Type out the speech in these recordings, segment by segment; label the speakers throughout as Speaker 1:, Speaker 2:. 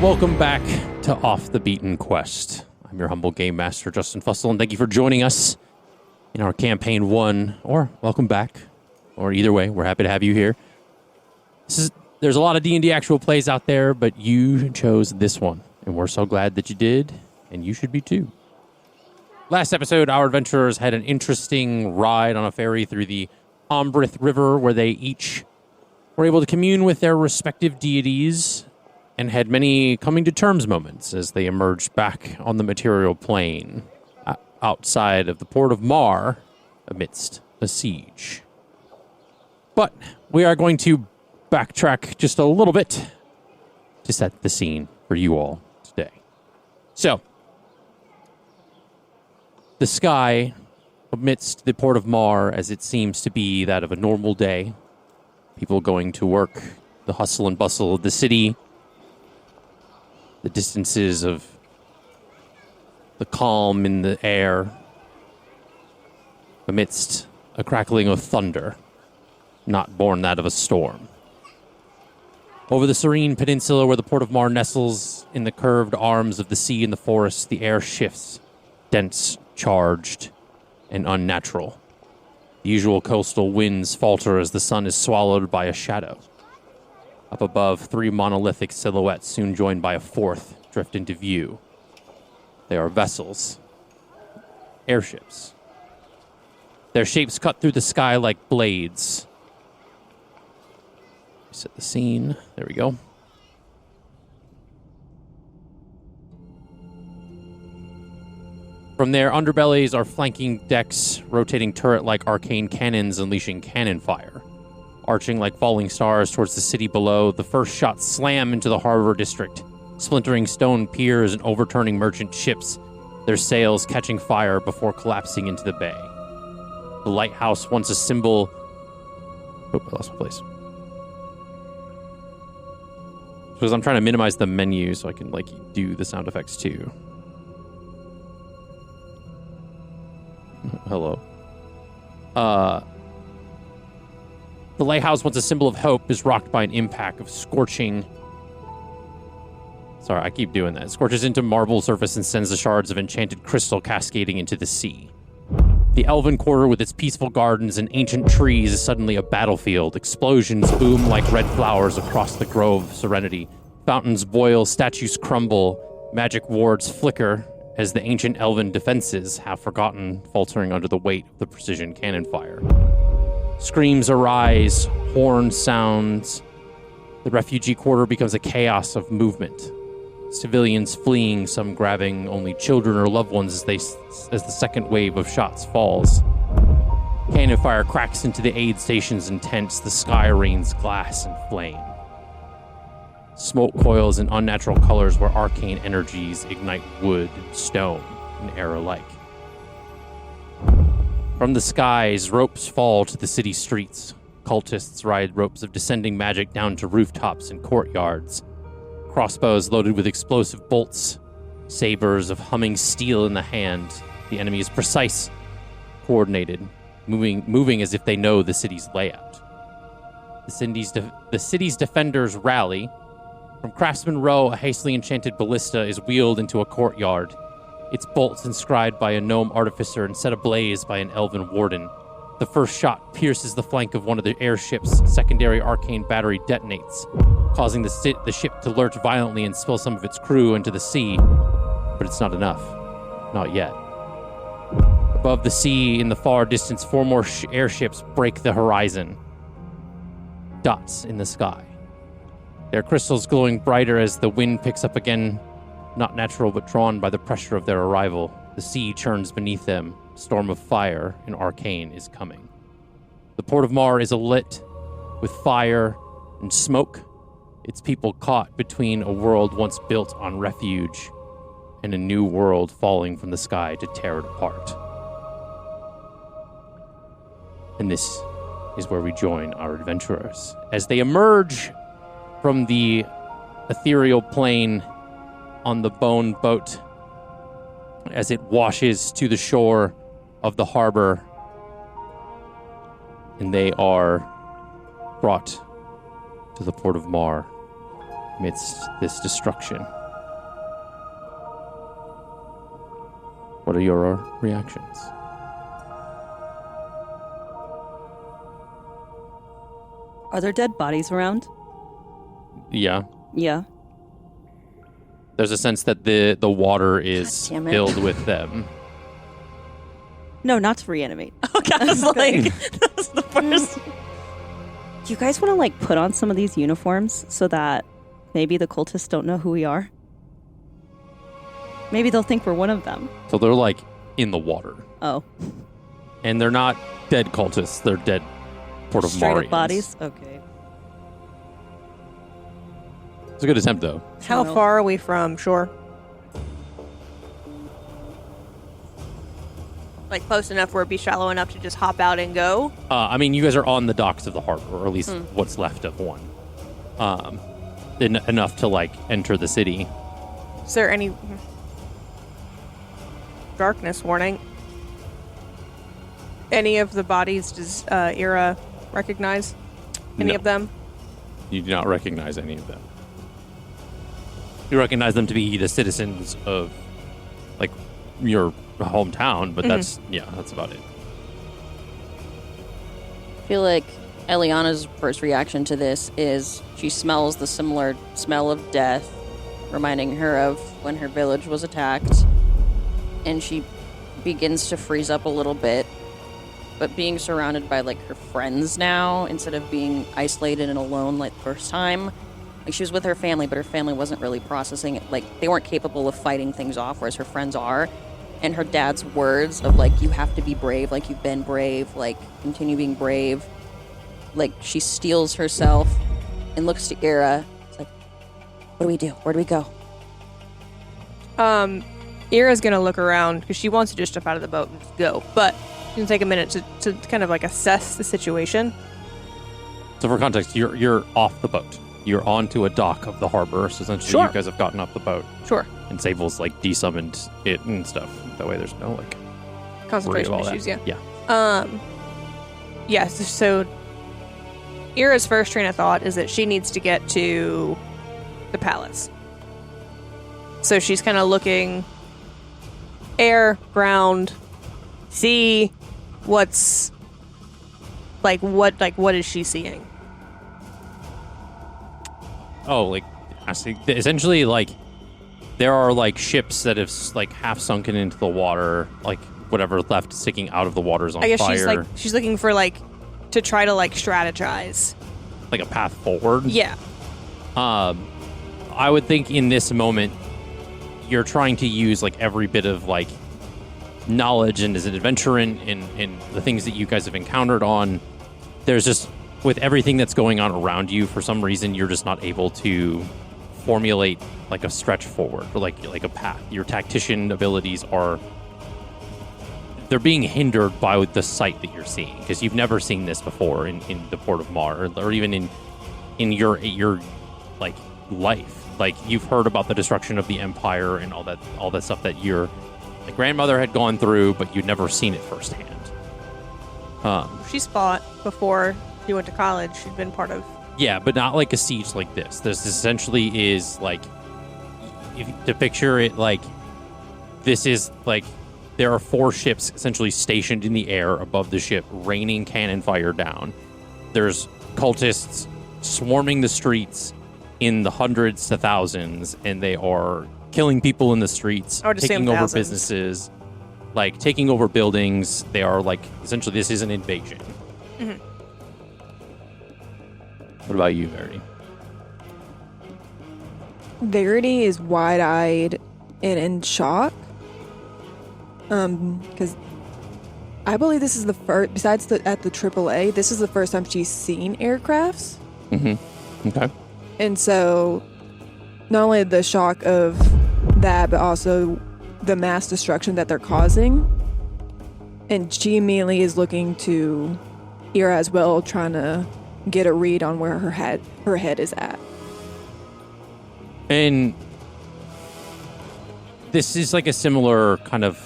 Speaker 1: and welcome back to Off the Beaten Quest. I'm your humble game master, Justin Fussell, and thank you for joining us in our campaign 1, or welcome back, or either way, we're happy to have you here. There's a lot of D&D actual plays out there, but you chose this one, and we're so glad that you did, and you should be too. Last episode, our adventurers had an interesting ride on a ferry through the homebrew River, where they each were able to commune with their respective deities and had many coming-to-terms moments as they emerged back on the material plane outside of the port of Mar amidst a siege. But we are going to backtrack just a little bit to set the scene for you all today. So, the sky amidst the port of Mar, as it seems to be that of a normal day, people going to work, the hustle and bustle of the city, the distances of the calm in the air, amidst a crackling of thunder, not born that of a storm. Over the serene peninsula where the port of Mar nestles in the curved arms of the sea and the forest, the air shifts, dense, charged, and unnatural. The usual coastal winds falter as the sun is swallowed by a shadow. Up above, 3 monolithic silhouettes, soon joined by a 4th, drift into view. They are vessels. Airships. Their shapes cut through the sky like blades. Set the scene. There we go. From their underbellies are flanking decks, rotating turret-like arcane cannons unleashing cannon fire. Arching like falling stars towards the city below, the first shots slam into the harbor district, splintering stone piers and overturning merchant ships, their sails catching fire before collapsing into the bay. The lighthouse, once a symbol... Oh, I lost my place. Because I'm trying to minimize the menu so I can, do the sound effects, too. Hello. The lighthouse, once a symbol of hope, is rocked by an impact of scorching... Sorry, I keep doing that. It scorches into marble surface and sends the shards of enchanted crystal cascading into the sea. The Elven Quarter, with its peaceful gardens and ancient trees, is suddenly a battlefield. Explosions boom like red flowers across the grove of serenity. Fountains boil, statues crumble, magic wards flicker as the ancient Elven defenses, half forgotten, faltering under the weight of the precision cannon fire. Screams arise, horn sounds. The refugee quarter becomes a chaos of movement. Civilians fleeing, some grabbing only children or loved ones as the second wave of shots falls. Cannon fire cracks into the aid stations and tents. The sky rains glass and flame. Smoke coils in unnatural colors where arcane energies ignite wood, stone, and air alike. From the skies, ropes fall to the city streets. Cultists ride ropes of descending magic down to rooftops and courtyards. Crossbows loaded with explosive bolts. Sabers of humming steel in the hand. The enemy is precise, coordinated, moving as if they know the city's layout. The city's defenders rally. From Craftsman Row, a hastily enchanted ballista is wheeled into a courtyard. Its bolts inscribed by a gnome artificer and set ablaze by an elven warden. The first shot pierces the flank of one of the airships. Secondary arcane battery detonates, causing the ship to lurch violently and spill some of its crew into the sea. But it's not enough. Not yet. Above the sea, in the far distance, 4 more airships break the horizon. Dots in the sky. Their crystals glowing brighter as the wind picks up again, not natural but drawn by the pressure of their arrival. The sea churns beneath them. Storm of fire and arcane is coming. The port of Mar is alit with fire and smoke, its people caught between a world once built on refuge and a new world falling from the sky to tear it apart. And this is where we join our adventurers as they emerge from the ethereal plane on the bone boat as it washes to the shore of the harbor, and they are brought to the port of Mar amidst this destruction. What are your reactions?
Speaker 2: Are there dead bodies around?
Speaker 1: Yeah.
Speaker 2: Yeah.
Speaker 1: There's a sense that the water is
Speaker 2: damn it.
Speaker 1: filled with them.
Speaker 2: No, not to reanimate.
Speaker 3: Okay, I was like, that's the first.
Speaker 2: Do you guys want to, like, put on some of these uniforms so that maybe the cultists don't know who we are? Maybe they'll think we're one of them.
Speaker 1: So they're like in the water.
Speaker 2: Oh.
Speaker 1: And they're not dead cultists, they're dead Port of
Speaker 2: Straight
Speaker 1: Marians.
Speaker 2: up bodies? Okay.
Speaker 1: It's a good attempt, though.
Speaker 3: How far are we from shore? Like close enough where it'd be shallow enough to just hop out and go?
Speaker 1: I mean, you guys are on the docks of the harbor, or at least what's left of one. Enough to, like, enter the city.
Speaker 3: Is there any darkness warning? Any of the bodies does Eira recognize? Any
Speaker 1: No.
Speaker 3: of them?
Speaker 1: You do not recognize any of them. You recognize them to be the citizens of, like, your hometown, but that's about it.
Speaker 4: I feel like Eliana's first reaction to this is she smells the similar smell of death, reminding her of when her village was attacked, and she begins to freeze up a little bit. But being surrounded by, like, her friends now, instead of being isolated and alone like the first time, like, she was with her family, but her family wasn't really processing it. Like, they weren't capable of fighting things off, whereas her friends are. And her dad's words of, like, you have to be brave, like, you've been brave, like, continue being brave. Like, she steels herself and looks to Eira. It's like, what do we do? Where do we go?
Speaker 3: Eira's gonna look around because she wants to just jump out of the boat and just go, but it's gonna take a minute to kind of, like, assess the situation.
Speaker 1: So for context, you're off the boat. You're onto a dock of the harbor, so essentially you guys have gotten off the boat.
Speaker 3: Sure.
Speaker 1: And Sable's, like, desummoned it and stuff. That way there's no, like,
Speaker 3: Concentration
Speaker 1: worry about
Speaker 3: issues,
Speaker 1: that.
Speaker 3: yeah. Yes, so Eira's first train of thought is that she needs to get to the palace. So she's kind of looking air, ground, sea, what is she seeing?
Speaker 1: Oh, like, I see. Essentially, like, there are, like, ships that have, like, half sunken into the water, like, whatever left sticking out of the water is on
Speaker 3: I guess
Speaker 1: fire.
Speaker 3: she's looking for, like, to try to, like, strategize.
Speaker 1: Like a path forward.
Speaker 3: Yeah.
Speaker 1: I would think in this moment, you're trying to use, like, every bit of, like, knowledge and as an adventurer in the things that you guys have encountered on. There's just, with everything that's going on around you, for some reason, you're just not able to formulate, like, a stretch forward or like a path. Your tactician abilities they're being hindered by the sight that you're seeing, because you've never seen this before in the Port of Mar, or even in your like, life. Like, you've heard about the destruction of the Empire and all that stuff that your, like, grandmother had gone through, but you'd never seen it firsthand.
Speaker 3: She's fought before she went to college. She'd been part of...
Speaker 1: Yeah, but not like a siege like this. This essentially is, like, if to picture it, like, this is, like, there are 4 ships essentially stationed in the air above the ship, raining cannon fire down. There's cultists swarming the streets in the hundreds to thousands, and they are killing people in the streets, taking over businesses, like, taking over buildings. They are, like, essentially, this is an invasion.
Speaker 3: Mm-hmm.
Speaker 1: What about you, Verity?
Speaker 5: Verity is wide-eyed and in shock. Because I believe this is the first, besides at the AAA, this is the first time she's seen aircrafts.
Speaker 1: Mm-hmm. Okay.
Speaker 5: And so, not only the shock of that, but also the mass destruction that they're causing. And she immediately is looking to Eira as well, trying to get a read on where her head is at.
Speaker 1: And this is like a similar kind of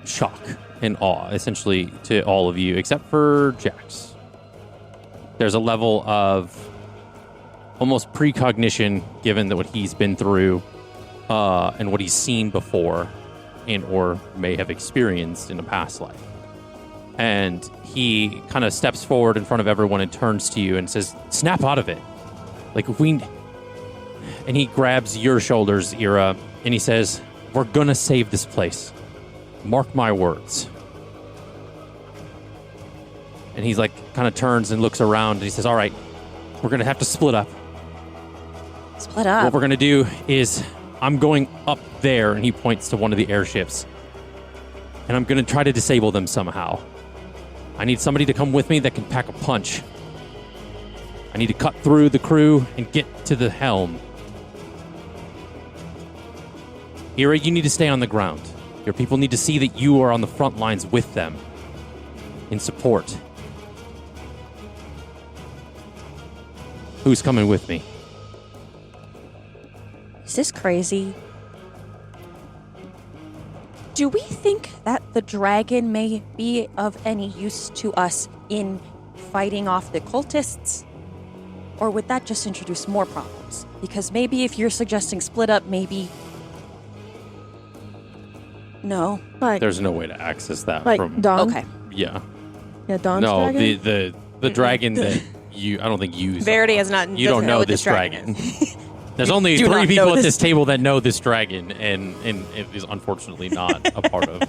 Speaker 1: shock and awe, essentially, to all of you, except for Jax. There's a level of almost precognition, given that what he's been through and what he's seen before and or may have experienced in a past life. And he kind of steps forward in front of everyone and turns to you and says, snap out of it. Like, if we... And he grabs your shoulders, Eira, and he says, we're going to save this place. Mark my words. And he's like, kind of turns and looks around and he says, all right, we're going to have to split up.
Speaker 4: Split up.
Speaker 1: What we're going to do is I'm going up there, and he points to one of the airships, and I'm going to try to disable them somehow. I need somebody to come with me that can pack a punch. I need to cut through the crew and get to the helm. Eira, you need to stay on the ground. Your people need to see that you are on the front lines with them in support. Who's coming with me?
Speaker 4: Is this crazy? Do we think that the dragon may be of any use to us in fighting off the cultists? Or would that just introduce more problems? Because maybe if you're suggesting split up, maybe... No.
Speaker 5: Like,
Speaker 1: There's no way to access that
Speaker 5: like
Speaker 1: from...
Speaker 5: Dawn?
Speaker 4: Okay.
Speaker 1: Yeah.
Speaker 5: Yeah, Dawn's
Speaker 1: No,
Speaker 5: dragon?
Speaker 1: the dragon that you... I don't think you...
Speaker 3: Verity has not.
Speaker 1: You
Speaker 3: doesn't
Speaker 1: don't know
Speaker 3: what
Speaker 1: this dragon. There's only
Speaker 4: do
Speaker 1: 3
Speaker 4: not
Speaker 1: people
Speaker 4: know
Speaker 1: at
Speaker 4: this.
Speaker 1: this table that know this dragon, and it is unfortunately not a part of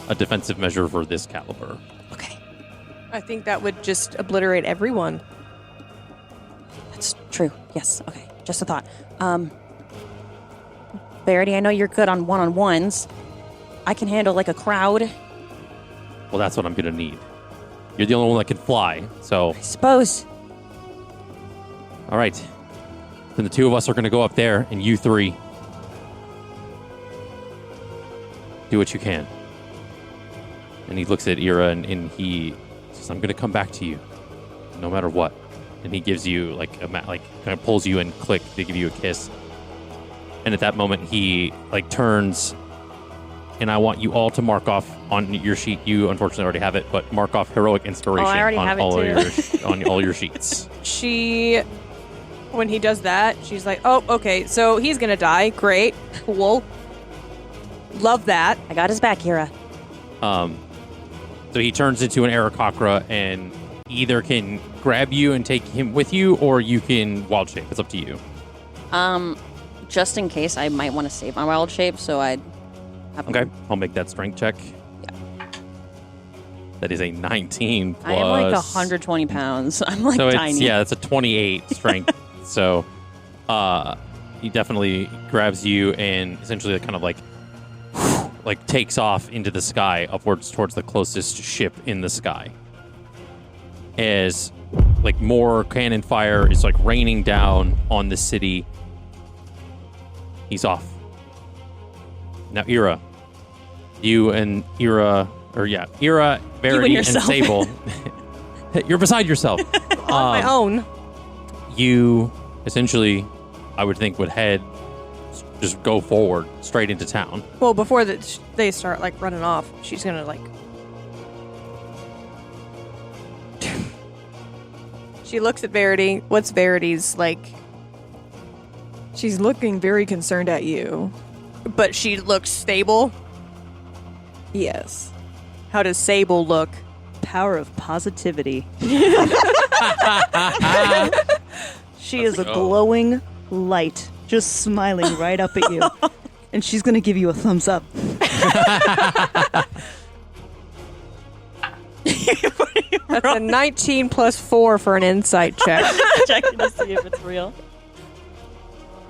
Speaker 1: a defensive measure for this caliber.
Speaker 4: Okay.
Speaker 3: I think that would just obliterate everyone.
Speaker 4: That's true. Yes. Okay. Just a thought. Verity, I know you're good on one-on-ones. I can handle like a crowd.
Speaker 1: Well, that's what I'm going to need. You're the only one that can fly, so...
Speaker 4: I suppose.
Speaker 1: All right. Then the 2 of us are going to go up there, and you 3 do what you can. And he looks at Eira, and he says, I'm going to come back to you, no matter what. And he gives you, like, kind of pulls you and click to give you a kiss. And at that moment, he, like, turns, and I want you all to mark off on your sheet. You, unfortunately, already have it, but mark off heroic inspiration
Speaker 4: already
Speaker 1: on
Speaker 4: have it
Speaker 1: all
Speaker 4: too.
Speaker 1: of your on all your sheets.
Speaker 3: She, when he does that, she's like, oh, okay, so he's gonna die. Great. Cool. Love that.
Speaker 4: I got his back, Eira.
Speaker 1: So he turns into an Aarakocra and either can grab you and take him with you, or you can wild shape. It's up to you.
Speaker 4: Just in case, I might want to save my wild shape, so I'd have
Speaker 1: Okay, I'll make that strength check.
Speaker 4: Yeah.
Speaker 1: That is a 19 plus.
Speaker 4: I am like 120 pounds. I'm like
Speaker 1: so
Speaker 4: tiny.
Speaker 1: it's a 28 strength. So he definitely grabs you and essentially kind of like takes off into the sky upwards towards the closest ship in the sky. As like more cannon fire is like raining down on the city. He's off. Now, Eira, you and Eira, Verity, and
Speaker 4: yourself.
Speaker 1: Sable, you're beside yourself.
Speaker 3: On my own.
Speaker 1: You essentially, I would think, would just go forward straight into town.
Speaker 3: Well, before they start like running off, she's gonna like. She looks at Verity. What's Verity's like?
Speaker 5: She's looking very concerned at you.
Speaker 3: But she looks stable.
Speaker 5: Yes.
Speaker 3: How does Sable look?
Speaker 2: Power of positivity. She is a glowing light, just smiling right up at you. And she's going to give you a thumbs up.
Speaker 3: That's a 19 plus 4 for an insight check.
Speaker 4: Checking to see if it's real.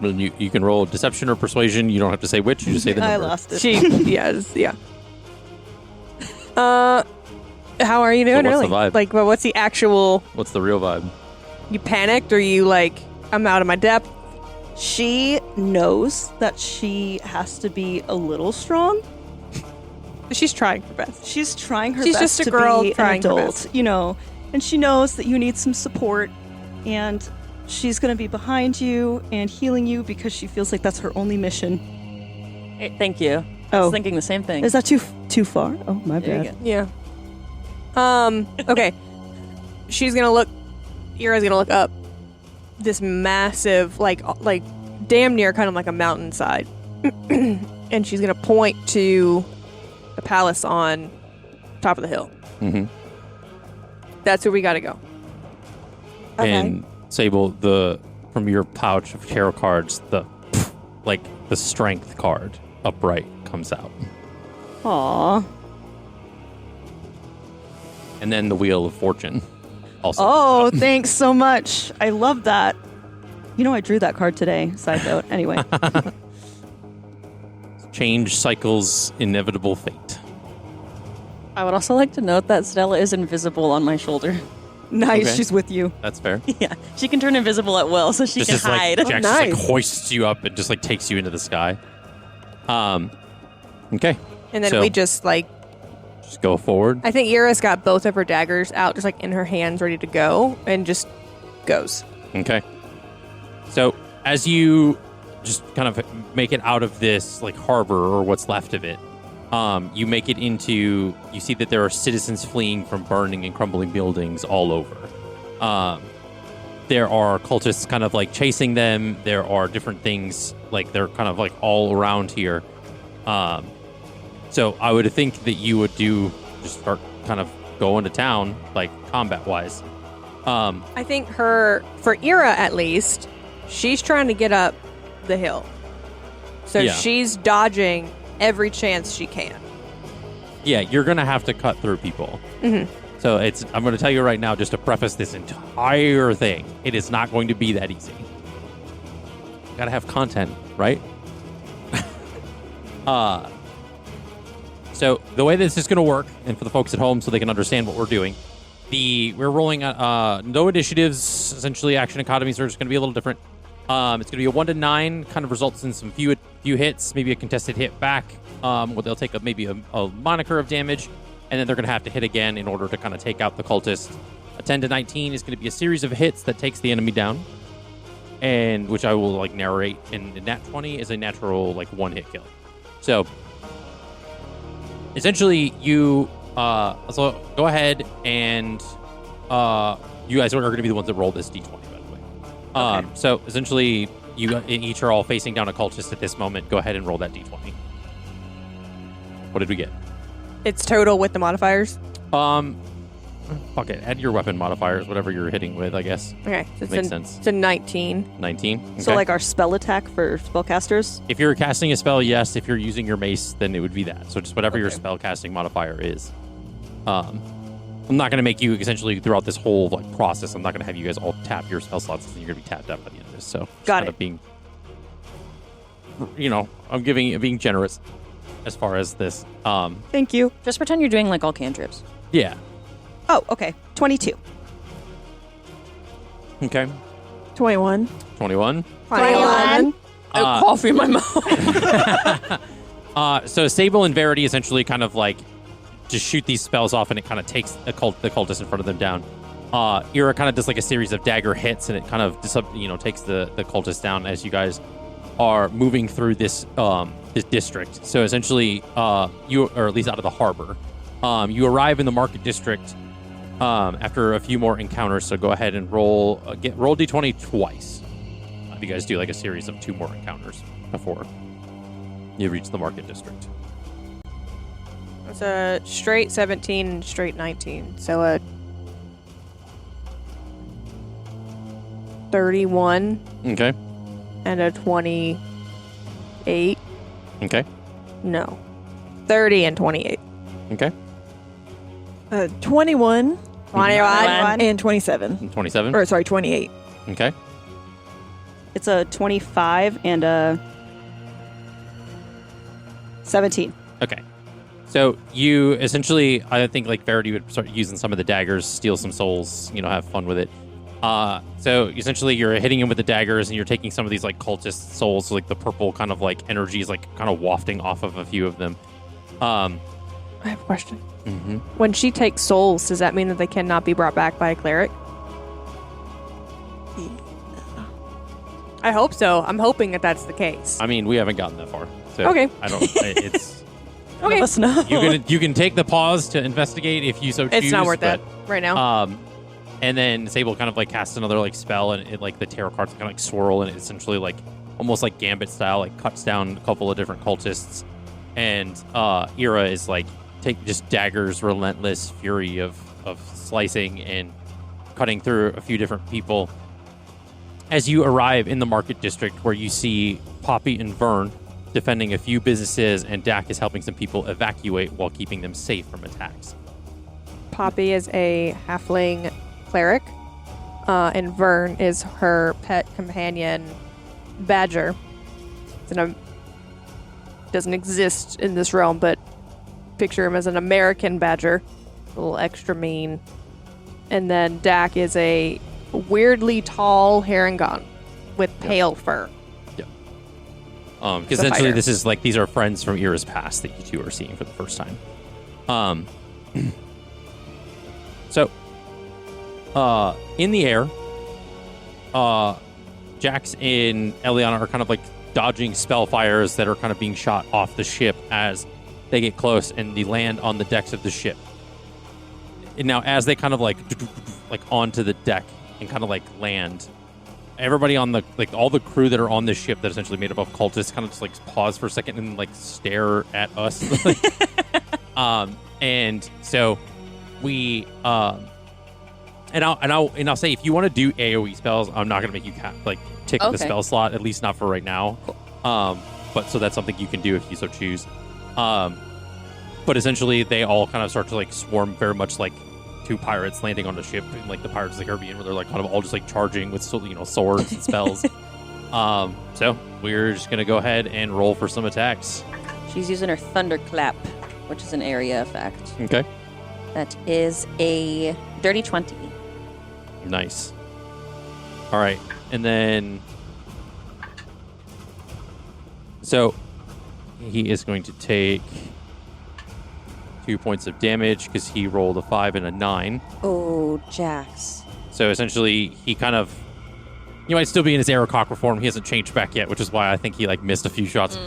Speaker 1: You can roll deception or persuasion. You don't have to say which. You just say the number.
Speaker 2: I lost it.
Speaker 3: She, yes, yeah. How are you doing?
Speaker 1: So what's
Speaker 3: really?
Speaker 1: the vibe?
Speaker 3: Like, well, what's the actual?
Speaker 1: What's the real vibe?
Speaker 3: You panicked, or you like? I'm out of my depth.
Speaker 2: She knows that she has to be a little strong.
Speaker 3: She's trying her best.
Speaker 2: She's trying her
Speaker 3: She's
Speaker 2: best
Speaker 3: just a
Speaker 2: to
Speaker 3: girl
Speaker 2: be an
Speaker 3: trying her
Speaker 2: adult,
Speaker 3: best.
Speaker 2: you know. And she knows that you need some support, and she's going to be behind you and healing you because she feels like that's her only mission.
Speaker 4: Hey, thank you. I
Speaker 2: Oh.
Speaker 4: was thinking the same thing.
Speaker 2: Is that too far? Oh, my
Speaker 4: There you
Speaker 2: bad.
Speaker 4: go.
Speaker 3: Yeah. Okay. She's gonna look. Eira's gonna look up. this massive, like damn near kind of like a mountainside. And she's going to point to the palace on top of the hill.
Speaker 1: Mm-hmm.
Speaker 3: That's where we got to go.
Speaker 2: Okay.
Speaker 1: And Sable, from your pouch of tarot cards, the strength card upright comes out.
Speaker 2: Aw.
Speaker 1: And then the Wheel of Fortune also.
Speaker 2: Oh, thanks so much. I love that. You know, I drew that card today. Side note. Anyway.
Speaker 1: Change cycles inevitable fate.
Speaker 4: I would also like to note that Stella is invisible on my shoulder.
Speaker 2: Nice.
Speaker 1: Okay.
Speaker 2: She's with you.
Speaker 1: That's fair.
Speaker 4: Yeah, she can turn invisible at will, so she can hide.
Speaker 1: Jax just like hoists you up and just like takes you into the sky. Okay.
Speaker 3: And then
Speaker 1: So-
Speaker 3: we just like,
Speaker 1: Just go forward.
Speaker 3: I think Eira's got both of her daggers out, just like in her hands, ready to go, and just goes.
Speaker 1: Okay. So as you just kind of make it out of this like harbor or what's left of it, you make it into, you see that there are citizens fleeing from burning and crumbling buildings all over. There are cultists kind of like chasing them. There are different things like they're kind of like all around here. So I would think that you would just start kind of going to town, like combat wise.
Speaker 3: I think for Eira at least, she's trying to get up the hill. So
Speaker 1: Yeah.
Speaker 3: she's dodging every chance she can.
Speaker 1: Yeah, you're going to have to cut through people.
Speaker 3: Mm-hmm.
Speaker 1: So I'm going to tell you right now, just to preface this entire thing, it is not going to be that easy. Got to have content, right? So the way this is going to work, and for the folks at home so they can understand what we're doing, we're rolling no initiatives. Essentially, action economies are just going to be a little different. It's going to be a 1 to 9, kind of results in some few hits, maybe a contested hit back. Where they'll take maybe a moniker of damage, and then they're going to have to hit again in order to kind of take out the cultist. A 10 to 19 is going to be a series of hits that takes the enemy down, and which I will like narrate. And the nat 20 is a natural like 1-hit kill. So essentially, you so go ahead and you guys are going to be the ones that roll this d20, by the way.
Speaker 3: Okay.
Speaker 1: So essentially, you each are all facing down a cultist at this moment. Go ahead and roll that d20. What did we get?
Speaker 3: It's total with the modifiers.
Speaker 1: Fuck it. Add your weapon modifiers, whatever you're hitting with, I guess.
Speaker 3: Okay, so
Speaker 1: Makes sense.
Speaker 3: It's a 19.
Speaker 1: 19. Okay.
Speaker 2: So like our spell attack for spellcasters?
Speaker 1: If you're casting a spell, yes. If you're using your mace, then it would be that. So just whatever your spell casting modifier is. I'm not going to make you essentially throughout this whole like process. I'm not going to have you guys all tap your spell slots, and you're going to be tapped out by the end of this. So just
Speaker 2: Got
Speaker 1: kind
Speaker 2: it.
Speaker 1: of being, I'm being generous as far as this.
Speaker 2: Thank you.
Speaker 4: Just pretend you're doing like all cantrips.
Speaker 1: Yeah.
Speaker 2: Oh, okay. 22.
Speaker 1: Okay.
Speaker 5: 21.
Speaker 1: 21.
Speaker 2: 21.
Speaker 4: Coffee in my mouth.
Speaker 1: So Sable and Verity essentially kind of like just shoot these spells off, and it kind of takes the cultist in front of them down. Eira kind of does like a series of dagger hits, and it kind of takes the cultist down as you guys are moving through this district. So essentially, you, or at least out of the harbor, you arrive in the market district after a few more encounters. So go ahead and roll d20 twice. You guys do like a series of 2 more encounters before you reach the market district.
Speaker 3: It's a straight 17 and straight 19. So a 31
Speaker 1: Okay.
Speaker 3: and a 28.
Speaker 1: Okay.
Speaker 3: No. 30 and 28.
Speaker 1: Okay.
Speaker 5: 21
Speaker 3: 21.
Speaker 5: and 27.
Speaker 1: And 27.
Speaker 5: Or sorry, 28.
Speaker 1: Okay.
Speaker 2: It's a 25 and a 17.
Speaker 1: Okay. So you essentially, I think like Verity would start using some of the daggers, steal some souls, have fun with it. So essentially you're hitting him with the daggers, and you're taking some of these like cultist souls, so, like the purple kind of like energy is like kind of wafting off of a few of them.
Speaker 3: I have a question.
Speaker 1: Mm-hmm.
Speaker 3: When she takes souls, does that mean that they cannot be brought back by a cleric? I hope so. I'm hoping that that's the case.
Speaker 1: I mean, we haven't gotten that far. So
Speaker 3: Okay.
Speaker 1: I don't. It's
Speaker 5: None of us know.
Speaker 1: you can take the pause to investigate if you so choose.
Speaker 3: It's not worth
Speaker 1: but,
Speaker 3: it right now.
Speaker 1: And then Sable kind of like casts another like spell, and it like the tarot cards kind of like swirl, and it essentially like almost like Gambit style, like cuts down a couple of different cultists. And Eira is like take just daggers, relentless fury of slicing and cutting through a few different people. As you arrive in the market district, where you see Poppy and Vern defending a few businesses, and Dak is helping some people evacuate while keeping them safe from attacks.
Speaker 3: Poppy is a halfling cleric, and Vern is her pet companion, Badger. Doesn't exist in this realm, but picture him as an American badger, a little extra mean. And then Dak is a weirdly tall Harangon with pale fur.
Speaker 1: Yeah. Because essentially this is like, these are friends from Eira's past that you two are seeing for the first time. So, in the air, Jax and Eliana are kind of like dodging spellfires that are kind of being shot off the ship as they get close, and they land on the decks of the ship. And now, as they kind of like onto the deck and kind of like land, everybody on the like all the crew that are on this ship that essentially made up of cultists kind of just like pause for a second and like stare at us. And so we and I'll say, if you want to do AoE spells, I'm not gonna make you tick the spell slot, at least not for right now. But so that's something you can do if you so choose. But essentially, they all kind of start to like swarm, very much like two pirates landing on the ship, in like the Pirates of the Caribbean, where they're like kind of all just like charging with swords and spells. So we're just gonna go ahead and roll for some attacks.
Speaker 4: She's using her thunderclap, which is an area effect.
Speaker 1: Okay.
Speaker 4: That is a dirty 20.
Speaker 1: Nice. All right, and then so he is going to take 2 points of damage because he rolled a 5 and a 9.
Speaker 4: Oh, Jax.
Speaker 1: So essentially, he kind of, he might still be in his Aerococker form. He hasn't changed back yet, which is why I think he like missed a few shots.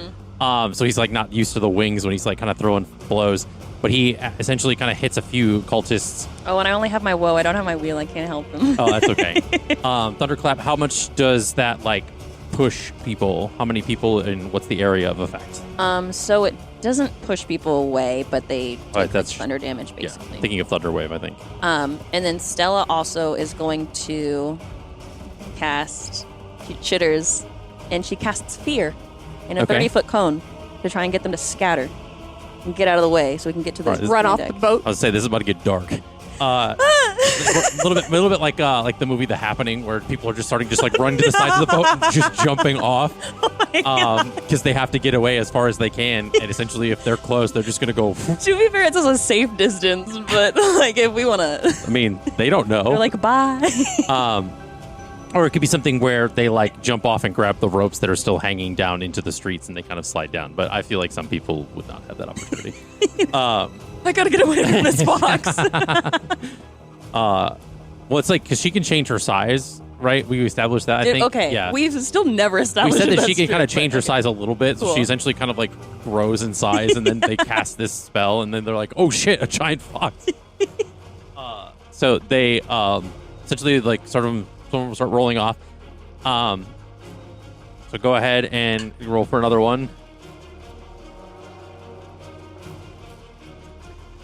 Speaker 1: So he's like not used to the wings when he's like kind of throwing blows. But he essentially kind of hits a few cultists.
Speaker 4: Oh, and I only have my woe. I don't have my wheel. I can't help him.
Speaker 1: Oh, that's okay. Thunderclap, how much does that like push people? How many people, and what's the area of effect?
Speaker 4: So it doesn't push people away, but they take
Speaker 1: that's
Speaker 4: thunder damage, basically.
Speaker 1: Yeah, thinking of Thunder Wave, I think.
Speaker 4: And then Stella also is going to cast Chitters, and she casts Fear in a 30-foot cone to try and get them to scatter and get out of the way so we can get to the
Speaker 3: run off the boat.
Speaker 1: I was say this is about to get dark. A little bit like the movie The Happening, where people are just starting to just like run to the sides of the boat and just jumping off, because they have to get away as far as they can. And essentially, if they're close, they're just gonna go.
Speaker 4: To be fair, it's a safe distance, but like if we want to,
Speaker 1: I mean, they don't know.
Speaker 4: They're like bye.
Speaker 1: Or it could be something where they like jump off and grab the ropes that are still hanging down into the streets, and they kind of slide down. But I feel like some people would not have that opportunity.
Speaker 4: I gotta get away from this box.
Speaker 1: Well, it's like, because she can change her size, right? We established that, I think.
Speaker 4: Okay,
Speaker 1: yeah.
Speaker 4: we've still never
Speaker 1: We
Speaker 4: established
Speaker 1: said that
Speaker 4: that's
Speaker 1: she can
Speaker 4: true,
Speaker 1: kind of change
Speaker 4: but
Speaker 1: her size a little bit, so
Speaker 4: Cool.
Speaker 1: she essentially kind of like grows in size, and then they cast this spell, and then they're like, oh shit, a giant fox. So they essentially like some of them start rolling off. So go ahead and roll for another one.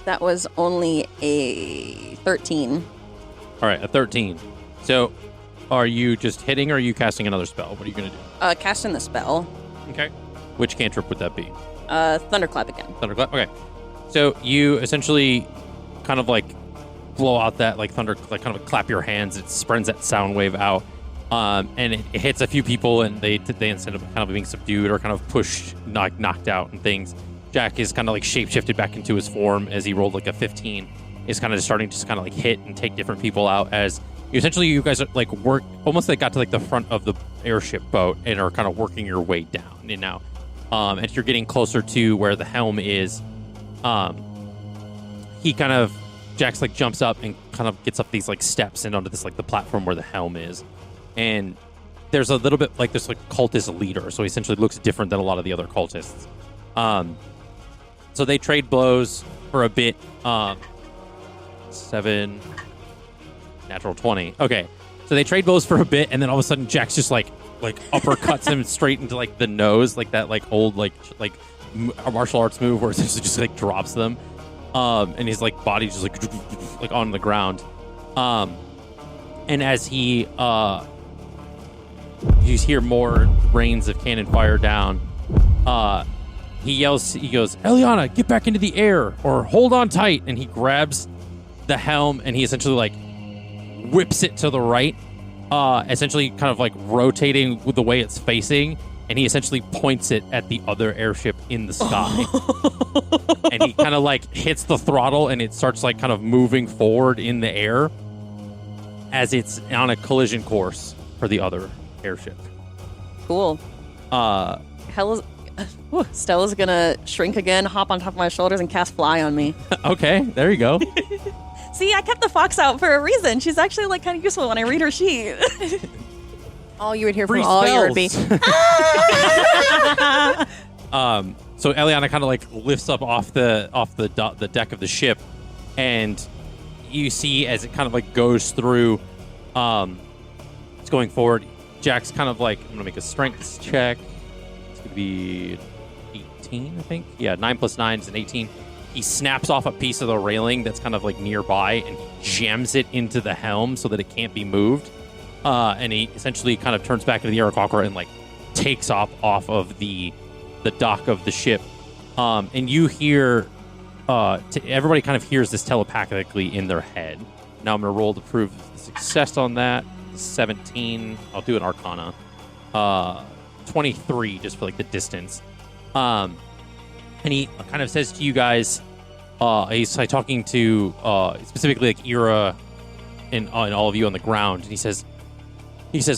Speaker 4: That was only a 13.
Speaker 1: All right, a 13. So are you just hitting, or are you casting another spell? What are you going to do?
Speaker 4: Casting the spell.
Speaker 1: Okay. Which cantrip would that be?
Speaker 4: Thunderclap again.
Speaker 1: Thunderclap? Okay. So you essentially kind of like blow out that like thunder, like kind of clap your hands. It spreads that sound wave out. And it hits a few people, and they instead of kind of being subdued or kind of pushed, knocked out and things, Jack is kind of like shapeshifted back into his form as he rolled like a 15. Is kind of just starting to just kind of like hit and take different people out as you guys are like almost like got to like the front of the airship boat and are kind of working your way down. And now, as you're getting closer to where the helm is, Jax like jumps up and kind of gets up these like steps and onto this like the platform where the helm is. And there's a little bit like this like cultist leader, so he essentially looks different than a lot of the other cultists. So they trade blows for a bit. 7, Natural 20. Okay. So they trade blows for a bit, and then all of a sudden Jax just like uppercuts him straight into like the nose, like that like old like a martial arts move where it just like drops them. And his like body just like on the ground. And as he you hear more rains of cannon fire down, he yells, he goes, Eliana, get back into the air or hold on tight. And he grabs the helm and he essentially like whips it to the right, essentially kind of like rotating with the way it's facing. And he essentially points it at the other airship in the sky. And he kind of like hits the throttle and it starts like kind of moving forward in the air as it's on a collision course for the other airship.
Speaker 4: Cool. Stella's gonna shrink again, hop on top of my shoulders, and cast Fly on me.
Speaker 1: Okay, there you go.
Speaker 4: See, I kept the fox out for a reason. She's actually like kind of useful when I read her sheet.
Speaker 3: All you would hear
Speaker 1: Free
Speaker 3: from all you would be.
Speaker 1: So Eliana kind of like lifts up off the deck of the ship, and you see as it kind of like goes through, it's going forward. Jack's kind of like, I'm gonna make a strength check. It's gonna be 18, I think. Yeah, 9 plus 9 is an 18. He snaps off a piece of the railing that's kind of like nearby, and he jams it into the helm so that it can't be moved. And he essentially kind of turns back into the Aarakocra and like takes off of the dock of the ship. And you hear, everybody kind of hears this telepathically in their head. Now I'm going to roll to prove success on that. 17. I'll do an Arcana. 23 just for like the distance. And he kind of says to you guys, he's like talking to specifically like Eira and all of you on the ground, and he says,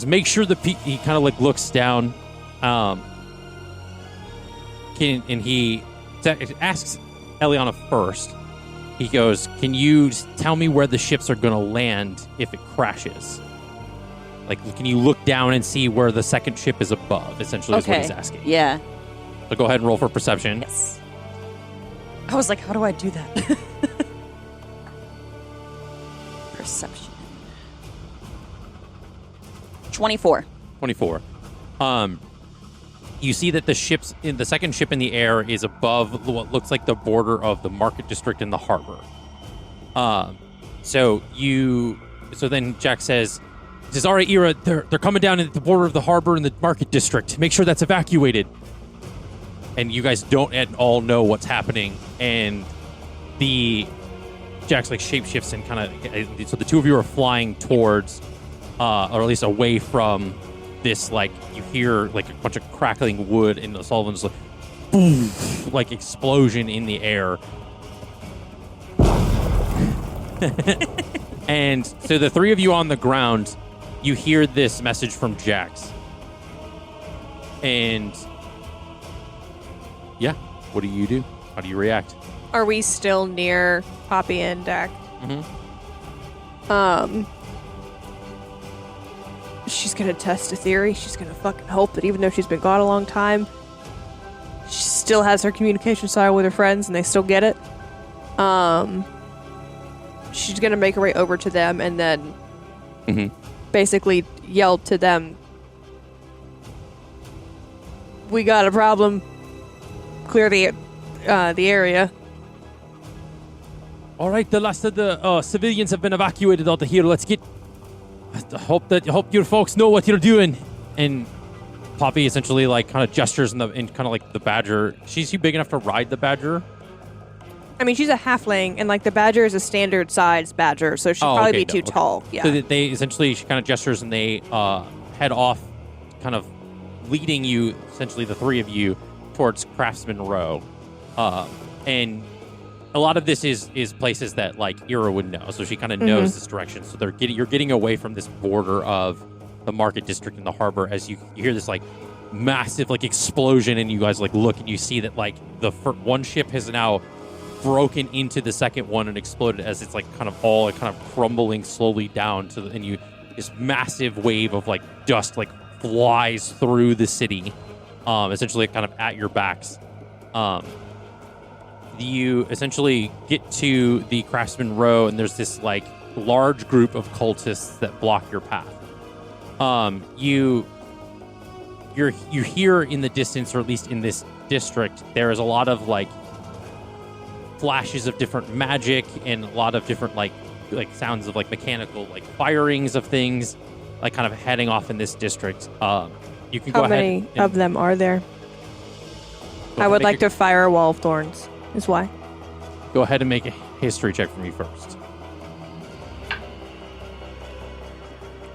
Speaker 1: make sure he kind of like looks down, and he asks Eliana first. He goes, can you tell me where the ships are going to land if it crashes? Like, can you look down and see where the second ship is above, essentially, is what he's asking.
Speaker 4: Yeah.
Speaker 1: So go ahead and roll for perception.
Speaker 4: Yes. I was like, how do I do that? Perception. 24.
Speaker 1: 24. You see that the second ship in the air is above what looks like the border of the market district in the harbor. So then Jack says, all right, Eira, they're coming down at the border of the harbor in the market district. Make sure that's evacuated. And you guys don't at all know what's happening. And Jack's like shapeshifts and kind of, so the two of you are flying towards, or at least away from this, like, you hear like a bunch of crackling wood and all of them just like, boom, like explosion in the air. And so the three of you on the ground, you hear this message from Jax. And yeah, what do you do? How do you react?
Speaker 3: Are we still near Poppy and Dak?
Speaker 1: Mm-hmm.
Speaker 3: She's gonna test a theory. She's gonna fucking hope that even though she's been gone a long time, she still has her communication style with her friends and they still get it. She's gonna make her way over to them and then basically yell to them, we got a problem. Clear the area.
Speaker 1: All right, the last of the civilians have been evacuated out of here. Let's get. I hope your folks know what you're doing. And Poppy essentially like kind of gestures in kind of like the badger. She's big enough to ride the badger.
Speaker 3: I mean, she's a halfling, and like the badger is a standard size badger, so she'd probably be too tall. Yeah.
Speaker 1: So they essentially, she kind of gestures and they head off, kind of leading you, essentially the three of you, towards Craftsman Row. And a lot of this is places that like Eira would know, so she kind of knows this direction. So you're getting away from this border of the market district in the harbor as you hear this like massive like explosion, and you guys like look and you see that like the one ship has now broken into the second one and exploded as it's like kind of all kind of crumbling slowly down to this massive wave of like dust like flies through the city, essentially kind of at your backs. You essentially get to the Craftsman Row, and there's this like large group of cultists that block your path. You hear in the distance, or at least in this district, there is a lot of like flashes of different magic and a lot of different like sounds of like mechanical like firings of things, like kind of heading off in this district. You can go
Speaker 3: How
Speaker 1: ahead.
Speaker 3: many of them are there? I would like to fire a wall of thorns, is why.
Speaker 1: Go ahead and make a history check for me first.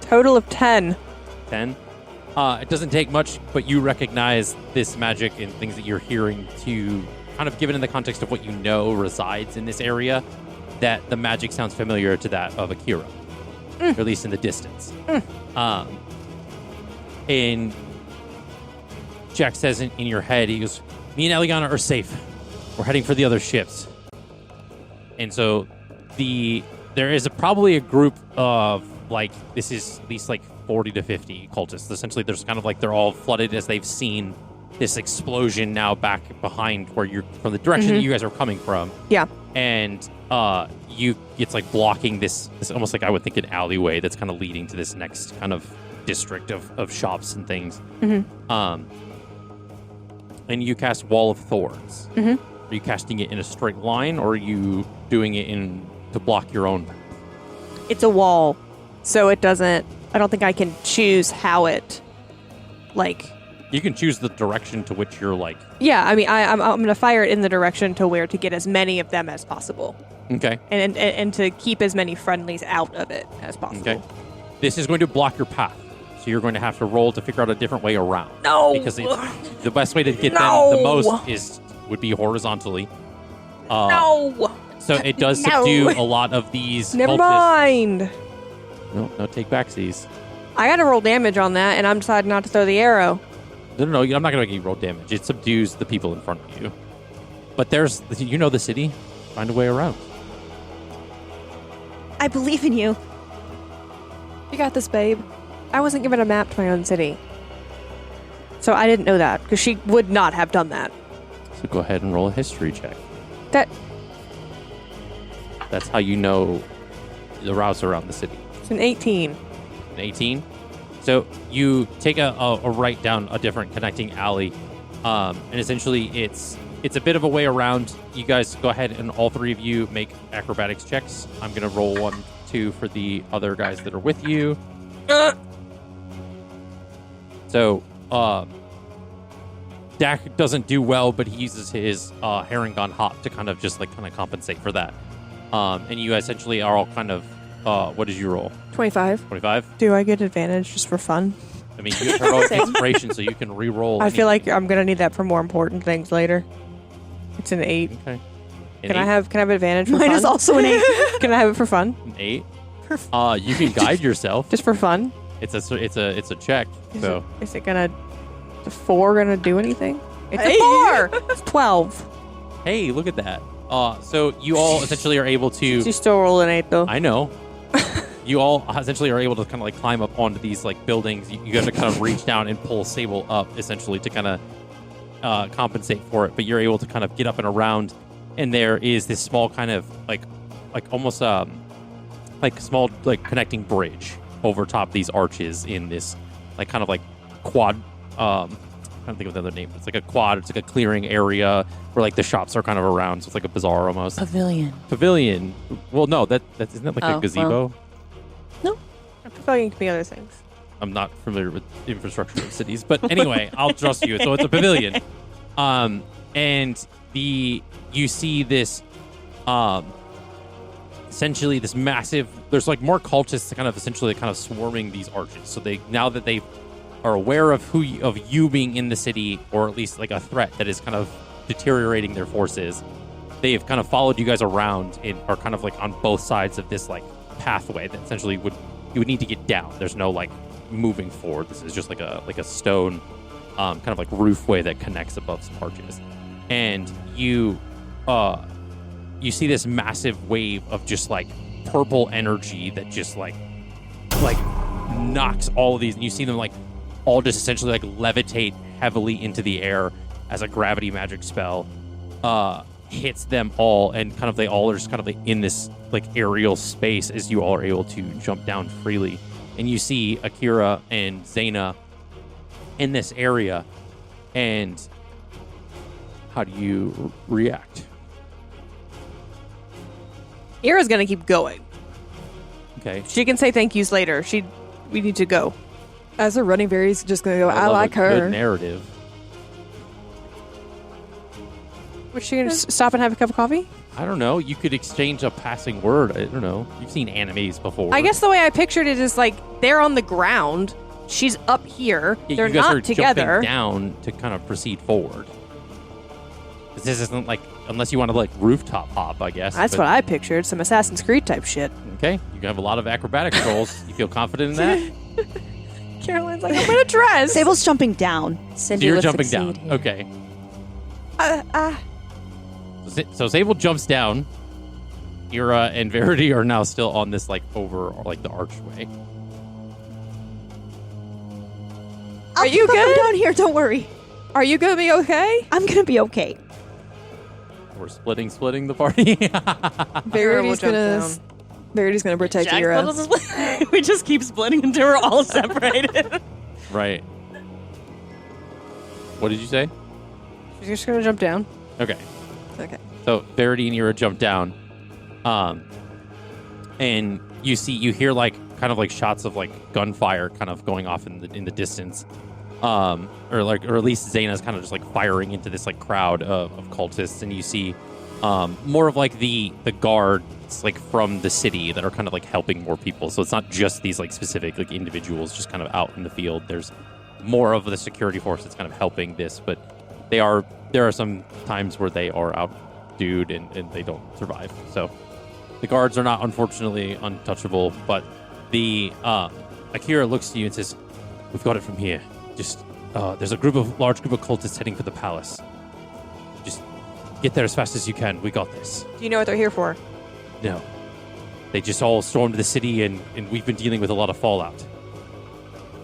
Speaker 3: Total of 10.
Speaker 1: 10. It doesn't take much, but you recognize this magic and things that you're hearing to kind of given in the context of what you know resides in this area, that the magic sounds familiar to that of Akira, or at least in the distance. And Jack says in your head, he goes, me and Eliana are safe. We're heading for the other ships. And so there is probably a group of this is at least 40 to 50 cultists. Essentially, there's kind of they're all flooded as they've seen this explosion now back behind where you're from the direction that you guys are coming from.
Speaker 3: Yeah.
Speaker 1: And it's blocking this almost I would think an alleyway that's kind of leading to this next kind of district of shops and things. And you cast Wall of Thorns. Are you casting it in a straight line, or are you doing it to block your own path?
Speaker 3: It's a wall, so it doesn't... I don't think I can choose how it,
Speaker 1: You can choose the direction to which you're
Speaker 3: Yeah, I mean, I'm going to fire it in the direction to where to get as many of them as possible.
Speaker 1: Okay.
Speaker 3: And to keep as many friendlies out of it as possible.
Speaker 1: Okay. This is going to block your path. So you're going to have to roll to figure out a different way around.
Speaker 3: No!
Speaker 1: Because the best way to get them the most would be horizontally.
Speaker 3: No!
Speaker 1: So it does subdue a lot of these
Speaker 3: Never
Speaker 1: cultists.
Speaker 3: mind!
Speaker 1: No take backsies.
Speaker 3: I got to roll damage on that, and I'm deciding not to throw the arrow.
Speaker 1: No, I'm not going to make you roll damage. It subdues the people in front of you. But the city. Find a way around.
Speaker 2: I believe in you.
Speaker 5: You got this, babe.
Speaker 3: I wasn't given a map to my own city. So I didn't know that, because she would not have done that.
Speaker 1: So go ahead and roll a history check. That's how you know the routes around the city.
Speaker 3: It's an 18.
Speaker 1: An 18? So you take a right down a different connecting alley, and essentially it's a bit of a way around. You guys go ahead and all three of you make acrobatics checks. I'm going to roll 1, 2 for the other guys that are with you. So, Dak doesn't do well, but he uses his Herringon hop to kind of compensate for that. And you essentially are all kind of, what did you roll?
Speaker 5: 25.
Speaker 1: 25?
Speaker 3: Do I get advantage just for fun?
Speaker 1: I mean, you have heroic inspiration, so you can re-roll.
Speaker 3: I feel like I'm going to need that for more important things later. It's an 8.
Speaker 1: Okay.
Speaker 3: Can I have advantage for
Speaker 2: Mine
Speaker 3: fun?
Speaker 2: is also an 8.
Speaker 3: Can I have it for fun?
Speaker 1: An 8? You can guide yourself.
Speaker 3: Just for fun?
Speaker 1: It's a check. So
Speaker 3: Is it gonna... The 4 gonna do anything? It's
Speaker 2: Hey.
Speaker 3: a 4! It's 12.
Speaker 1: hey, look at that. So you all essentially are able to.
Speaker 3: You still roll an 8 though.
Speaker 1: I know. You all essentially are able to kind of climb up onto these buildings. You have to kind of reach down and pull Sable up essentially to kind of compensate for it. But you're able to kind of get up and around, and there is this small kind of almost small connecting bridge over top these arches in this quad. I'm trying to think of the other name. It's a quad. It's a clearing area where the shops are kind of around. So it's a bazaar almost. Pavilion. Well, no, isn't that a gazebo?
Speaker 4: Well.
Speaker 3: No. I'm pavilion can be other things.
Speaker 1: I'm not familiar with infrastructure of cities, but anyway, I'll trust you. So it's a pavilion. And you see this, essentially this massive, there's more cultists kind of swarming these arches. So now that they are aware of you being in the city, or at least a threat that is kind of deteriorating their forces, they've kind of followed you guys around and are kind of on both sides of this pathway that essentially you would need to get down. There's no moving forward. This is just a stone kind of roofway that connects above some arches. And you see this massive wave of just purple energy that just knocks all of these, and you see them all just essentially levitate heavily into the air as a gravity magic spell. hits them all, and kind of they all are just kind of like in this like aerial space as you all are able to jump down freely. And you see Akira and Zaina in this area. And how do you react?
Speaker 3: Eira's gonna keep going.
Speaker 1: Okay.
Speaker 3: She can say thank yous later. We need to go.
Speaker 5: As they're running, Verity's just gonna go, I
Speaker 1: love
Speaker 5: like
Speaker 1: a good
Speaker 5: her.
Speaker 1: narrative.
Speaker 3: Was she gonna stop and have a cup of coffee?
Speaker 1: I don't know. You could exchange a passing word. I don't know. You've seen animes before.
Speaker 3: I guess the way I pictured it is like they're on the ground. She's up here.
Speaker 1: Yeah,
Speaker 3: They're
Speaker 1: you guys
Speaker 3: not
Speaker 1: are
Speaker 3: together.
Speaker 1: jumping down to kind of proceed forward. 'Cause this isn't like, unless you want to like rooftop hop, I guess.
Speaker 3: That's
Speaker 1: but-
Speaker 3: what I pictured. Some Assassin's Creed type shit.
Speaker 1: Okay, you have a lot of acrobatic rolls. You feel confident in that?
Speaker 3: Caroline's like, I'm gonna dress.
Speaker 2: Sable's jumping down.
Speaker 1: So you're jumping down.
Speaker 4: Here.
Speaker 1: Okay. So Sable jumps down. Eira and Verity are now still on this like over or like the archway.
Speaker 2: Are
Speaker 3: you good?
Speaker 2: down here? Don't worry.
Speaker 3: Are you gonna be okay?
Speaker 2: I'm gonna be okay.
Speaker 1: We're splitting the party.
Speaker 5: Verity's
Speaker 3: jump
Speaker 5: gonna
Speaker 3: down.
Speaker 5: Verity's gonna protect
Speaker 4: Jack
Speaker 5: Eira.
Speaker 4: we just keep splitting until we're all separated.
Speaker 1: Right. What did you say?
Speaker 3: She's just gonna jump down.
Speaker 1: Okay.
Speaker 5: Okay.
Speaker 1: So Verity and Eira jump down, and you hear like kind of like shots of like gunfire kind of going off in the distance, or at least Zaina's kind of just like firing into this like crowd of cultists, and you see more of like the guards like from the city that are kind of like helping more people. So it's not just these like specific like individuals just kind of out in the field. There's more of the security force that's kind of helping this, but there are some times where they are outdued and they don't survive. So the guards are not unfortunately untouchable, but the Akira looks to you and says, "We've got it from here. Just there's a large group of cultists heading for the palace. Just get there as fast as you can. We got this."
Speaker 3: Do you know what they're here for?
Speaker 1: No. They just all stormed the city and we've been dealing with a lot of fallout.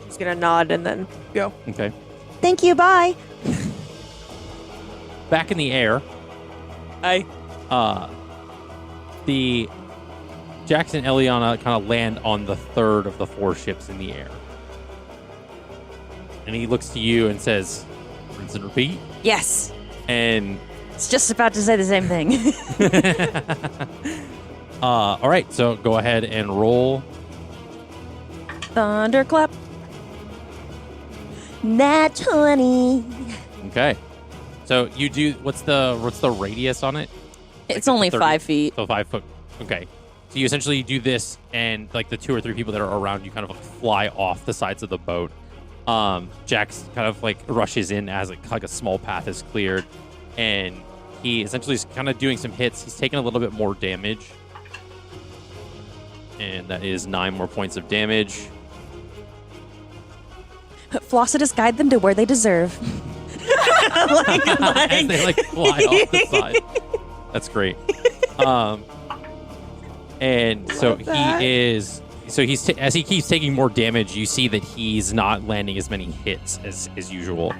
Speaker 3: She's gonna nod and then go.
Speaker 1: Okay.
Speaker 2: Thank you. Bye.
Speaker 1: Back in the air, the Jax and Eliana kind of land on the third of the 4 ships in the air. And he looks to you and says, "Rinse and repeat."
Speaker 4: Yes.
Speaker 1: And
Speaker 4: It's just about to say the same thing.
Speaker 1: all right, so go ahead and roll.
Speaker 4: Thunderclap.
Speaker 2: Nat 20.
Speaker 1: Okay. So you do what's the radius on it?
Speaker 4: It's
Speaker 1: Like
Speaker 4: only
Speaker 1: 30
Speaker 4: 5 feet.
Speaker 1: So 5 foot. Okay. So you essentially do this, and like the 2 or 3 people that are around you kind of like fly off the sides of the boat. Jax kind of like rushes in as like a small path is cleared, and he essentially is kind of doing some hits. He's taking a little bit more damage, and that is 9 more points of damage.
Speaker 4: Flossidus guide them to where they deserve.
Speaker 1: As they like fly off the side. That's great. And so as he keeps taking more damage, you see that he's not landing as many hits as usual.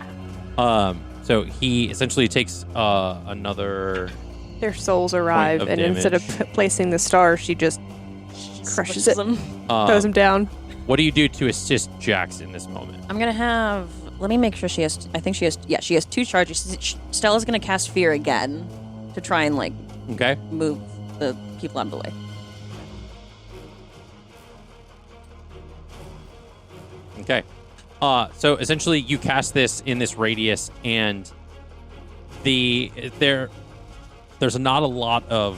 Speaker 1: So he essentially takes another.
Speaker 3: Their souls arrive,
Speaker 1: of
Speaker 3: and instead of
Speaker 1: damage.
Speaker 3: placing the star, she just crushes it,
Speaker 4: Them.
Speaker 3: throws him down.
Speaker 1: What do you do to assist Jax in this moment?
Speaker 4: I'm gonna have. Let me make sure she has. I think she has. Yeah, she has 2 charges. Stella's gonna cast Fear again to try and like
Speaker 1: Okay.
Speaker 4: move the people out of the way.
Speaker 1: Okay. So essentially, you cast this in this radius, and there's not a lot of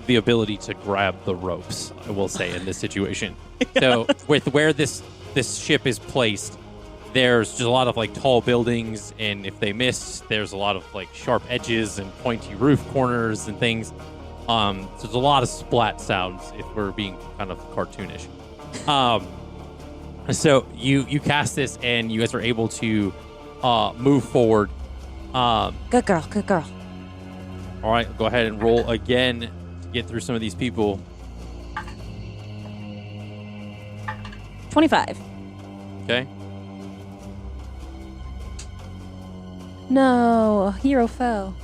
Speaker 1: the ability to grab the ropes, I will say, in this situation. So with where this ship is placed, there's just a lot of like tall buildings, and if they miss, there's a lot of like sharp edges and pointy roof corners and things. So there's a lot of splat sounds if we're being kind of cartoonish. So you cast this, and you guys are able to move forward.
Speaker 4: Good girl. Good girl.
Speaker 1: All right, go ahead and roll again to get through some of these people.
Speaker 4: 25.
Speaker 1: Okay.
Speaker 4: No, a hero fell.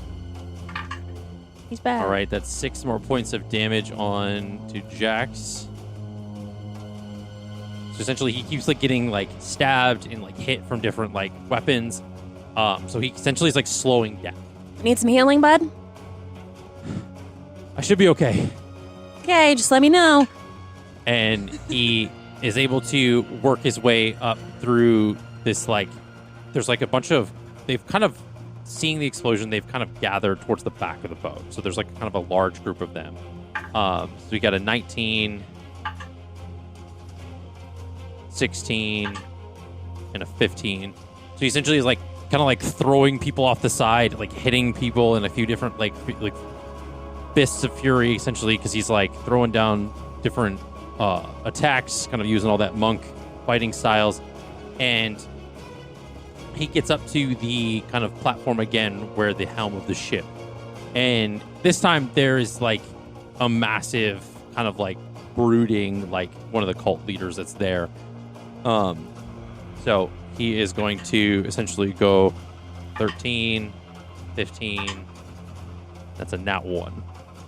Speaker 4: He's bad.
Speaker 1: All right, that's 6 more points of damage on to Jax. So essentially, he keeps like getting like stabbed and like hit from different like weapons. So he essentially is like slowing down.
Speaker 4: Need some healing, bud?
Speaker 1: I should be okay.
Speaker 4: Okay, just let me know.
Speaker 1: And he is able to work his way up through this like. There's like a bunch of. They've kind of seeing the explosion. They've kind of gathered towards the back of the boat. So there's like kind of a large group of them. So we got a 19. 16 and a 15. So essentially is like kind of like throwing people off the side, like hitting people in a few different like fists of fury, essentially, because he's like throwing down different attacks, kind of using all that monk fighting styles. And he gets up to the kind of platform again where the helm of the ship. And this time there is like a massive kind of like brooding, like one of the cult leaders that's there. So he is going to essentially go 13, 15. That's a nat 1.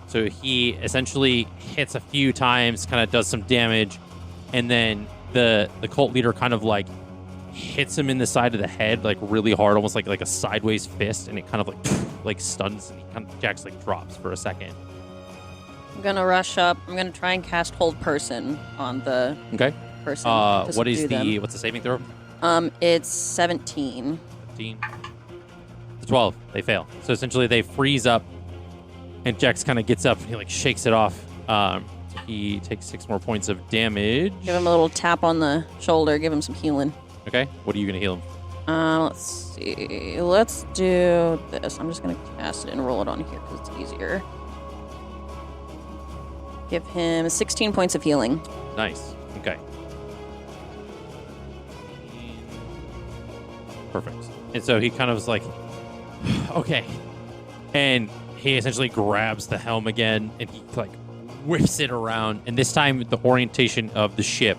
Speaker 1: So he essentially hits a few times, kind of does some damage, and then the cult leader kind of like hits him in the side of the head, like really hard, almost like a sideways fist, and it kind of like stuns, and he kind of Jax like drops for a second.
Speaker 4: I'm gonna rush up. I'm gonna try and cast Hold Person on the person.
Speaker 1: What's the saving throw?
Speaker 4: It's 17.
Speaker 1: 15. 12. They fail. So essentially they freeze up, and Jax kind of gets up and he like shakes it off. So he takes 6 more points of damage.
Speaker 4: Give him a little tap on the shoulder. Give him some healing.
Speaker 1: Okay. What are you gonna heal him?
Speaker 4: Let's see. Let's do this. I'm just gonna cast it and roll it on here because it's easier. Give him 16 points of healing.
Speaker 1: Nice. Okay. Perfect. And so he kind of was like, okay. And he essentially grabs the helm again and he like whips it around. And this time, the orientation of the ship,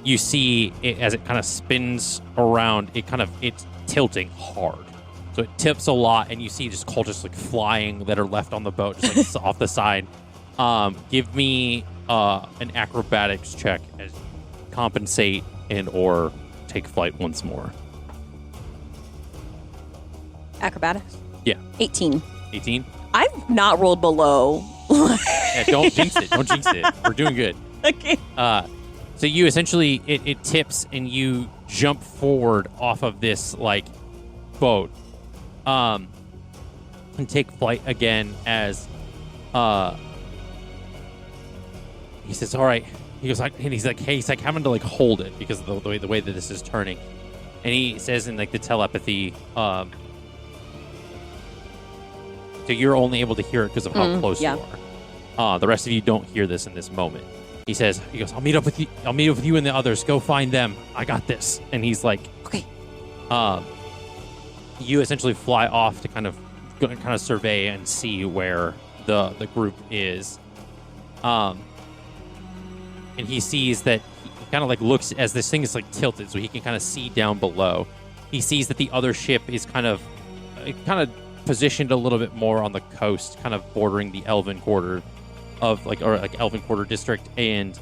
Speaker 1: you see it as it kind of spins around, it's tilting hard. So it tips a lot, and you see just cultists like flying that are left on the boat, just like off the side. Give me an acrobatics check as compensate and or take flight once more.
Speaker 4: Acrobatics?
Speaker 1: Yeah.
Speaker 4: 18.
Speaker 1: 18?
Speaker 4: I've not rolled below.
Speaker 1: Yeah, don't jinx it. Don't jinx it. We're doing good.
Speaker 4: Okay.
Speaker 1: So you essentially, it tips and you jump forward off of this, like, boat. And take flight again as, he says, all right. He goes, and he's like, hey, he's like having to, like, hold it because of the way that this is turning. And he says in, like, the telepathy, so you're only able to hear it because of how close you are. The rest of you don't hear this in this moment. He goes, I'll meet up with you and the others. Go find them. I got this. And he's like,
Speaker 4: okay.
Speaker 1: You essentially fly off to kind of survey and see where the group is. And he sees that he kind of like looks as this thing is like tilted so he can kind of see down below. He sees that the other ship is kind of positioned a little bit more on the coast, kind of bordering the Elven Quarter of Elven Quarter district, and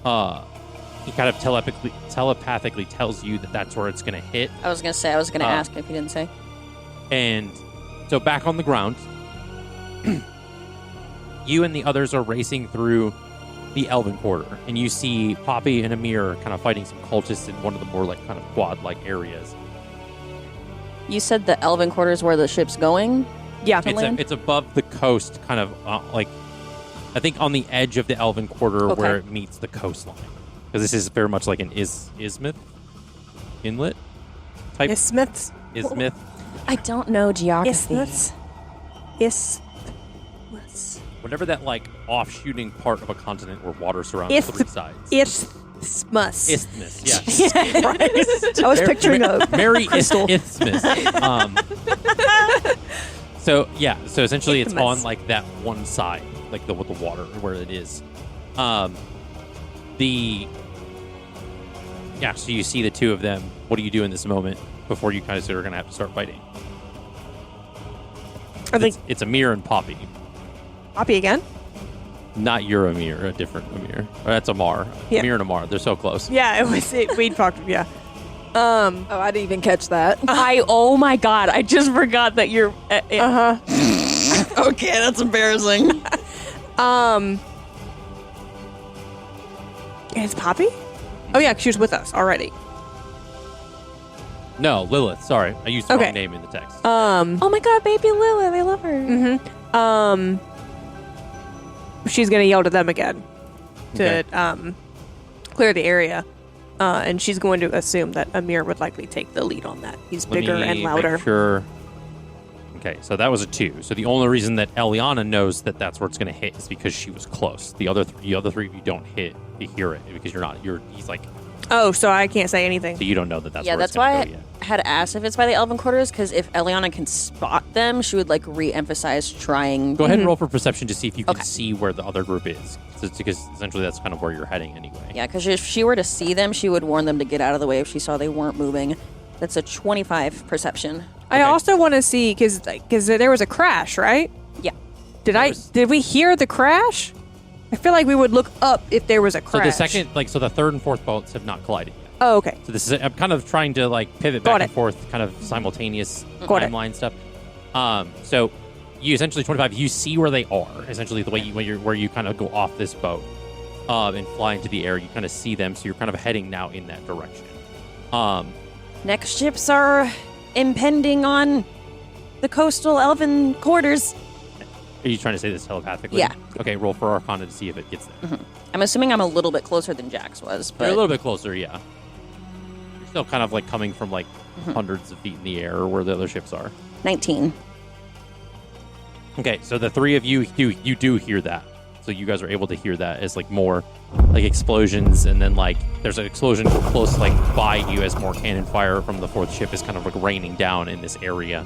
Speaker 1: he kind of telepathically tells you that that's where it's going to hit.
Speaker 4: I was going to ask if you didn't say.
Speaker 1: And so back on the ground, you and the others are racing through the Elven Quarter, and you see Poppy and Amir kind of fighting some cultists in one of the more like kind of quad-like areas.
Speaker 4: You said the Elven Quarter is where the ship's going?
Speaker 3: Yeah.
Speaker 1: It's above the coast, kind of like, I think on the edge of the Elven Quarter where it meets the coastline. Because this is very much like an isthmus? Inlet? Type?
Speaker 3: Isthmus?
Speaker 1: Isthmus?
Speaker 4: I don't know geography.
Speaker 3: Isthmus.
Speaker 1: Whatever that like offshooting part of a continent where water surrounds 3 sides.
Speaker 3: Isthmus.
Speaker 1: Isthmus, yes.
Speaker 2: I was picturing a
Speaker 1: Mary Isthmus. So essentially it's on like that one side, like with the water where it is. So you see the two of them. What do you do in this moment before you kind of are going to have to start fighting? It's Amir and Poppy.
Speaker 3: Poppy again?
Speaker 1: Not your Amir, a different Amir. Or that's Amar.
Speaker 3: Yeah.
Speaker 1: Amir and Amar, they're so close.
Speaker 3: Yeah, we talked, yeah.
Speaker 5: Oh, I didn't even catch that.
Speaker 4: Oh my god, I just forgot that you're.
Speaker 3: Uh-huh.
Speaker 4: Okay, that's embarrassing.
Speaker 3: Is Poppy? Oh, yeah, she was with us already.
Speaker 1: No, Lilith, sorry. I used the
Speaker 3: Okay.
Speaker 1: wrong name in the text.
Speaker 4: Oh my god, baby Lilith, I love her.
Speaker 3: She's going to yell to them again to
Speaker 1: Okay.
Speaker 3: clear the area. And she's going to assume that Amir would likely take the lead on that. He's
Speaker 1: Let
Speaker 3: bigger
Speaker 1: me
Speaker 3: and louder.
Speaker 1: make sure. Okay, so that was a 2. So the only reason that Eliana knows that that's where it's going to hit is because she was close. The other three of you don't hit. You hear it because you're not. He's like.
Speaker 3: Oh, so I can't say anything.
Speaker 1: So you don't know that that's
Speaker 4: Yeah,
Speaker 1: where
Speaker 4: that's
Speaker 1: it's going
Speaker 4: why
Speaker 1: to go yet.
Speaker 4: I had asked if it's by the Elven quarters, because if Eliana can spot them, she would like re-emphasize trying.
Speaker 1: Go ahead and roll for perception to see if you can
Speaker 4: Okay.
Speaker 1: see where the other group is. Because essentially that's kind of where you're heading anyway.
Speaker 4: Yeah, because if she were to see them, she would warn them to get out of the way if she saw they weren't moving. That's a 25 perception.
Speaker 3: I
Speaker 1: Okay.
Speaker 3: also want to see, because there was a crash, right?
Speaker 4: Yeah.
Speaker 3: Did we hear the crash? I feel like we would look up if there was a
Speaker 1: So
Speaker 3: crash.
Speaker 1: the second, so the third and fourth boats have not collided yet.
Speaker 3: Oh, okay.
Speaker 1: So this is, I'm kind of trying to pivot
Speaker 3: Got
Speaker 1: back
Speaker 3: it.
Speaker 1: and forth, kind of simultaneous
Speaker 3: Got it.
Speaker 1: timeline stuff. So you essentially 25, you see where they are. Essentially the way where you kind of go off this boat and fly into the air, you kind of see them. So you're kind of heading now in that direction.
Speaker 4: Next ships are impending on the coastal Elven quarters.
Speaker 1: Are you trying to say this telepathically?
Speaker 4: Yeah.
Speaker 1: Okay, roll for Arcana to see if it gets there.
Speaker 4: I'm assuming I'm a little bit closer than Jax was,
Speaker 1: You're
Speaker 4: but
Speaker 1: a little bit closer, yeah. You're still kind of coming from hundreds of feet in the air where the other ships are.
Speaker 4: 19.
Speaker 1: Okay, so the three of you do hear that. So you guys are able to hear that as more explosions, and then there's an explosion close by you as more cannon fire from the fourth ship is kind of raining down in this area.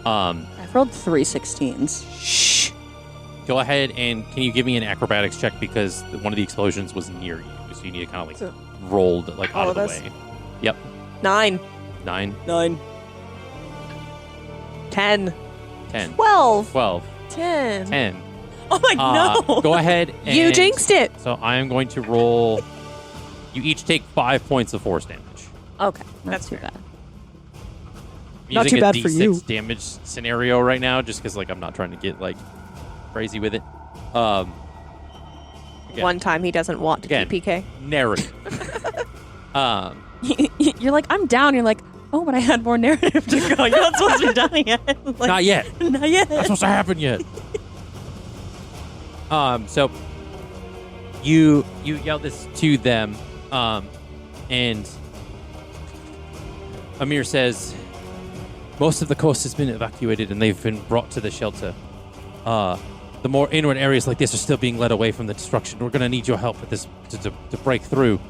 Speaker 4: I've rolled 3 16s.
Speaker 3: Shh.
Speaker 1: Go ahead and can you give me an acrobatics check because one of the explosions was near you, so you need to kind of
Speaker 5: So-
Speaker 1: rolled out
Speaker 5: all
Speaker 1: of the
Speaker 5: of us?
Speaker 1: way. Yep,
Speaker 3: 9.
Speaker 1: 9,
Speaker 3: 10.
Speaker 1: 10,
Speaker 3: 12.
Speaker 1: 12,
Speaker 3: 10.
Speaker 1: 10.
Speaker 3: Oh my no.
Speaker 1: Go ahead. And
Speaker 3: You jinxed it.
Speaker 1: So I am going to roll. You each take 5 points of force damage.
Speaker 4: Okay,
Speaker 3: That's
Speaker 4: too
Speaker 3: fair.
Speaker 4: bad.
Speaker 1: I'm
Speaker 2: Not
Speaker 1: using
Speaker 2: too
Speaker 1: a
Speaker 2: bad for
Speaker 1: D6
Speaker 2: you.
Speaker 1: damage scenario right now, just because I'm not trying to get crazy with it. Again,
Speaker 3: One time he doesn't want to
Speaker 1: Again.
Speaker 3: keep PK.
Speaker 1: narrative.
Speaker 4: You're like, I'm down. You're like, oh, but I had more narrative to go. You're not supposed to be done yet.
Speaker 1: Not yet.
Speaker 4: Not yet.
Speaker 1: Not supposed to happen yet. So you yell this to them, and Amir says, most of the coast has been evacuated and they've been brought to the shelter. The more inward areas like this are still being led away from the destruction. We're going to need your help with this to break through.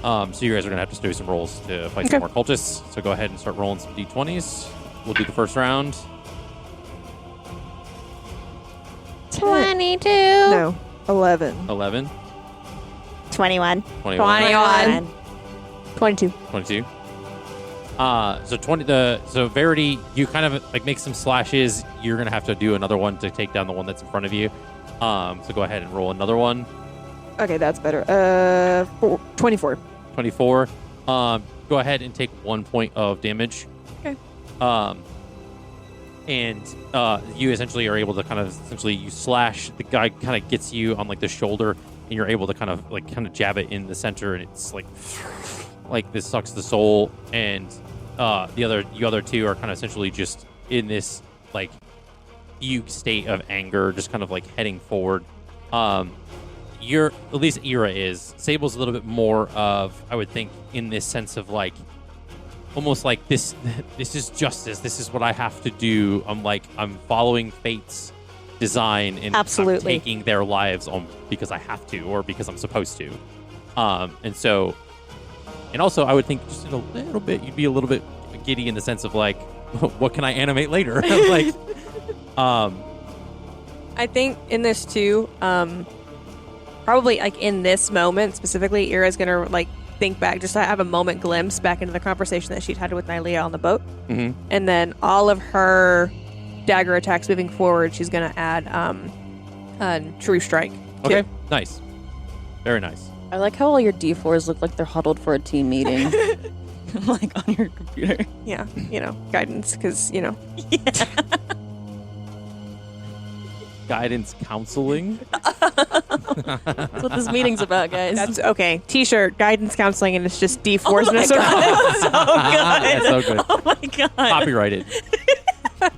Speaker 1: So you guys are going to have to do some rolls to fight some more cultists. So go ahead and start rolling some d20s. We'll do the first round.
Speaker 3: 22.
Speaker 5: No, 11.
Speaker 1: 11,
Speaker 6: 21.
Speaker 1: 21,
Speaker 3: 22.
Speaker 1: 22. So Verity, you kind of make some slashes. You're gonna have to do another one to take down the one that's in front of you. So go ahead and roll another one.
Speaker 5: Okay, that's better. 24.
Speaker 1: 24. Go ahead and take 1 point of damage.
Speaker 3: Okay.
Speaker 1: And you essentially are able to you slash the guy, kind of gets you on the shoulder, and you're able to kind of jab it in the center, and it's like this sucks the soul, and the other two are kind of essentially just in this fugue state of anger, just kind of heading forward. You're, at least Eira is. Sable's a little bit more of, I would think, in this sense of almost this is justice. This is what I have to do. I'm following fate's design, and
Speaker 2: Absolutely.
Speaker 1: I'm taking their lives on because I have to or because I'm supposed to. And also I would think just in a little bit, you'd be a little bit giddy in the sense of what can I animate later?
Speaker 3: I think in this too, probably in this moment specifically, Ira's gonna think back, just to have a moment glimpse back into the conversation that she'd had with Nylea on the boat,
Speaker 1: Mhm.
Speaker 3: and then all of her dagger attacks moving forward, she's gonna add True strike.
Speaker 1: Okay, nice. Very nice.
Speaker 4: I like how all your D4s look like they're huddled for a team meeting. Like on your computer.
Speaker 3: Yeah, guidance, because,
Speaker 1: Guidance counseling.
Speaker 4: That's what this meeting's about, guys.
Speaker 3: That's okay. T-shirt, guidance counseling, and it's just D4s in a circle.
Speaker 1: That's so good.
Speaker 4: Oh my god.
Speaker 1: Copyrighted.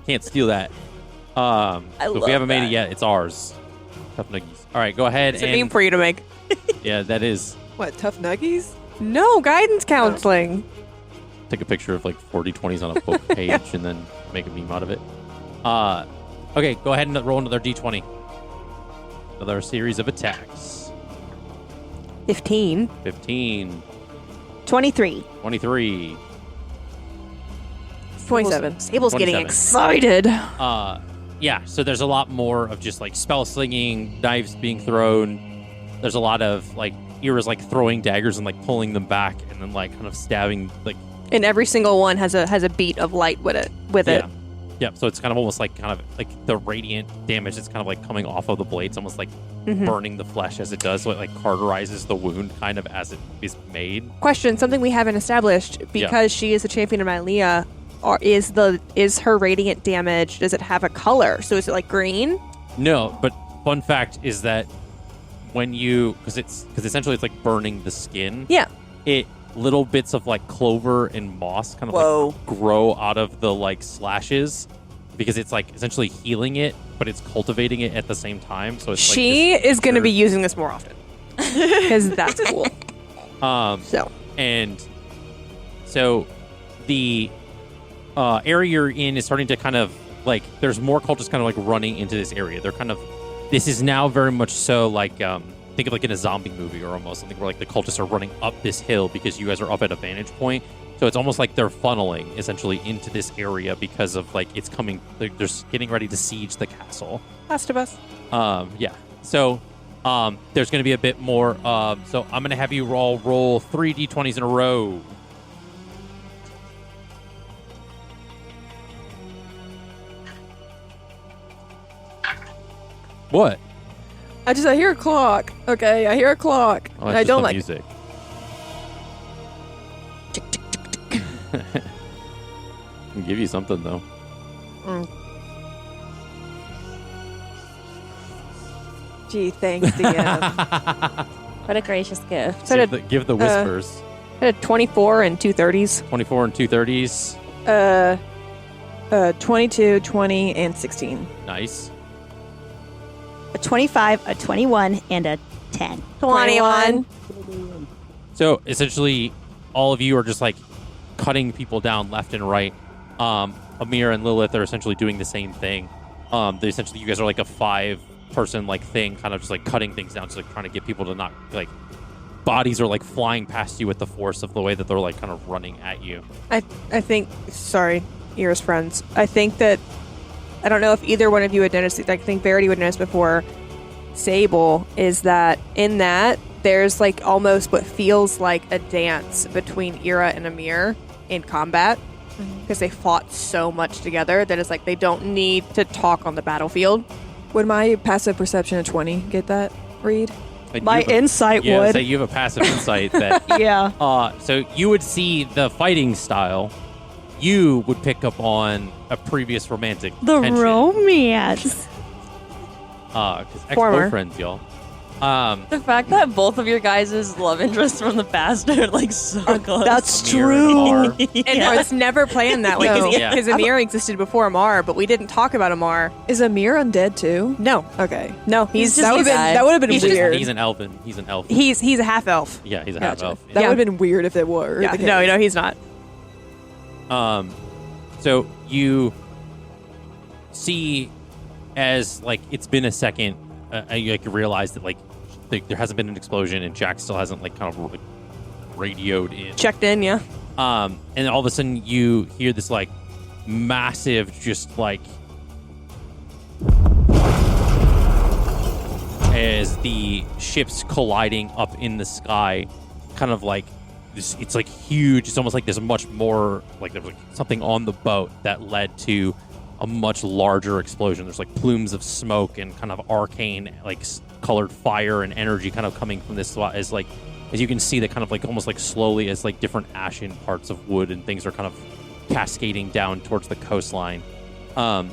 Speaker 1: Can't steal that. So if
Speaker 4: love
Speaker 1: we haven't made
Speaker 4: that.
Speaker 1: it yet, it's ours. Tough nuggies. All right, go ahead
Speaker 3: It's a
Speaker 1: and
Speaker 3: name for you to make.
Speaker 1: yeah, that is.
Speaker 5: What, tough nuggies?
Speaker 3: No, guidance counseling.
Speaker 1: Take a picture of like 40 20s on a book page and then make a meme out of it. Okay, go ahead and roll another d20. Another series of attacks.
Speaker 3: 15.
Speaker 1: 15,
Speaker 6: 23.
Speaker 1: 23.
Speaker 5: 27.
Speaker 3: Sable's getting
Speaker 1: 27.
Speaker 3: excited.
Speaker 1: Yeah, so there's a lot more of just like spell slinging, knives being thrown. There's a lot of like Eira's like throwing daggers and like pulling them back and then like kind of stabbing like
Speaker 3: And every single one has a beat of light with it.
Speaker 1: Yeah, so it's kind of almost like the radiant damage that's kind of like coming off of the blades, almost like
Speaker 3: Mhm.
Speaker 1: burning the flesh as it does, so it like cauterizes the wound kind of as it is made.
Speaker 3: Question, something we haven't established, because she is a champion of Mylea, is her radiant damage, does it have a color? So is it like green?
Speaker 1: No, but fun fact is that when you because essentially it's like burning the skin.
Speaker 3: Yeah.
Speaker 1: It little bits of like clover and moss kind of
Speaker 4: Whoa.
Speaker 1: like grow out of the like slashes because it's like essentially healing it, but it's cultivating it at the same time. So it's
Speaker 3: She
Speaker 1: like this
Speaker 3: is going to be
Speaker 1: weird-
Speaker 3: using this more often. Because that's cool. So
Speaker 1: And so the area you're in is starting to kind of like there's more cultists kind of like running into this area. They're kind of this is now very much so like think of like in a zombie movie or almost something where like the cultists are running up this hill because you guys are up at a vantage point. So it's almost like they're funneling essentially into this area because of like it's coming. They're getting ready to siege the castle.
Speaker 3: Last of Us.
Speaker 1: Yeah. So there's going to be a bit more. So I'm going to have you all roll 3 d20s in a row. What?
Speaker 5: I hear a clock. Okay, I hear a clock.
Speaker 1: Oh,
Speaker 5: and
Speaker 1: it's
Speaker 5: I
Speaker 1: just
Speaker 5: don't
Speaker 1: the
Speaker 5: like
Speaker 1: music. Can give you something though.
Speaker 5: Gee, thanks, DM.
Speaker 4: What a gracious gift.
Speaker 3: So
Speaker 1: Give the whispers.
Speaker 3: I had 24 and 230s.
Speaker 1: 24 and 230s.
Speaker 5: 22, 20, and 16.
Speaker 1: Nice.
Speaker 6: A 25, a 21, and a 10.
Speaker 3: 21.
Speaker 1: So essentially, all of you are just like cutting people down left and right. Amir and Lilith are essentially doing the same thing. They essentially, you guys are like a 5-person like thing, kind of just like cutting things down, just like trying to get people to not like. Bodies are like flying past you with the force of the way that they're like kind of running at you.
Speaker 3: I think, sorry, Eira's friends. I think that, I don't know if either one of you had noticed, I think Verity would notice before Sable, is that in that, there's like almost what feels like a dance between Eira and Amir in combat. Because they fought so much together that it's like they don't need to talk on the battlefield.
Speaker 5: Would my passive perception of 20 get that read?
Speaker 1: Like,
Speaker 2: My
Speaker 1: you have a-
Speaker 2: insight
Speaker 1: yeah,
Speaker 2: would.
Speaker 1: so you have a passive insight that.
Speaker 2: Yeah.
Speaker 1: So you would see the fighting style. You would pick up on a previous romantic
Speaker 2: The
Speaker 1: tension.
Speaker 2: romance.
Speaker 1: Because
Speaker 3: Former.
Speaker 1: ex-boyfriends, y'all.
Speaker 4: The fact that both of your guys' love interests from the past are like so close.
Speaker 2: That's
Speaker 1: Amir and
Speaker 2: true.
Speaker 1: Amar.
Speaker 3: And it's never planned that way
Speaker 5: No.
Speaker 3: because
Speaker 1: Yeah.
Speaker 3: Amir existed before Amar, but we didn't talk about Amar.
Speaker 5: Is Amir undead too?
Speaker 3: No,
Speaker 5: Okay.
Speaker 3: no, he's
Speaker 4: just
Speaker 5: That would
Speaker 4: a
Speaker 5: have
Speaker 4: guy.
Speaker 5: been, that would have been
Speaker 3: He's just-
Speaker 5: weird.
Speaker 1: He's an elven. He's an elf.
Speaker 3: he's a half elf.
Speaker 1: Yeah, he's a
Speaker 5: Gotcha.
Speaker 1: half elf.
Speaker 5: That
Speaker 3: Yeah.
Speaker 5: would have been weird if it were.
Speaker 3: Yeah,
Speaker 5: the case.
Speaker 3: no, he's not.
Speaker 1: So you see, as like it's been a second, you like realize that like there hasn't been an explosion, and Jack still hasn't like kind of like, radioed in.
Speaker 3: Checked in, yeah.
Speaker 1: And then all of a sudden you hear this like massive, just like as the ships colliding up in the sky, kind of like this. It's like huge. It's almost like there's much more like there was like something on the boat that led to a much larger explosion. There's like plumes of smoke and kind of arcane, like colored fire and energy kind of coming from this spot. As you can see, that kind of like almost like slowly as like different ashen parts of wood and things are kind of cascading down towards the coastline. And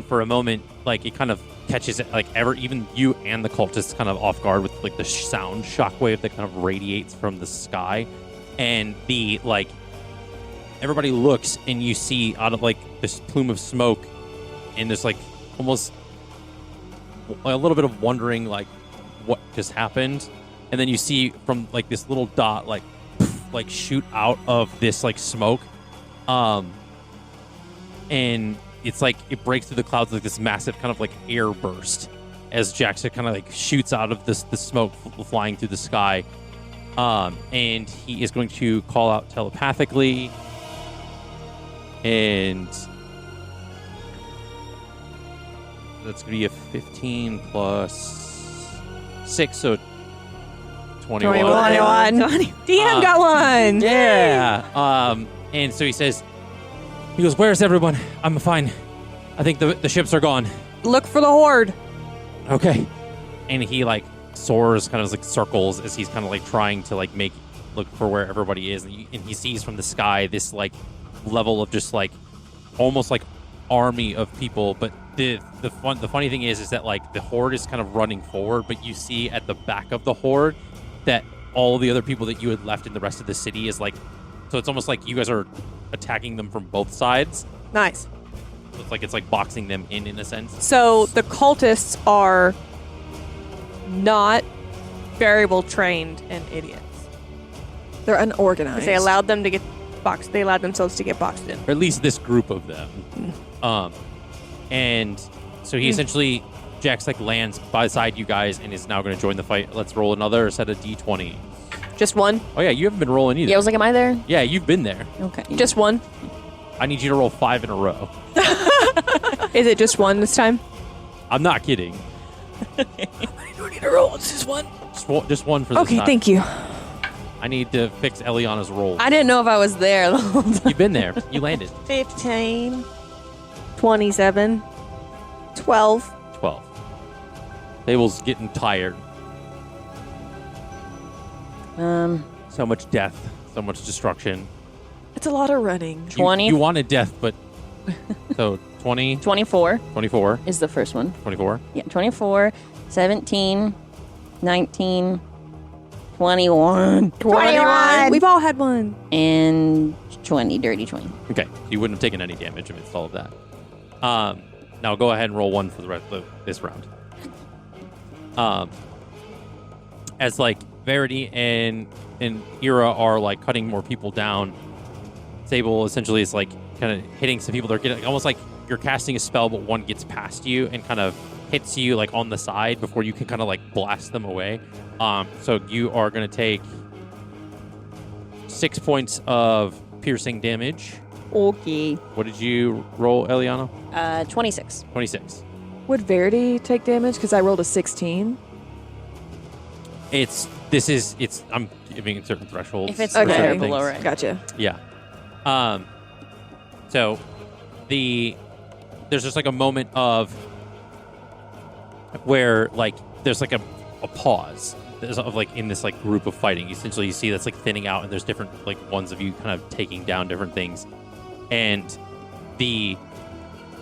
Speaker 1: for a moment, like it kind of catches it, like even you and the cultists kind of off guard with like the sound shockwave that kind of radiates from the sky, and the like everybody looks and you see out of like this plume of smoke and there's like almost a little bit of wondering like what just happened, and then you see from like this little dot like like shoot out of this like smoke, and it's like it breaks through the clouds like this massive kind of like air burst as Jackson kind of like shoots out of the smoke flying through the sky, and he is going to call out telepathically, and that's going to be a 15 plus 6, so 21.
Speaker 3: 21. DM got one.
Speaker 1: Yeah. And so he goes, "Where's everyone? I'm fine. I think the ships are gone."
Speaker 3: Look for the horde.
Speaker 1: Okay. And he like soars, kind of like circles as he's kind of like trying to like look for where everybody is, and he sees from the sky this like level of just like almost like army of people. But the funny thing is that like the horde is kind of running forward, but you see at the back of the horde that all the other people that you had left in the rest of the city is like, so it's almost like you guys are attacking them from both sides.
Speaker 3: Nice.
Speaker 1: So it's like boxing them in a sense.
Speaker 3: So the cultists are not variable trained and idiots.
Speaker 5: They're unorganized.
Speaker 3: They allowed them to get boxed. They allowed themselves to get boxed in.
Speaker 1: Or at least this group of them. And so he essentially, Jax like lands beside you guys and is now going to join the fight. Let's roll another set of D20.
Speaker 3: Just one?
Speaker 1: Oh yeah, you haven't been rolling either.
Speaker 4: Yeah, I was like, am I there?
Speaker 1: Yeah, you've been there.
Speaker 4: Okay.
Speaker 3: Just one?
Speaker 1: I need you to roll 5 in a row.
Speaker 3: Is it just one this time?
Speaker 1: I'm not kidding.
Speaker 3: How many do I need to roll? It's just one?
Speaker 1: Just one for this
Speaker 3: Okay,
Speaker 1: time.
Speaker 3: thank you.
Speaker 1: I need to fix Eliana's roll.
Speaker 4: I didn't know if I was there the whole time.
Speaker 1: You've been there. You landed.
Speaker 6: 15.
Speaker 3: 27.
Speaker 6: 12.
Speaker 1: 12. Fable's getting tired. So much death, so much destruction.
Speaker 5: It's a lot of running.
Speaker 4: 20.
Speaker 1: You wanted death, but so 20,
Speaker 4: 24
Speaker 1: 24,
Speaker 4: is the first one.
Speaker 1: 24.
Speaker 4: Yeah, 24, 17, 19, 21,
Speaker 3: 21. We've all had one.
Speaker 4: and 20, dirty 20.
Speaker 1: Okay, so you wouldn't have taken any damage amidst all of that. Now go ahead and roll 1 for the rest of this round. As like Verity and Eira are like cutting more people down, Sable essentially is like kind of hitting some people. They're getting almost like you're casting a spell, but one gets past you and kind of hits you like on the side before you can kind of like blast them away. So you are going to take 6 points of piercing damage.
Speaker 6: Okay.
Speaker 1: What did you roll, Eliana?
Speaker 4: 26.
Speaker 1: 26.
Speaker 5: Would Verity take damage? Because I rolled a 16.
Speaker 1: I'm giving certain thresholds.
Speaker 4: If it's
Speaker 1: for
Speaker 5: Okay.
Speaker 1: certain
Speaker 4: below,
Speaker 1: things.
Speaker 4: right?
Speaker 5: Gotcha.
Speaker 1: Yeah. So there's just like a moment of where like there's like a pause. There's of like in this like group of fighting. Essentially you see that's like thinning out and there's different like ones of you kind of taking down different things. And the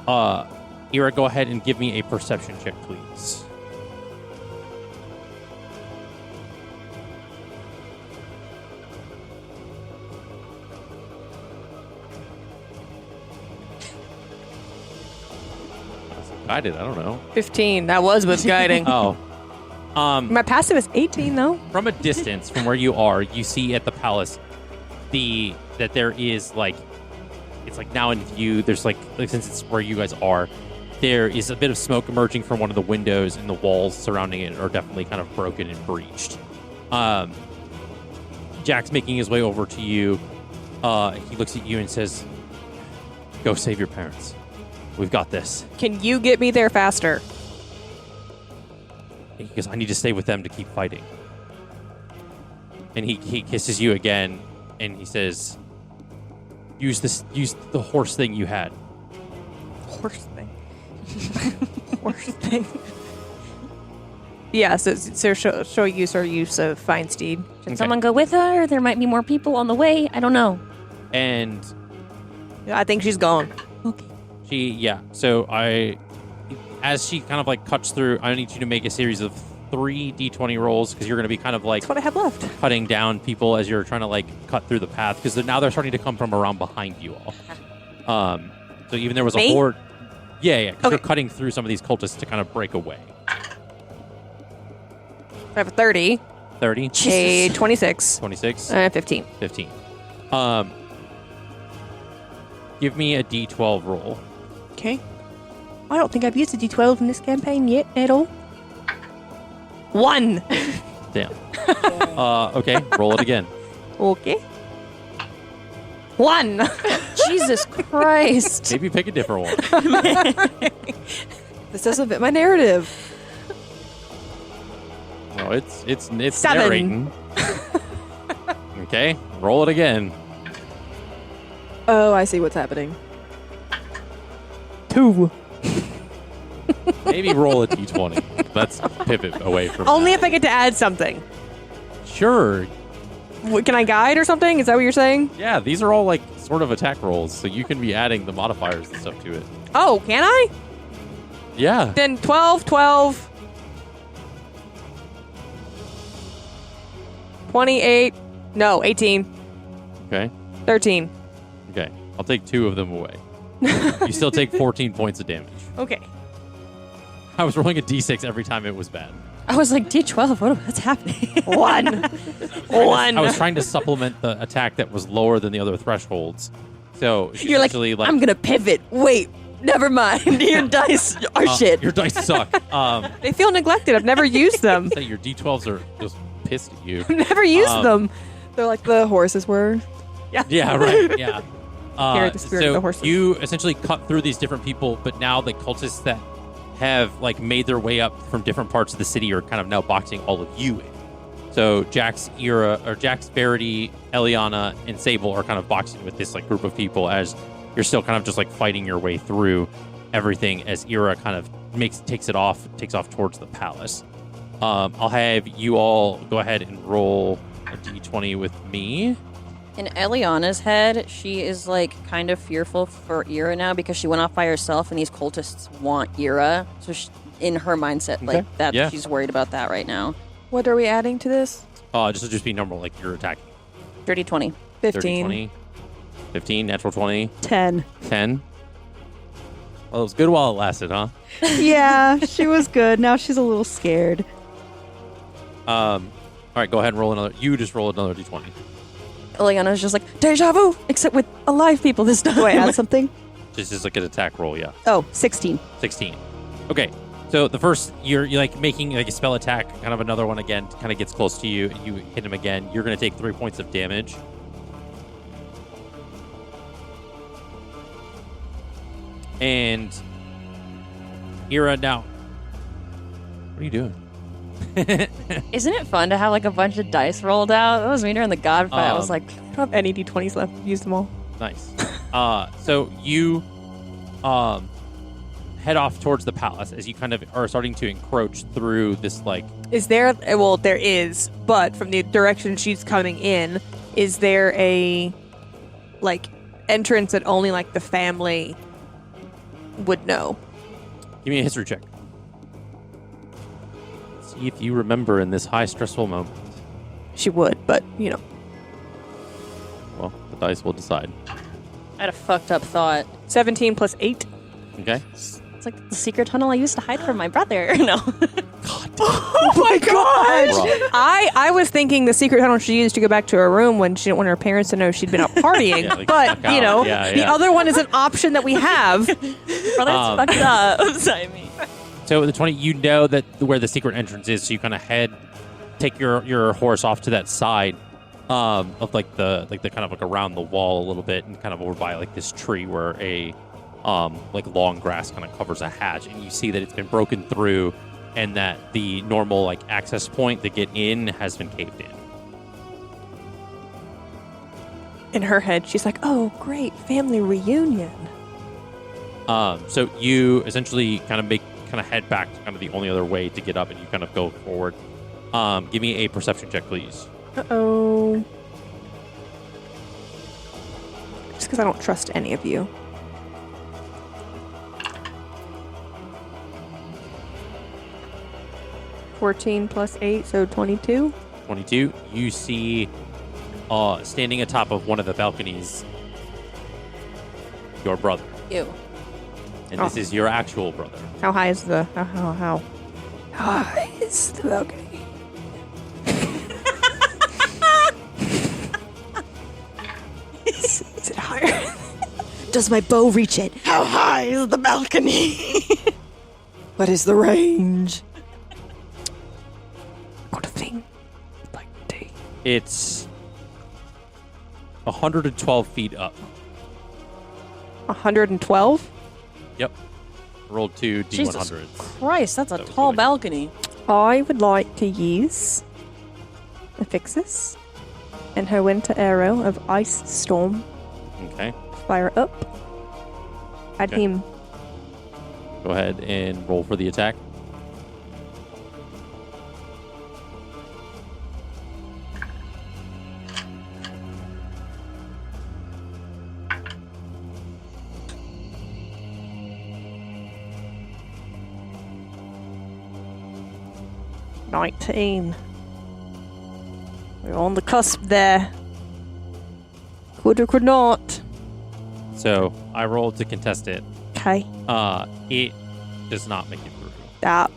Speaker 1: Eira, go ahead and give me a perception check, please. Guided, I don't know.
Speaker 3: 15. That was with guiding.
Speaker 1: Oh.
Speaker 3: My passive is 18, though.
Speaker 1: From a distance, from where you are, you see at the palace that there is like, it's like now in view. There's like since it's where you guys are, there is a bit of smoke emerging from one of the windows, and the walls surrounding it are definitely kind of broken and breached. Jack's making his way over to you. He looks at you and says, "Go save your parents. We've got this."
Speaker 3: Can you get me there faster?
Speaker 1: He goes, "I need to stay with them to keep fighting." And he kisses you again, and he says, use the horse thing you had.
Speaker 3: Horse thing. Horse thing. Yeah, so show use of Fine Steed.
Speaker 4: Should someone go with her? There might be more people on the way. I don't know.
Speaker 1: And
Speaker 3: I think she's gone.
Speaker 1: So as she kind of like cuts through, I need you to make a series of 3 d20 rolls because you're going to be kind of like
Speaker 3: That's what I have left.
Speaker 1: cutting down people as you're trying to like cut through the path because now they're starting to come from around behind you all. So even there was a
Speaker 3: Me?
Speaker 1: horde. Yeah, because
Speaker 3: Okay.
Speaker 1: you're cutting through some of these cultists to kind of break away.
Speaker 3: I have a 30,
Speaker 1: 30,
Speaker 3: a 26,
Speaker 1: 26,
Speaker 3: 15.
Speaker 1: 15. Give me a d12 roll.
Speaker 3: Okay. I don't think I've used a d12 in this campaign yet at all. 1.
Speaker 1: Damn. Okay, roll it again.
Speaker 3: Okay. 1.
Speaker 4: Jesus Christ.
Speaker 1: Maybe pick a different one.
Speaker 5: This doesn't fit my narrative.
Speaker 1: No, it's
Speaker 3: 7.
Speaker 1: narrating. Okay, roll it again.
Speaker 5: Oh, I see what's happening.
Speaker 3: 2.
Speaker 1: Maybe roll a d20. Let's pivot away from
Speaker 3: Only
Speaker 1: that.
Speaker 3: if I get to add something.
Speaker 1: Sure.
Speaker 3: Can I guide or something? Is that what you're saying?
Speaker 1: Yeah, these are all like sort of attack rolls, so you can be adding the modifiers and stuff to it.
Speaker 3: Oh, can I?
Speaker 1: Yeah.
Speaker 3: Then 12, 12, 28, no, 18,
Speaker 1: Okay.
Speaker 3: 13.
Speaker 1: Okay. I'll take 2 of them away. You still take 14 points of damage.
Speaker 3: Okay.
Speaker 1: I was rolling a d6 every time it was bad.
Speaker 4: I was like, D12, what's happening?
Speaker 3: 1. 1.
Speaker 1: I was trying to supplement the attack that was lower than the other thresholds. So
Speaker 4: You're like,
Speaker 1: essentially,
Speaker 4: I'm going to pivot. Wait, never mind. Your dice are shit.
Speaker 1: Your dice suck.
Speaker 3: They feel neglected. I've never used them.
Speaker 1: Say your d12s are just pissed at you.
Speaker 3: I've never used them.
Speaker 5: They're like the horses were.
Speaker 1: Yeah, right. Yeah.
Speaker 3: Carry the spirit of the horses.
Speaker 1: You essentially cut through these different people, but now the cultists that have like made their way up from different parts of the city are kind of now boxing all of you in. So Jax, Eira, or Jax, Verity, Eliana, and Sable are kind of boxing with this like group of people as you're still kind of just like fighting your way through everything as Eira kind of takes off towards the palace. I'll have you all go ahead and roll a d20 with me.
Speaker 4: In Eliana's head, she is like kind of fearful for Eira now because she went off by herself and these cultists want Eira. So in her mindset, like
Speaker 1: Okay.
Speaker 4: that,
Speaker 1: Yeah.
Speaker 4: she's worried about that right now.
Speaker 5: What are we adding to this?
Speaker 1: This will just be normal, like your attack.
Speaker 4: Dirty 20.
Speaker 1: 30,
Speaker 5: 15.
Speaker 1: 20, 15, natural 20,
Speaker 2: 10.
Speaker 1: 10. Well, it was good while it lasted, huh?
Speaker 2: Yeah, she was good. Now she's a little scared.
Speaker 1: All right, go ahead and roll another. You just roll another d20.
Speaker 4: Eliana's just like, deja vu, except with alive people this time.
Speaker 2: Do I add something?
Speaker 1: Just like an attack roll, yeah.
Speaker 2: Oh, 16.
Speaker 1: 16. Okay, so the first, you're like making like a spell attack, kind of another one again, kind of gets close to you, and you hit him again. You're going to take 3 points of damage. And Eira, now, what are you doing?
Speaker 4: Isn't it fun to have like a bunch of dice rolled out? That was me during the God fight. I was like,
Speaker 3: I don't have any d20s left. I've used them all.
Speaker 1: Nice. So you head off towards the palace as you kind of are starting to encroach through this like
Speaker 3: Is there, well, there is, but from the direction she's coming in, is there a, like, entrance that only, like, the family would know?
Speaker 1: Give me a history check. See if you remember in this high stressful moment.
Speaker 3: She would, but, you know.
Speaker 1: Well, the dice will decide.
Speaker 4: I had a fucked up thought.
Speaker 3: 17 plus 8.
Speaker 1: Okay.
Speaker 4: It's like the secret tunnel I used to hide from my brother. No.
Speaker 3: Oh my gosh!
Speaker 1: Rough.
Speaker 3: I was thinking the secret tunnel she used to go back to her room when she didn't want her parents to know she'd been out partying.
Speaker 1: Yeah, like
Speaker 3: but,
Speaker 1: snuck
Speaker 3: you
Speaker 1: out.
Speaker 3: know,
Speaker 1: Yeah,
Speaker 3: the
Speaker 1: yeah.
Speaker 3: other one is an option that we have.
Speaker 4: Brother's
Speaker 1: Um,
Speaker 4: fucked up. Sorry, me.
Speaker 1: So the 20, you know that where the secret entrance is, so you kind of take your horse off to that side of like the kind of like around the wall a little bit, and kind of over by like this tree where a like long grass kind of covers a hatch, and you see that it's been broken through, and that the normal like access point to get in has been caved in.
Speaker 3: In her head, she's like, oh, great, family reunion.
Speaker 1: So you essentially kind of head back to kind of the only other way to get up, and you kind of go forward. Give me a perception check, please.
Speaker 3: Uh-oh. Just because I don't trust any of you. 14 plus 8, so 22.
Speaker 1: 22. You see, standing atop of one of the balconies, your brother.
Speaker 4: Ew.
Speaker 1: And this is your actual brother.
Speaker 3: How high is the... How high is the balcony? Is it higher?
Speaker 6: Does my bow reach it? How high is the balcony?
Speaker 5: What is the range?
Speaker 3: Got a thing. Like D.
Speaker 1: It's 112 feet up.
Speaker 3: 112?
Speaker 1: Yep. Rolled 2
Speaker 4: Jesus
Speaker 1: D100s.
Speaker 4: Christ, that's a
Speaker 1: That was
Speaker 4: tall
Speaker 1: really-
Speaker 4: balcony.
Speaker 3: I would like to use a Fixus and her winter arrow of Ice Storm.
Speaker 1: Okay.
Speaker 3: Fire up. Add
Speaker 1: Okay.
Speaker 3: him.
Speaker 1: Go ahead and roll for the attack.
Speaker 3: $19. We're on the cusp there. Could or could not.
Speaker 1: So I rolled to contest it.
Speaker 3: Okay.
Speaker 1: It does not make it through.
Speaker 3: That.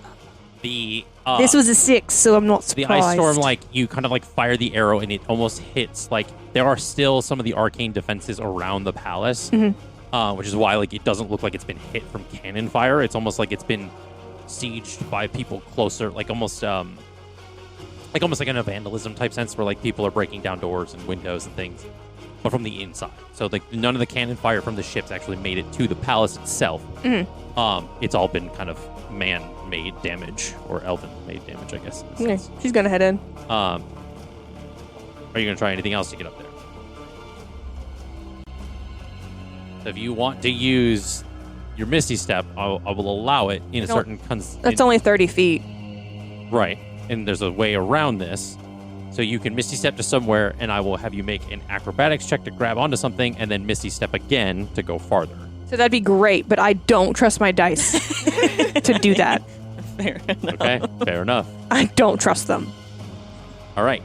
Speaker 1: The
Speaker 3: This was a 6, so I'm not
Speaker 1: the
Speaker 3: surprised.
Speaker 1: ice storm, like you kind of like fire the arrow and it almost hits. Like there are still some of the arcane defenses around the palace, which is why like it doesn't look like it's been hit from cannon fire. It's almost like it's been sieged by people closer, like almost like in a vandalism type sense, where like people are breaking down doors and windows and things, but from the inside. So like none of the cannon fire from the ships actually made it to the palace itself. It's all been kind of man-made damage or elven-made damage, I guess. in a
Speaker 3: Okay,
Speaker 1: sense.
Speaker 3: she's gonna head in.
Speaker 1: Are you going to try anything else to get up there? So if you want to use your Misty Step, I will allow it in a
Speaker 3: don't-
Speaker 1: certain...
Speaker 3: That's only 30 feet.
Speaker 1: Right. And there's a way around this. So you can Misty Step to somewhere, and I will have you make an acrobatics check to grab onto something, and then Misty Step again to go farther.
Speaker 3: So that'd be great, but I don't trust my dice to do that.
Speaker 4: Fair enough.
Speaker 1: Okay? Fair enough.
Speaker 3: I don't trust them.
Speaker 1: All right.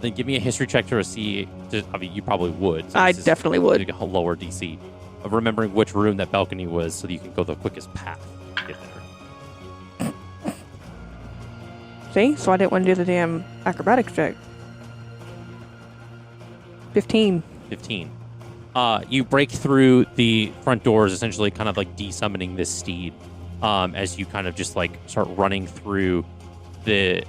Speaker 1: Then give me a history check to see... I mean, you probably would. So
Speaker 3: I
Speaker 1: this is
Speaker 3: definitely would.
Speaker 1: like a lower DC. Of remembering which room that balcony was so that you can go the quickest path to get there.
Speaker 3: See? So I didn't want to do the damn acrobatics check. 15.
Speaker 1: 15. You break through the front doors, essentially kind of like desummoning this steed as you kind of just like start running through the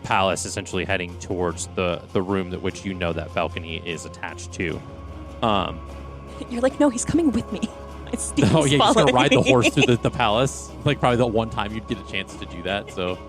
Speaker 1: palace, essentially heading towards the room that which you know that balcony is attached to.
Speaker 6: You're like, no, he's coming with me. It's Steve's
Speaker 1: Oh yeah, you're just gonna
Speaker 6: following
Speaker 1: ride the
Speaker 6: me.
Speaker 1: horse through the palace. Like probably the one time you'd get a chance to do that. So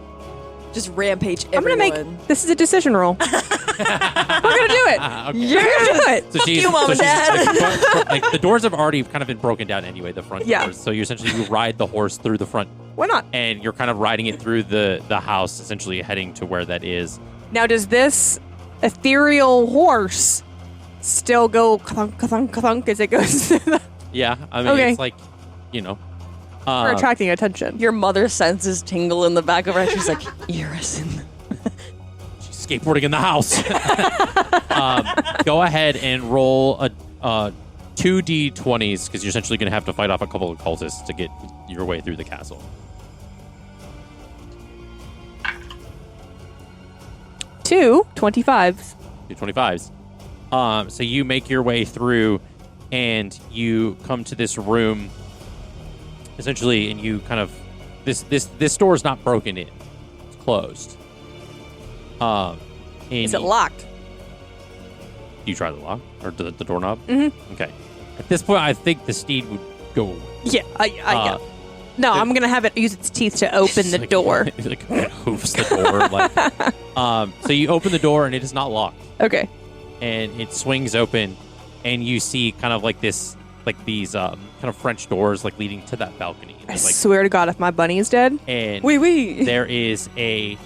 Speaker 5: Just rampage
Speaker 3: I'm going
Speaker 5: everyone.
Speaker 3: to make... This is a decision roll. We're going to do it.
Speaker 1: okay.
Speaker 3: You're going to do it.
Speaker 1: So she's,
Speaker 6: you, Mom
Speaker 1: so
Speaker 6: and
Speaker 1: she's
Speaker 6: Dad.
Speaker 1: like the doors have already kind of been broken down anyway. The front
Speaker 3: Yeah.
Speaker 1: doors. So you essentially you ride the horse through the front,
Speaker 3: Why not?
Speaker 1: and you're kind of riding it through the house, essentially heading to where that is.
Speaker 3: Now, does this ethereal horse still go ka-thunk, ka-thunk, ka-thunk as it goes through the...
Speaker 1: Yeah, I mean
Speaker 3: Okay.
Speaker 1: it's like, you know,
Speaker 3: We're attracting attention.
Speaker 4: Your mother senses tingle in the back of her head. She's like, Eira.
Speaker 1: she's skateboarding in the house. Go ahead and roll a 2 D20s because you're essentially going to have to fight off a couple of cultists to get your way through the castle.
Speaker 3: 2 25s.
Speaker 1: 2 25s. So you make your way through, and you come to this room, essentially, and you kind of this door is not broken in; it's closed.
Speaker 3: Is it locked?
Speaker 1: Do you try the lock or the doorknob?
Speaker 3: Mm-hmm.
Speaker 1: Okay. At this point, I think the steed would go.
Speaker 3: Yeah,
Speaker 1: Uh,
Speaker 3: No, I'm going to have it use its teeth to open the
Speaker 1: like,
Speaker 3: door.
Speaker 1: It like hoofs the door. Like, so you open the door, and it is not locked.
Speaker 3: Okay.
Speaker 1: And it swings open, and you see kind of like this these kind of French doors like leading to that balcony.
Speaker 3: I swear to God, if my bunny is dead.
Speaker 1: And
Speaker 5: Wee.
Speaker 1: there is a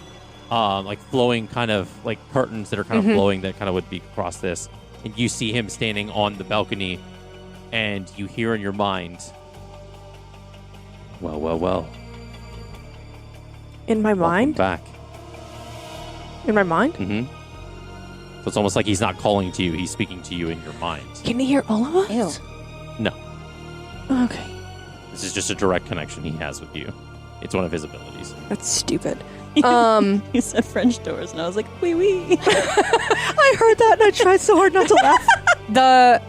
Speaker 1: like flowing kind of like curtains that are kind of flowing that kind of would be across this. And you see him standing on the balcony, and you hear in your mind, well.
Speaker 3: In my mind?
Speaker 1: Back.
Speaker 3: In my mind?
Speaker 1: Mm-hmm. So it's almost like he's not calling to you; he's speaking to you in your mind.
Speaker 3: Can he hear all of us?
Speaker 4: Ew.
Speaker 1: No,
Speaker 3: Okay.
Speaker 1: this is just a direct connection he has with you. It's one of his abilities.
Speaker 3: That's stupid.
Speaker 2: You said French doors, and I was like, wee wee. I heard that, and I tried so hard not to laugh.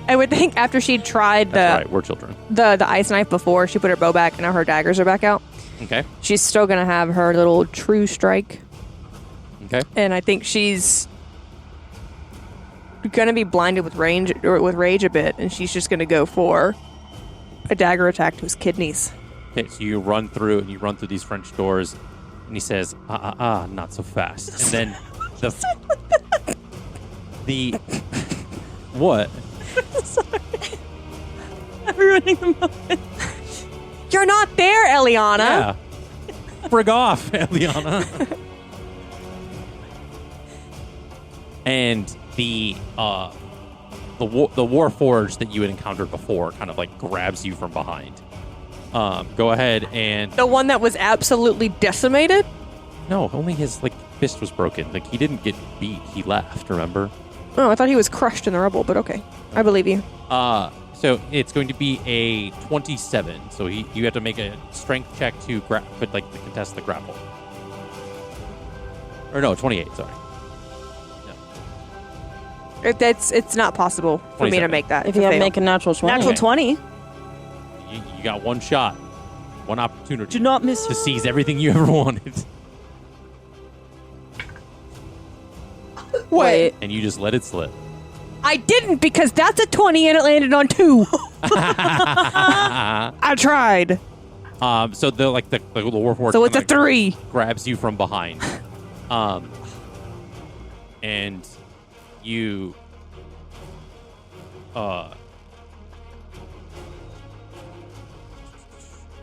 Speaker 3: I would think after she'd tried
Speaker 1: That's right. We're children.
Speaker 3: the ice knife before, she put her bow back and now her daggers are back out.
Speaker 1: Okay.
Speaker 3: She's still gonna have her little true strike.
Speaker 1: Okay.
Speaker 3: And I think she's gonna be blinded with rage a bit, and she's just gonna go for a dagger attack to his kidneys.
Speaker 1: Okay. So you run through these French doors, and he says, not so fast. And then the what?
Speaker 2: Sorry. I'm ruining the moment.
Speaker 3: You're not there, Eliana.
Speaker 1: Yeah. Frig off, Eliana. And the Warforged that you had encountered before kind of like grabs you from behind. Go ahead and
Speaker 3: The one that was absolutely decimated?
Speaker 1: no, only his like fist was broken. Like he didn't get beat. He left. Remember?
Speaker 3: Oh, I thought he was crushed in the rubble, but okay. I believe you.
Speaker 1: So it's going to be a 27. So you have to make a strength check to contest the grapple. Or no, 28. Sorry.
Speaker 3: It's not possible for me to
Speaker 1: 27.
Speaker 3: make that.
Speaker 4: If you have make a natural 20.
Speaker 2: Natural
Speaker 1: Okay.
Speaker 2: 20.
Speaker 1: You got one shot, one opportunity
Speaker 2: Do not miss.
Speaker 1: to seize everything you ever wanted,
Speaker 3: Wait.
Speaker 1: and you just let it slip.
Speaker 3: I didn't, because that's a 20 and it landed on 2. I tried.
Speaker 1: So the Warforged
Speaker 3: So it's a
Speaker 1: kinda
Speaker 3: 3.
Speaker 1: grabs you from behind, and you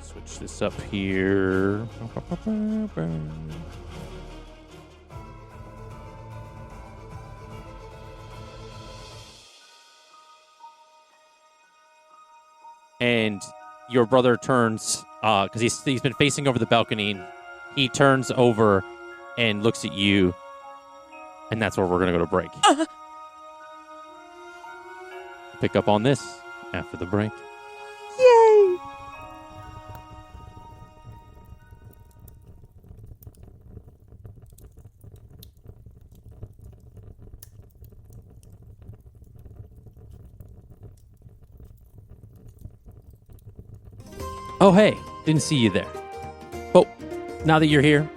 Speaker 1: switch this up here. And your brother turns, because he's been facing over the balcony. He turns over and looks at you, and that's where we're going to go to break. Pick up on this after the break.
Speaker 2: Yay!
Speaker 1: Oh, hey, didn't see you there. Well, now that you're here,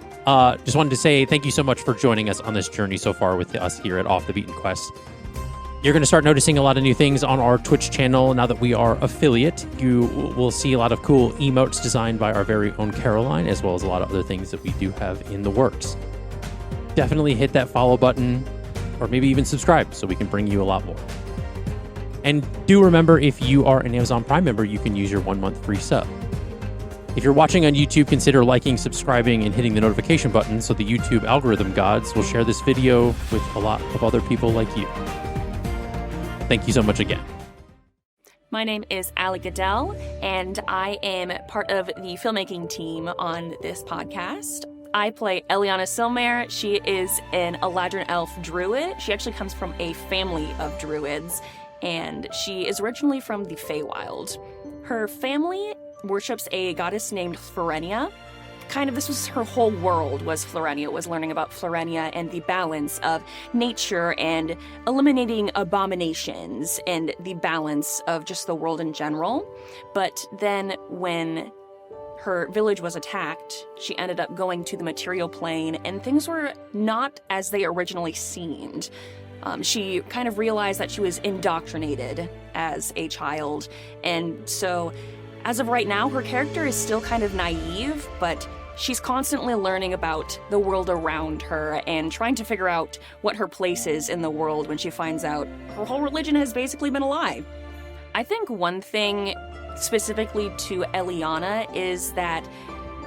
Speaker 1: just wanted to say thank you so much for joining us on this journey so far with us here at Off the Beaten Quest. You're going to start noticing a lot of new things on our Twitch channel now that we are affiliate. You will see a lot of cool emotes designed by our very own Caroline, as well as a lot of other things that we do have in the works. Definitely hit that follow button, or maybe even subscribe so we can bring you a lot more. And do remember, if you are an Amazon Prime member, you can use your 1 month free sub. If you're watching on YouTube, consider liking, subscribing, and hitting the notification button so the YouTube algorithm gods will share this video with a lot of other people like you. Thank you so much again.
Speaker 7: My name is Allie Goodell, and I am part of the filmmaking team on this podcast. I play Eliana Silmare. She is an Eladrin elf druid. She actually comes from a family of druids, and she is originally from the Feywild. Her family worships a goddess named Florenia. This was her whole world, was Florenia, was learning about Florenia and the balance of nature and eliminating abominations and the balance of just the world in general. But then when her village was attacked, she ended up going to the material plane, and things were not as they originally seemed. She kind of realized that she was indoctrinated as a child, and so as of right now, her character is still kind of naive, but she's constantly learning about the world around her and trying to figure out what her place is in the world when she finds out her whole religion has basically been a lie. I think one thing specifically to Eliana is that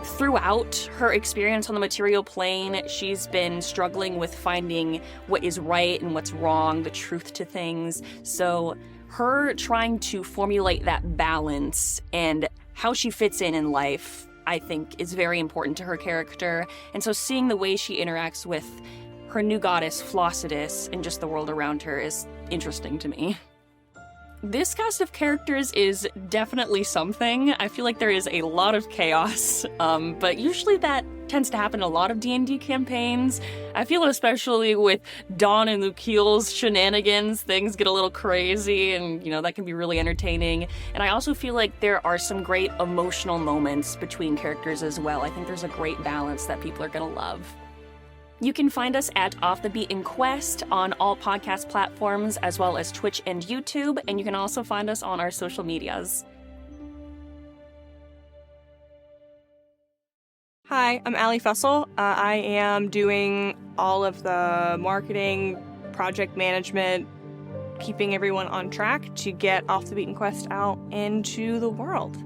Speaker 7: throughout her experience on the material plane, she's been struggling with finding what is right and what's wrong, the truth to things. So her trying to formulate that balance and how she fits in life, I think, is very important to her character. And so seeing the way she interacts with her new goddess, Flossidus, and just the world around her is interesting to me. This cast of characters is definitely something. I feel like there is a lot of chaos, but usually that tends to happen in a lot of D&D campaigns. I feel especially with Dawn and Lukiel's shenanigans, things get a little crazy, and, that can be really entertaining. And I also feel like there are some great emotional moments between characters as well. I think there's a great balance that people are going to love. You can find us at Off the Beaten Quest on all podcast platforms, as well as Twitch and YouTube, and you can also find us on our social medias.
Speaker 3: Hi, I'm Allie Fussell. I am doing all of the marketing, project management, keeping everyone on track to get Off the Beaten Quest out into the world.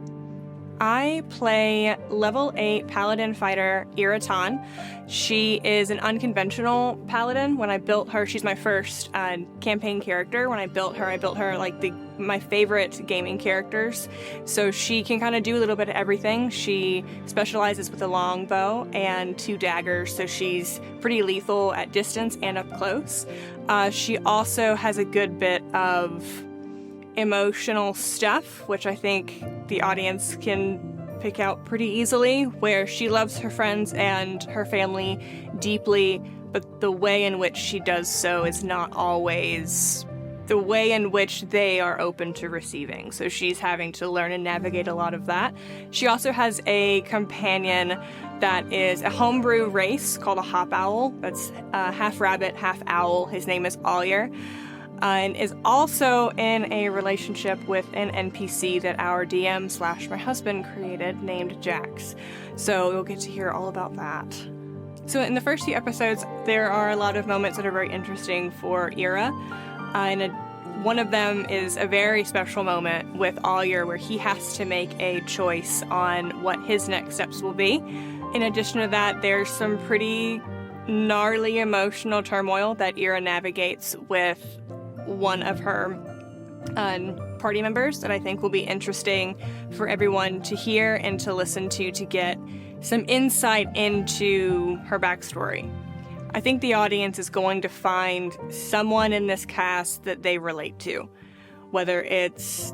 Speaker 3: I play level 8 paladin fighter Eira. She is an unconventional paladin. When I built her, she's my first campaign character. When I built her like my favorite gaming characters. So she can kind of do a little bit of everything. She specializes with a long bow and 2 daggers, so she's pretty lethal at distance and up close. She also has a good bit of emotional stuff, which I think the audience can pick out pretty easily, where she loves her friends and her family deeply, but the way in which she does so is not always the way in which they are open to receiving. So she's having to learn and navigate a lot of that. She also has a companion that is a homebrew race called a hop owl. That's half rabbit, half owl. His name is Eira. And is also in a relationship with an NPC that our DM / my husband created named Jax. So you'll get to hear all about that. So in the first few episodes, there are a lot of moments that are very interesting for Eira. One of them is a very special moment with Alyer where he has to make a choice on what his next steps will be. In addition to that, there's some pretty gnarly emotional turmoil that Eira navigates with one of her party members that I think will be interesting for everyone to hear and to listen to get some insight into her backstory. I think the audience is going to find someone in this cast that they relate to, whether it's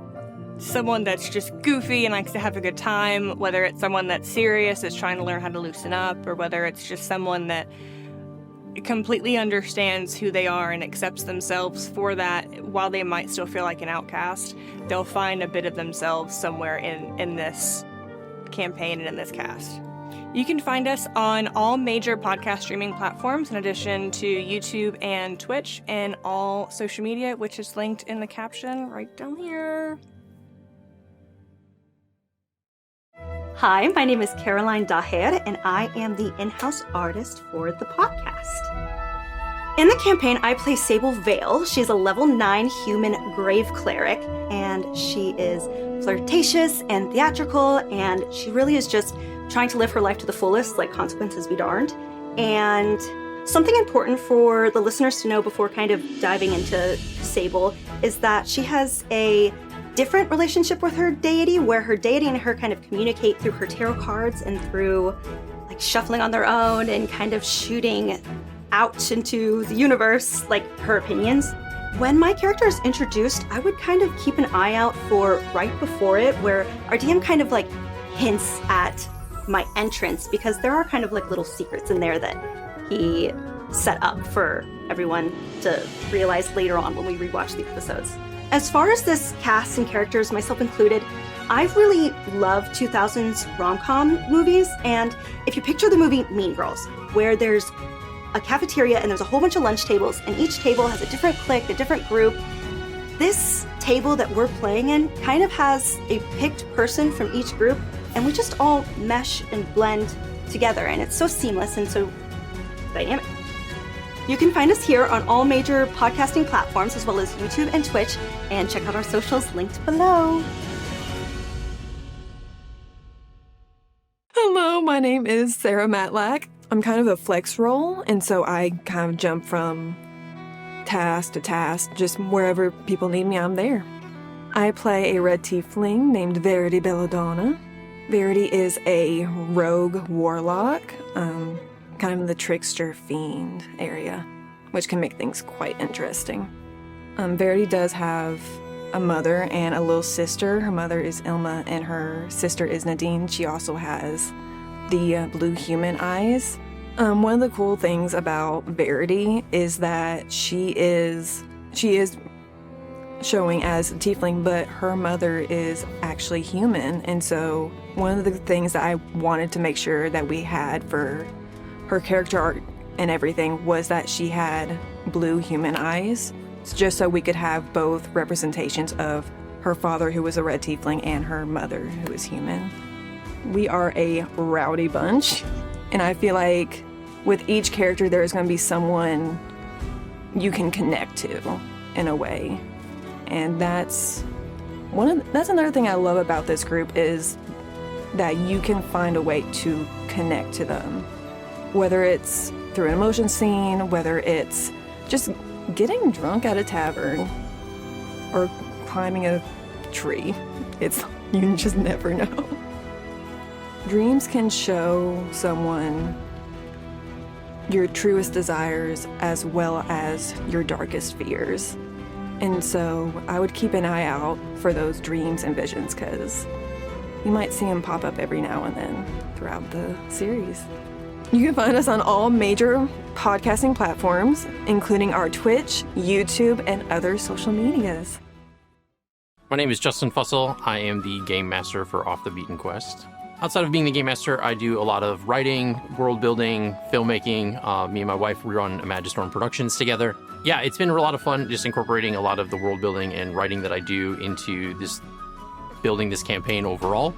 Speaker 3: someone that's just goofy and likes to have a good time, whether it's someone that's serious, that's trying to learn how to loosen up, or whether it's just someone that completely understands who they are and accepts themselves for that. While they might still feel like an outcast, they'll find a bit of themselves somewhere in this campaign and in this cast. You can find us on all major podcast streaming platforms, in addition to YouTube and Twitch, and all social media, which is linked in the caption right down here.
Speaker 6: Hi, my name is Caroline Daher, and I am the in-house artist for the podcast. In the campaign, I play Sable Vale. She's a level 9 human grave cleric, and she is flirtatious and theatrical, and she really is just trying to live her life to the fullest, like consequences be darned. And something important for the listeners to know before kind of diving into Sable is that she has a different relationship with her deity, where her deity and her kind of communicate through her tarot cards and through like shuffling on their own and kind of shooting out into the universe, like her opinions. When my character is introduced, I would kind of keep an eye out for right before it, where our DM kind of like hints at my entrance, because there are kind of like little secrets in there that he set up for everyone to realize later on when we rewatch the episodes. As far as this cast and characters, myself included, I really love 2000s rom-com movies, and if you picture the movie Mean Girls, where there's a cafeteria and there's a whole bunch of lunch tables, and each table has a different clique, a different group, this table that we're playing in kind of has a picked person from each group, and we just all mesh and blend together, and it's so seamless and so dynamic. You can find us here on all major podcasting platforms, as well as YouTube and Twitch, and check out our socials linked below.
Speaker 5: Hello, my name is Sarah Matlack. I'm kind of a flex role, and so I kind of jump from task to task, just wherever people need me, I'm there. I play a red tiefling named Verity Belladonna. Verity is a rogue warlock, kind of in the trickster fiend area, which can make things quite interesting. Verity does have a mother and a little sister. Her mother is Ilma and her sister is Nadine. She also has the blue human eyes. One of the cool things about Verity is that she is showing as a tiefling, but her mother is actually human. And so one of the things that I wanted to make sure that we had for her character art and everything was that she had blue human eyes, just so we could have both representations of her father, who was a red tiefling, and her mother, who is human. We are a rowdy bunch, and I feel like with each character there is going to be someone you can connect to in a way. And that's another thing I love about this group, is that you can find a way to connect to them. Whether it's through an emotion scene, whether it's just getting drunk at a tavern, or climbing a tree. You just never know. Dreams can show someone your truest desires as well as your darkest fears. And so I would keep an eye out for those dreams and visions, because you might see them pop up every now and then throughout the series. You can find us on all major podcasting platforms, including our Twitch, YouTube, and other social medias.
Speaker 1: My name is Justin Fussell. I am the game master for Off the Beaten Quest. Outside of being the game master, I do a lot of writing, world building, filmmaking. Me and my wife, we run Imagistorm Productions together. Yeah, it's been a lot of fun just incorporating a lot of the world building and writing that I do into this, building this campaign overall.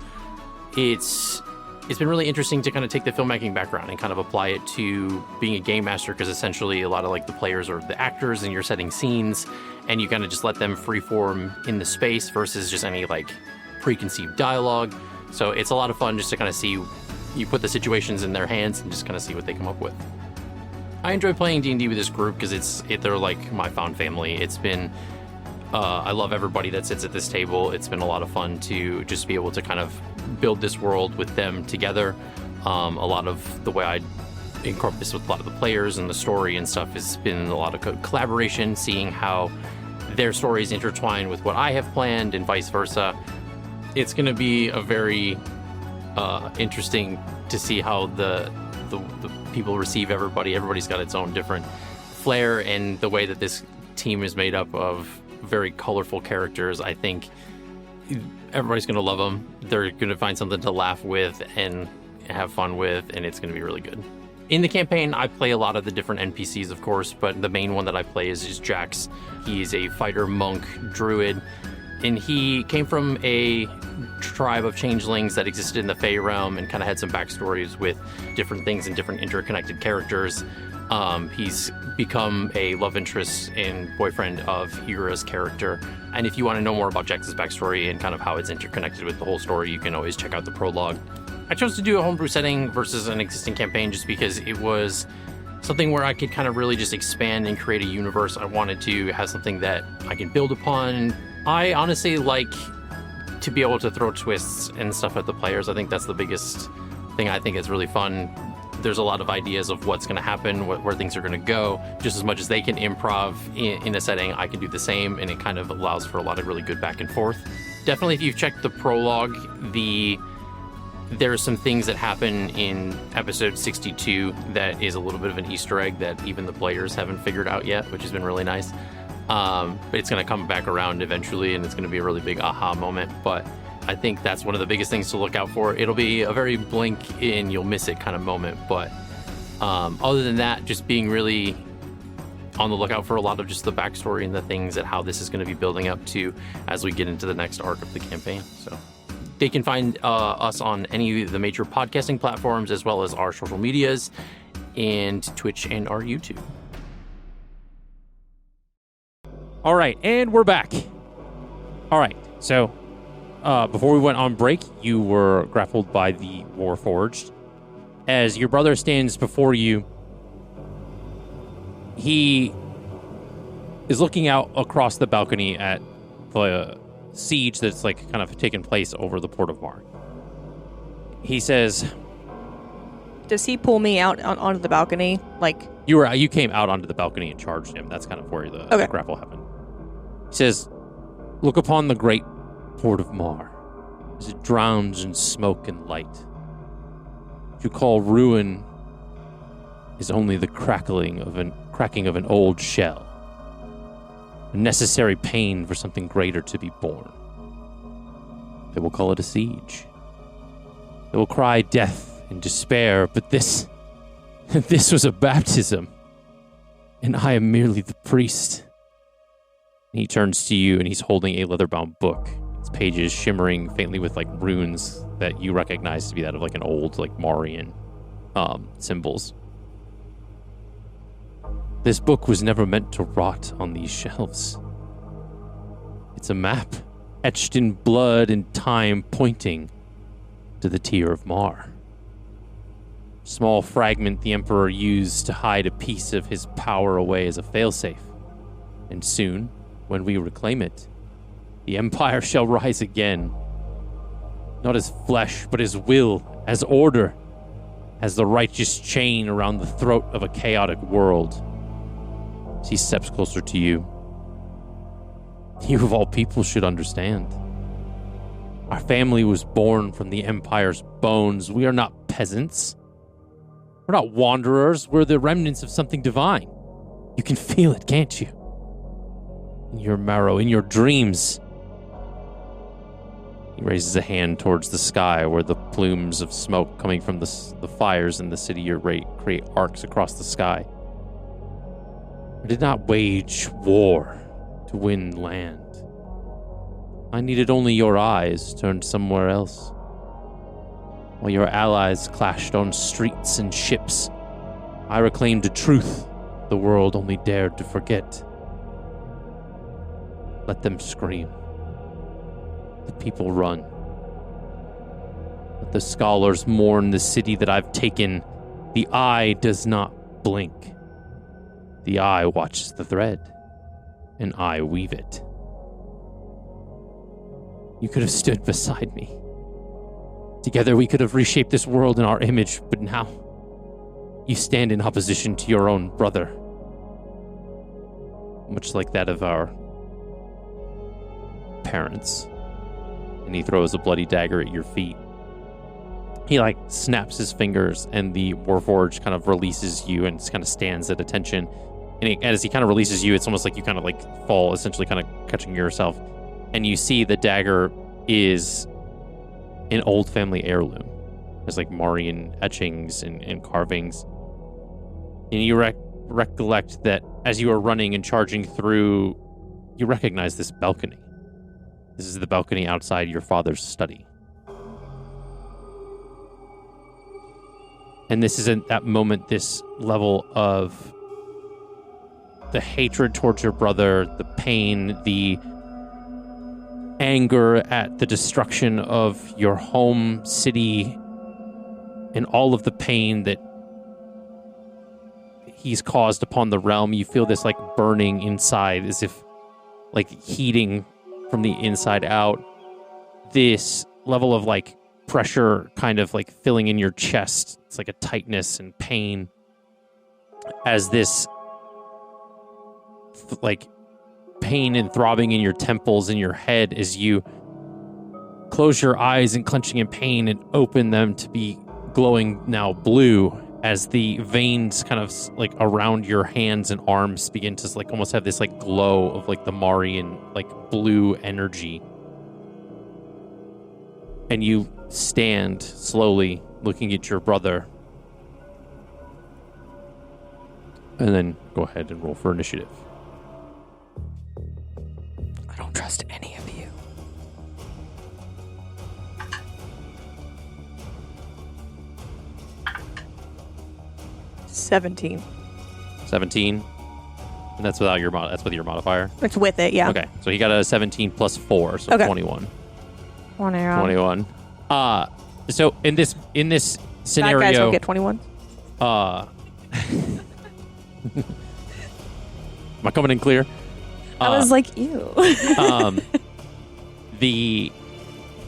Speaker 1: It's been really interesting to kind of take the filmmaking background and kind of apply it to being a game master, because essentially a lot of like the players are the actors and you're setting scenes and you kind of just let them freeform in the space versus just any like preconceived dialogue. So it's a lot of fun just to kind of see, you put the situations in their hands and just kind of see what they come up with. I enjoy playing D&D with this group because they're like my found family. It's been, I love everybody that sits at this table. It's been a lot of fun to just be able to kind of build this world with them together. A lot of the way I incorporate this with a lot of the players and the story and stuff has been a lot of collaboration, seeing how their stories intertwine with what I have planned and vice versa. It's going to be a very interesting to see how the people receive everybody. Everybody's got its own different flair, and the way that this team is made up of very colorful characters, I think everybody's going to love them. They're going to find something to laugh with and have fun with, and it's going to be really good. In the campaign, I play a lot of the different NPCs, of course, but the main one that I play is Jax. He's a fighter monk druid, and he came from a tribe of changelings that existed in the Fey realm and kind of had some backstories with different things and different interconnected characters. He's become a love interest and boyfriend of Eira's character. And if you want to know more about Jax's backstory and kind of how it's interconnected with the whole story, you can always check out the prologue. I chose to do a homebrew setting versus an existing campaign just because it was something where I could kind of really just expand and create a universe. I wanted to have something that I can build upon. I honestly like to be able to throw twists and stuff at the players. I think that's the biggest thing I think is really fun. There's a lot of ideas of what's going to happen, where things are going to go. Just as much as they can improv in a setting, I can do the same, and it kind of allows for a lot of really good back and forth. Definitely, if you've checked the prologue, there are some things that happen in episode 62 that is a little bit of an Easter egg that even the players haven't figured out yet, which has been really nice. But it's going to come back around eventually, and it's going to be a really big aha moment. But I think that's one of the biggest things to look out for. It'll be a very blink and you'll miss it kind of moment. But other than that, just being really on the lookout for a lot of just the backstory and the things that how this is going to be building up to as we get into the next arc of the campaign. So they can find us on any of the major podcasting platforms, as well as our social medias and Twitch and our YouTube. All right, and we're back. All right, so before we went on break, you were grappled by the Warforged. As your brother stands before you, he is looking out across the balcony at the siege that's like kind of taken place over the Port of Mar. He says,
Speaker 3: Does he pull me out onto the balcony? Like,
Speaker 1: you came out onto the balcony and charged him. That's kind of where the grapple happened. He says, look upon the great Port of Mar as it drowns in smoke and light. What you call ruin is only the cracking of an old shell. A necessary pain for something greater to be born. They will call it a siege. They will cry death and despair, but this was a baptism, and I am merely the priest. And he turns to you, and he's holding a leather-bound book. Its pages shimmering faintly with like runes that you recognize to be that of like an old like Marian symbols. This book was never meant to rot on these shelves. It's a map, etched in blood and time, pointing to the Tier of Mar. Small fragment the Emperor used to hide a piece of his power away as a failsafe. And soon, when we reclaim it, the Empire shall rise again. Not as flesh, but as will, as order, as the righteous chain around the throat of a chaotic world. As he steps closer to you, you of all people should understand. Our family was born from the Empire's bones. We are not peasants. We're not wanderers. We're the remnants of something divine. You can feel it, can't you? In your marrow, in your dreams. He raises a hand towards the sky where the plumes of smoke coming from the fires in the city create arcs across the sky. I did not wage war to win land. I needed only your eyes turned somewhere else. While your allies clashed on streets and ships, I reclaimed a truth the world only dared to forget. Let them scream. The people run. Let the scholars mourn the city that I've taken. The eye does not blink. The eye watches the thread, and I weave it. You could have stood beside me. Together we could have reshaped this world in our image, but now you stand in opposition to your own brother. Much like that of our parents. And he throws a bloody dagger at your feet. He snaps his fingers, and the Warforged kind of releases you and kind of stands at attention. And as he kind of releases you, it's almost like you kind of fall, essentially kind of catching yourself. And you see the dagger is an old family heirloom. There's Marian etchings and carvings. And you recollect that as you are running and charging through, you recognize this balcony. This is the balcony outside your father's study. And this is at that moment, this level of the hatred towards your brother, the pain, the anger at the destruction of your home city, and all of the pain that he's caused upon the realm. You feel this burning inside, as if heating from the inside out. This level of pressure kind of filling in your chest. It's like a tightness and pain as this pain and throbbing in your temples and your head as you close your eyes and clenching in pain and open them to be glowing now blue as the veins kind of around your hands and arms begin to almost have this glow of the Marian blue energy. And you stand slowly looking at your brother. And then go ahead and roll for initiative.
Speaker 3: I don't trust any of you. $17.
Speaker 1: 17. And that's without your that's with your modifier.
Speaker 3: It's with it, yeah.
Speaker 1: Okay, so he got a 17 plus 4, so
Speaker 3: Okay.
Speaker 1: 21.
Speaker 3: 21.
Speaker 1: So in this
Speaker 3: Bad
Speaker 1: scenario,
Speaker 3: guys don't get 21.
Speaker 1: am I coming in clear?
Speaker 5: I was like, ew.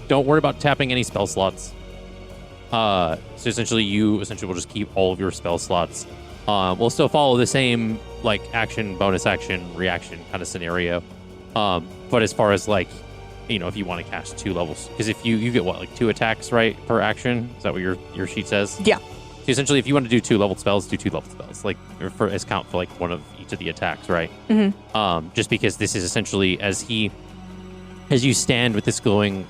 Speaker 1: Don't worry about tapping any spell slots. So essentially, you will just keep all of your spell slots. We'll still follow the same like action, bonus action, reaction kind of scenario. But as far as like, if you want to cast 2 levels, because if you get what, like 2 attacks, right, per action? Is that what your sheet says?
Speaker 3: Yeah.
Speaker 1: So essentially, if you want to do 2 leveled spells, do 2 leveled spells, like as count for like one of each of the attacks, right?
Speaker 3: Mm-hmm.
Speaker 1: Just because this is essentially as you stand with this glowing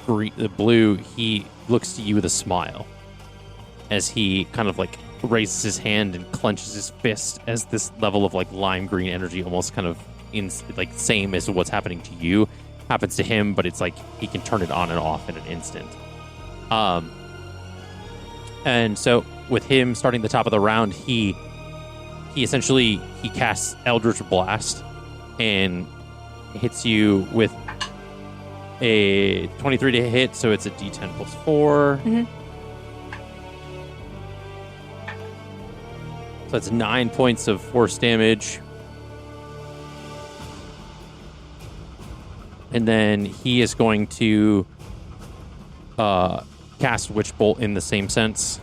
Speaker 1: blue, he looks to you with a smile as he kind of like raises his hand and clenches his fist as this level of like lime green energy, almost kind of like same as what's happening to you, happens to him, but it's like he can turn it on and off in an instant. And so with him starting the top of the round, he essentially casts Eldritch Blast and hits you with a 23 to hit, so it's a D10 plus 4.
Speaker 3: Mm-hmm.
Speaker 1: So that's 9 points of force damage. And then he is going to cast Witch Bolt in the same sense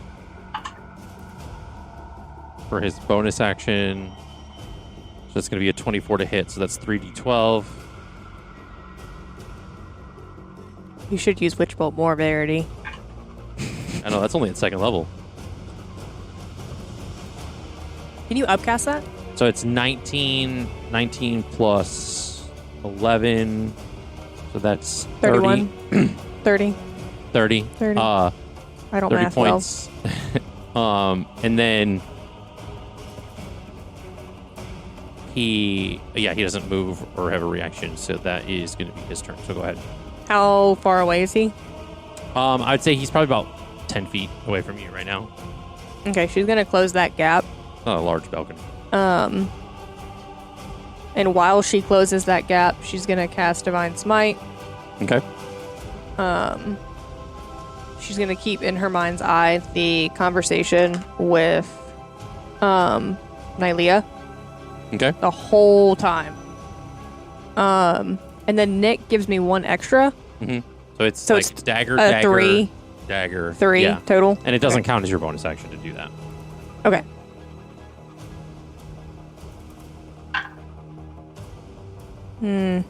Speaker 1: for his bonus action. So that's going to be a 24 to hit, so that's 3d12.
Speaker 3: You should use Witch Bolt more, Verity.
Speaker 1: I know, that's only at 2nd level.
Speaker 3: Can you upcast that?
Speaker 1: So it's 19 plus 11. So that's
Speaker 3: 31. 30.
Speaker 1: 30.
Speaker 3: 30. I don't
Speaker 1: 30
Speaker 3: math
Speaker 1: points. And then he doesn't move or have a reaction, so that is going to be his turn. So go ahead.
Speaker 3: well. How far away is he?
Speaker 1: I'd say he's probably about 10 feet away from you right now.
Speaker 3: Okay, she's going to close that gap.
Speaker 1: Not a large balcony.
Speaker 3: And while she closes that gap, she's going to cast Divine Smite.
Speaker 1: Okay.
Speaker 3: She's going to keep in her mind's eye the conversation with Nylea
Speaker 1: Okay.
Speaker 3: the whole time. And then Nick gives me 1 extra.
Speaker 1: Mm-hmm. So it's
Speaker 3: So
Speaker 1: like
Speaker 3: it's
Speaker 1: dagger,
Speaker 3: 3.
Speaker 1: dagger.
Speaker 3: 3
Speaker 1: Yeah.
Speaker 3: total.
Speaker 1: And it doesn't count as your bonus action to do that.
Speaker 3: Okay. So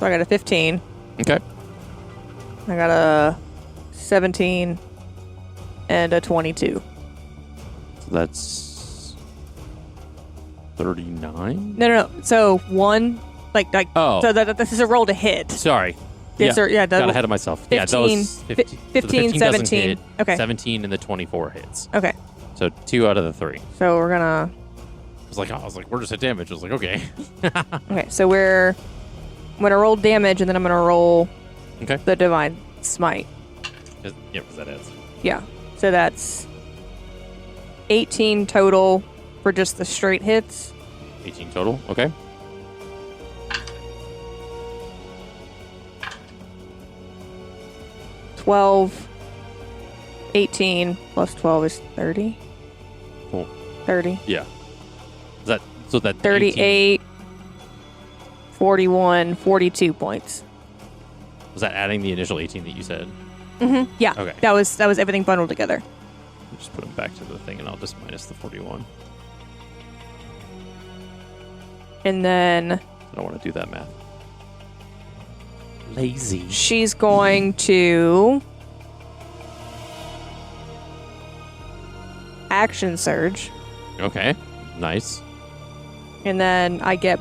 Speaker 3: I got a 15.
Speaker 1: Okay.
Speaker 3: I got a 17 and a 22.
Speaker 1: So that's 39?
Speaker 3: No. So 1, like.
Speaker 1: Oh.
Speaker 3: So this is a roll to hit.
Speaker 1: Sorry.
Speaker 3: Yes,
Speaker 1: yeah,
Speaker 3: sir,
Speaker 1: got ahead of myself.
Speaker 3: 15,
Speaker 1: yeah, those 15, so the
Speaker 3: 15,
Speaker 1: 15 doesn't
Speaker 3: 17.
Speaker 1: hit.
Speaker 3: Okay.
Speaker 1: 17 and the 24 hits.
Speaker 3: Okay.
Speaker 1: So 2 out of the 3.
Speaker 3: So we're gonna.
Speaker 1: I was like, we're just at damage. I was like, okay.
Speaker 3: Okay. So I'm gonna roll damage, and then I'm gonna roll.
Speaker 1: Okay.
Speaker 3: The Divine Smite.
Speaker 1: Yep, because that is.
Speaker 3: Yeah. So that's 18 total for just the straight hits.
Speaker 1: 18 total. Okay.
Speaker 3: $12, 18 plus 12 is 30.
Speaker 1: Cool.
Speaker 3: 30.
Speaker 1: Yeah. So that
Speaker 3: 38, 41, 42 points.
Speaker 1: Was that adding the initial 18 that you said?
Speaker 3: Mm-hmm. Yeah.
Speaker 1: Okay.
Speaker 3: That was everything bundled together.
Speaker 1: Just put them back to the thing, and I'll just minus the 41.
Speaker 3: And then
Speaker 1: I don't want to do that math. Lazy.
Speaker 3: she's going to action surge.
Speaker 1: Okay. Nice.
Speaker 3: And then I get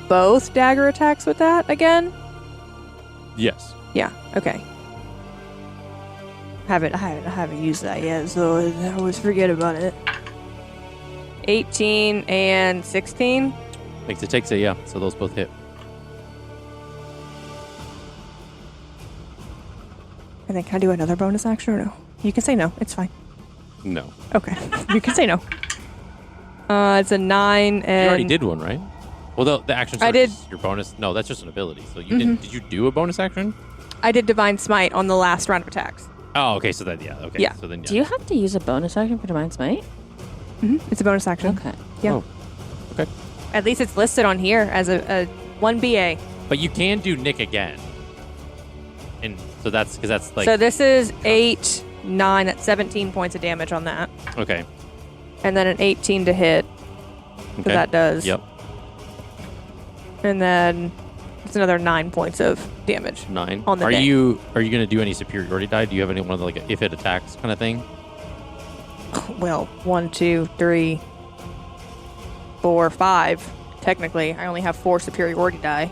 Speaker 3: both dagger attacks with that again.
Speaker 1: Yes.
Speaker 3: Yeah. Okay. I haven't used that yet, so I always forget about it. 18 and 16.
Speaker 1: Makes it takes it, yeah. So those both hit.
Speaker 3: And then can I do another bonus action or no? You can say no. It's fine.
Speaker 1: No.
Speaker 3: Okay. You can say no. It's a 9 and...
Speaker 1: You already did one, right? Well, the action surge
Speaker 3: I did.
Speaker 1: is your bonus. No, that's just an ability. So you did you do a bonus action?
Speaker 3: I did Divine Smite on the last round of attacks.
Speaker 1: Oh, okay. So then, okay.
Speaker 3: Yeah.
Speaker 1: So then,
Speaker 4: Do you have to use a bonus action for Divine Smite?
Speaker 3: It's a bonus action.
Speaker 4: Okay.
Speaker 3: Yeah.
Speaker 1: Oh, okay.
Speaker 3: At least it's listed on here as a 1 BA.
Speaker 1: But you can do Nick again. And so that's because that's like
Speaker 3: So this is 8, 9, that's 17 points of damage on that.
Speaker 1: okay.
Speaker 3: And then an 18 to hit. So
Speaker 1: Okay.
Speaker 3: that does.
Speaker 1: Yep.
Speaker 3: And then it's another 9 points of damage.
Speaker 1: 9.
Speaker 3: On the
Speaker 1: are
Speaker 3: day.
Speaker 1: you gonna do any superiority die? Do you have any one of the, like if it attacks kind of thing?
Speaker 3: Well, 1, 2, 3, 4, 5. Technically, I only have 4 superiority die.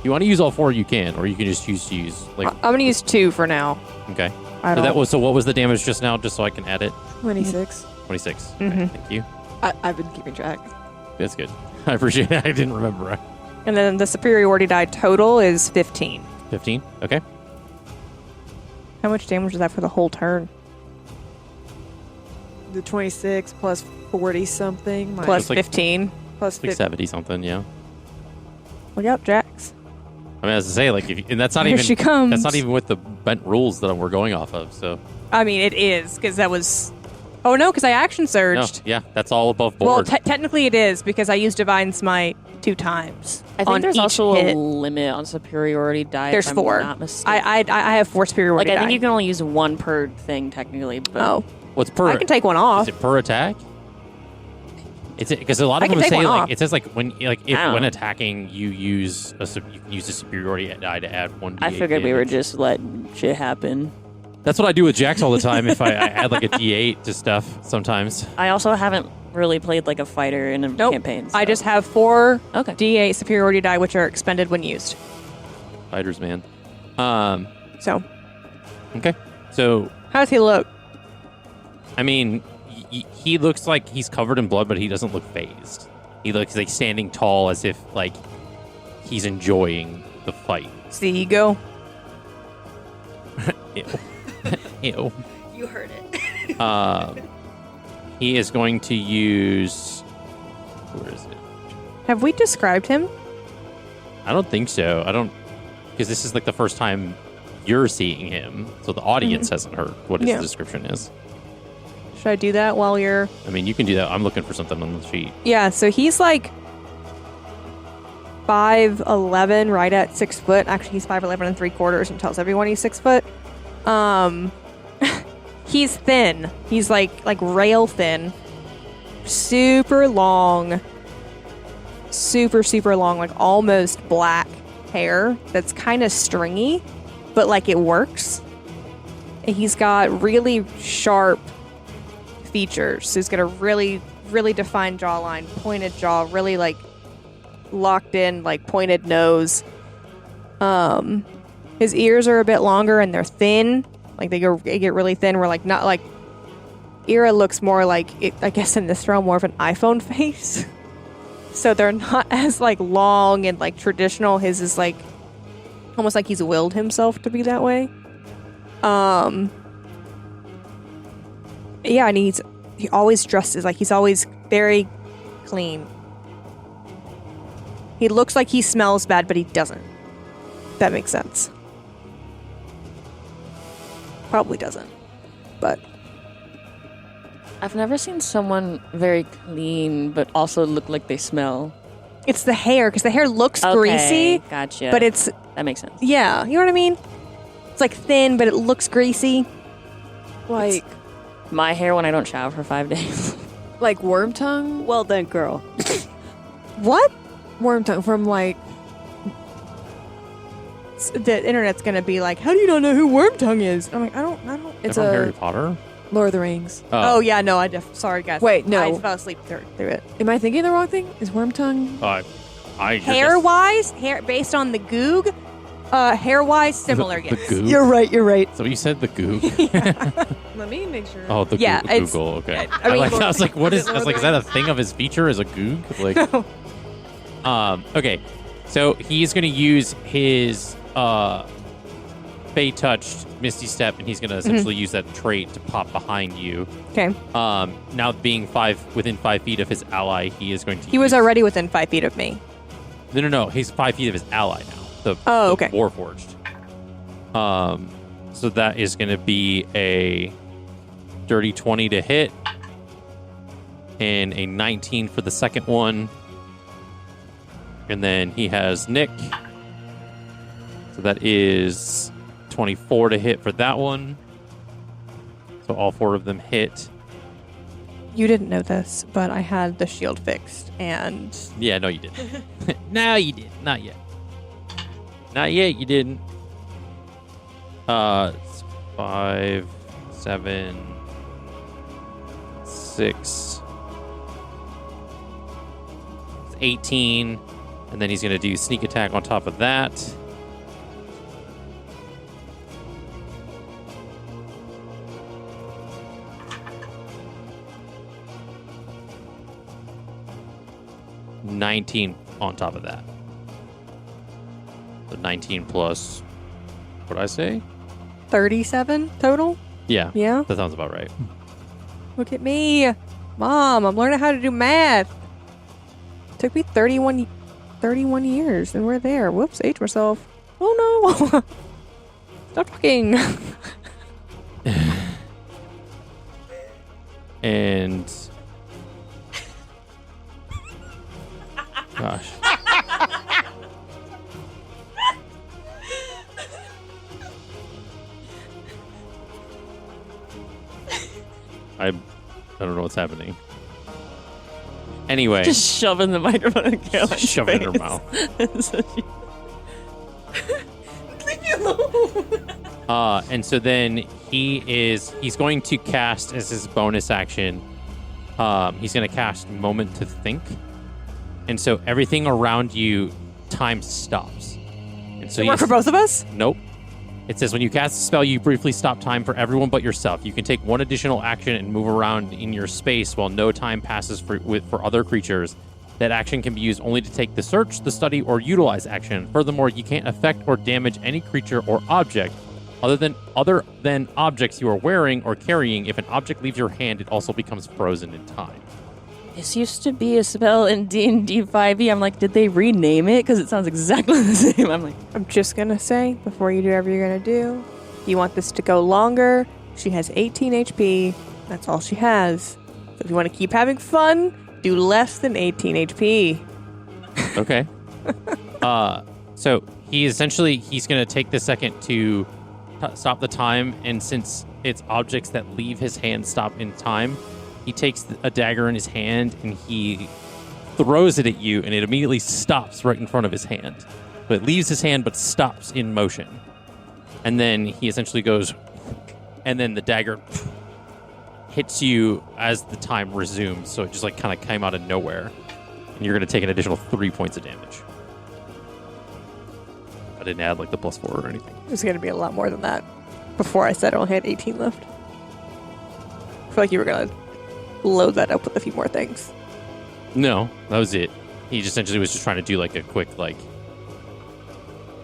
Speaker 1: You want to use all 4, you can, or you can just use like
Speaker 3: I'm going to use 2 for now.
Speaker 1: okay.
Speaker 3: I
Speaker 1: So
Speaker 3: don't.
Speaker 1: so what was the damage just now? Just so I can add it.
Speaker 5: 26.
Speaker 1: 26. Okay, thank you.
Speaker 5: I've been keeping track.
Speaker 1: That's good. I appreciate it. I didn't remember.
Speaker 3: And then the superiority die total is 15.
Speaker 1: 15. Okay.
Speaker 3: How much damage is that for the whole turn?
Speaker 5: The 26 plus 40 something.
Speaker 3: Plus
Speaker 1: It's like-
Speaker 3: 15.
Speaker 5: plus
Speaker 1: Like
Speaker 5: 50.
Speaker 1: 70 something. Yeah.
Speaker 3: Look out, Jax.
Speaker 1: I mean, as I say, like, and that's not
Speaker 3: Here
Speaker 1: even
Speaker 3: she comes.
Speaker 1: That's not even with the bent rules that we're going off of. So
Speaker 3: I mean, it is, because that was... Oh, no, because I action
Speaker 1: no,
Speaker 3: surged.
Speaker 1: yeah, that's all above
Speaker 3: Well,
Speaker 1: board.
Speaker 3: technically it is, because I used Divine Smite 2 times.
Speaker 4: I
Speaker 3: on
Speaker 4: think there's
Speaker 3: each
Speaker 4: also
Speaker 3: hit.
Speaker 4: a limit on superiority die.
Speaker 3: There's
Speaker 4: if I'm
Speaker 3: 4.
Speaker 4: Not mistaken.
Speaker 3: I have 4 superiority
Speaker 4: like I
Speaker 3: die.
Speaker 4: think you can only use 1 per thing technically. But
Speaker 3: Oh.
Speaker 1: What's per?
Speaker 3: I can take one off.
Speaker 1: Is it per attack? It's because a lot
Speaker 3: I
Speaker 1: of
Speaker 3: can
Speaker 1: them
Speaker 3: take
Speaker 1: say
Speaker 3: one
Speaker 1: like
Speaker 3: off.
Speaker 1: it says like when if
Speaker 4: I don't
Speaker 1: when
Speaker 4: know.
Speaker 1: attacking you use you can use a superiority die to add 1d8
Speaker 4: I figured we were
Speaker 1: damage.
Speaker 4: just letting shit happen.
Speaker 1: That's what I do with Jax all the time. If I add like a d8 to stuff sometimes.
Speaker 4: I also haven't really played like a fighter in a
Speaker 3: Nope.
Speaker 4: campaign.
Speaker 3: I
Speaker 4: so-
Speaker 3: just have 4
Speaker 4: Okay.
Speaker 3: D8 superiority die, which are expended when used.
Speaker 1: Fighters, man.
Speaker 3: So,
Speaker 1: Okay. So
Speaker 3: how does he look?
Speaker 1: I mean, he looks like he's covered in blood, but he doesn't look phased. He looks like standing tall, as if like he's enjoying the fight.
Speaker 3: It's the ego.
Speaker 1: Ew. Ew.
Speaker 6: You heard it.
Speaker 1: He is going to use. Where is it?
Speaker 3: Have we described him?
Speaker 1: I don't think so. I don't, because this is like the first time you're seeing him, so the audience hasn't heard what his
Speaker 3: Yeah.
Speaker 1: description is.
Speaker 3: Should I do that while you're...
Speaker 1: I mean, you can do that. I'm looking for something on the sheet.
Speaker 3: Yeah, so he's like 5'11", right at 6 foot. Actually, he's 5'11" and 3/4 and tells everyone he's 6 foot. He's thin. He's like rail thin. Super long. Super long, like almost black hair that's kind of stringy, but like it works. And he's got really sharp features. So he's got a really defined jawline, pointed jaw, really like locked in, like pointed nose. His ears are a bit longer and they're thin. Like they get really thin. We're like not like Eira looks more like it, I guess in this realm more of an iPhone face. So they're not as like long and like traditional. His is like almost like he's willed himself to be that way. Yeah, and he always dresses like he's always very clean. He looks like he smells bad, but he doesn't. That makes sense. Probably doesn't, but
Speaker 4: I've never seen someone very clean but also look like they smell.
Speaker 3: it's the hair because the hair looks greasy,
Speaker 4: Gotcha.
Speaker 3: but it's
Speaker 4: that makes sense.
Speaker 3: yeah, you know what I mean. It's like thin, but it looks greasy.
Speaker 5: Like
Speaker 4: My hair when I don't shower for 5 days.
Speaker 5: like worm tongue?
Speaker 6: Well then, girl.
Speaker 3: What?
Speaker 5: Worm tongue from like
Speaker 3: The internet's gonna be like, how do you not know who Wormtongue is? I'm like, I don't.
Speaker 5: it's
Speaker 1: From
Speaker 5: a
Speaker 1: Harry Potter.
Speaker 5: Lord of the Rings.
Speaker 3: Oh yeah, no, sorry guys.
Speaker 5: Wait, no.
Speaker 3: I fell asleep through it.
Speaker 5: Am I thinking the wrong thing? Is worm tongue?
Speaker 3: Hair wise, based on the goog, hair wise, similar.
Speaker 1: The
Speaker 3: Yes.
Speaker 1: goog.
Speaker 2: You're right.
Speaker 1: So you said the goog.
Speaker 5: Let me make sure.
Speaker 1: Oh, the
Speaker 3: Yeah, it's-
Speaker 1: Google. Okay.
Speaker 3: I mean-
Speaker 1: I was like, what is?
Speaker 5: Is it
Speaker 1: I was like, is that a thing of his feature? Is a goog? Like, okay. So he's gonna use his Fey touched, Misty Step, and he's going to essentially use that trait to pop behind you.
Speaker 3: Okay.
Speaker 1: Now being within 5 feet of his ally, he is going to
Speaker 3: He was already within 5 feet of me.
Speaker 1: No. He's 5 feet of his ally now. The
Speaker 3: okay.
Speaker 1: Warforged. So that is going to be a dirty 20 to hit. And a 19 for the second one. And then he has Nick. So that is 24 to hit for that one. So all 4 of them hit.
Speaker 3: You didn't know this, but I had the shield fixed, and...
Speaker 1: Yeah, no, you didn't. No, you didn't. Not yet. Not yet, you didn't. It's 5, 7, 6... 18, and then he's going to do sneak attack on top of that. $19 on top of that. So 19 plus, what did I say?
Speaker 3: 37 total?
Speaker 1: Yeah.
Speaker 3: Yeah?
Speaker 1: That sounds about right.
Speaker 3: Look at me. Mom, I'm learning how to do math. Took me 31 years, and we're there. Whoops, age myself. Oh no. Stop talking.
Speaker 1: And gosh. I don't know what's happening. Anyway.
Speaker 7: Just shoving the microphone in Caroline's
Speaker 1: Shove it in her mouth.
Speaker 6: Leave me alone.
Speaker 1: And so then he's going to cast as his bonus action. He's going to cast Moment to Think. And so everything around you, time stops. And so
Speaker 3: Does it work for both of us?
Speaker 1: Nope. It says when you cast a spell, you briefly stop time for everyone but yourself. You can take one additional action and move around in your space while no time passes for other creatures. That action can be used only to take the search, the study, or utilize action. Furthermore, you can't affect or damage any creature or object other than objects you are wearing or carrying. If an object leaves your hand, it also becomes frozen in time.
Speaker 7: This used to be a spell in D&D 5e. I'm like, did they rename it? Because it sounds exactly the same. I'm like,
Speaker 3: I'm just gonna say, before you do whatever you're gonna do, you want this to go longer. She has 18 HP. That's all she has. So if you want to keep having fun, do less than 18 HP.
Speaker 1: Okay. So he's going to take the second to stop the time, and since it's objects that leave his hand stop in time, he takes a dagger in his hand and he throws it at you, and it immediately stops right in front of his hand. So it leaves his hand but stops in motion. And then he essentially goes, and then the dagger hits you as the time resumes. So it just like kind of came out of nowhere. And you're going to take an additional 3 points of damage. I didn't add like the +4 or anything.
Speaker 3: It's gonna be a lot more than that. Before I said I only had 18 left. I feel like you were gonna load that up with a few more things.
Speaker 1: No, that was it. He just essentially was just trying to do like a quick, like,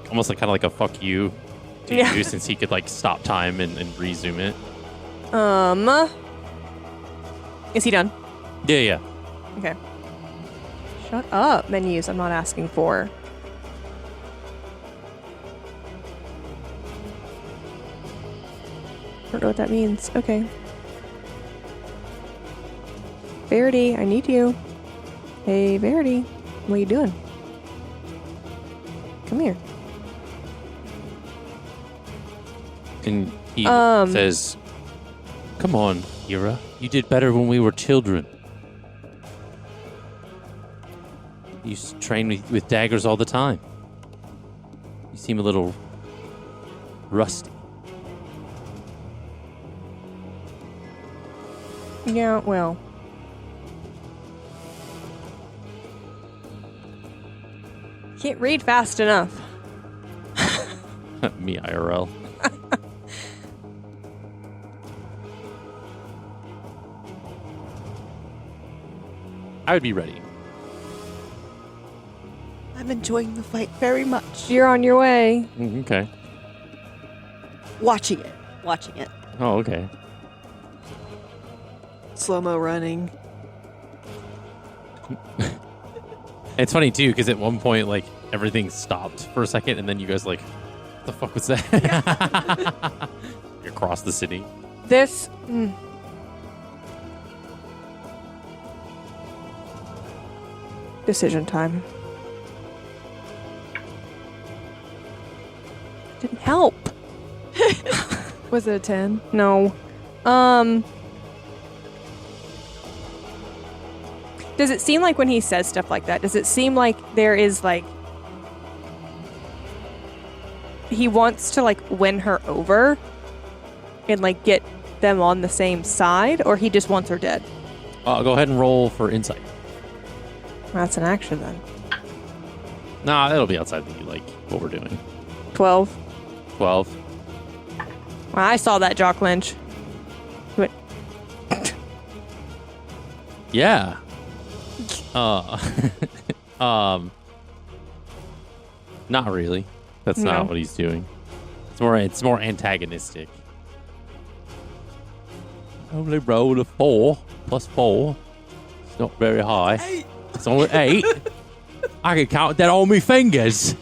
Speaker 1: almost like kind of like a fuck you to you, since he could like stop time and resume it.
Speaker 3: Is he done?
Speaker 1: Yeah.
Speaker 3: Okay. Shut up, menus I'm not asking for. I don't know what that means. Okay. Verity, I need you. Hey, Verity, what are you doing? Come here.
Speaker 1: And he says, "Come on, Eira. You did better when we were children. You used to train with daggers all the time. You seem a little rusty."
Speaker 3: Yeah, well. Can't read fast enough.
Speaker 1: Me, IRL. I would be ready.
Speaker 2: I'm enjoying the fight very much.
Speaker 3: You're on your way.
Speaker 1: Okay.
Speaker 2: watching it.
Speaker 1: Oh, okay.
Speaker 5: Slow-mo running.
Speaker 1: It's funny too because at one point, like everything stopped for a second, and then you guys like, what the fuck was that? Across the city.
Speaker 3: This. Decision time. Didn't help.
Speaker 5: Was it a 10?
Speaker 3: No. Does it seem like when he says stuff like that, does it seem like there is like he wants to like win her over and like get them on the same side, or he just wants her dead?
Speaker 1: Go ahead and roll for insight.
Speaker 3: That's an action then.
Speaker 1: Nah, it'll be outside the like what we're doing.
Speaker 3: 12.
Speaker 1: 12.
Speaker 3: Well, I saw that jaw clench. He went,
Speaker 1: Yeah. Not really. That's
Speaker 3: No.
Speaker 1: not what he's doing. It's more antagonistic. Only rolled a 4 plus 4. It's not very high. It's only 8. I can count that on my fingers.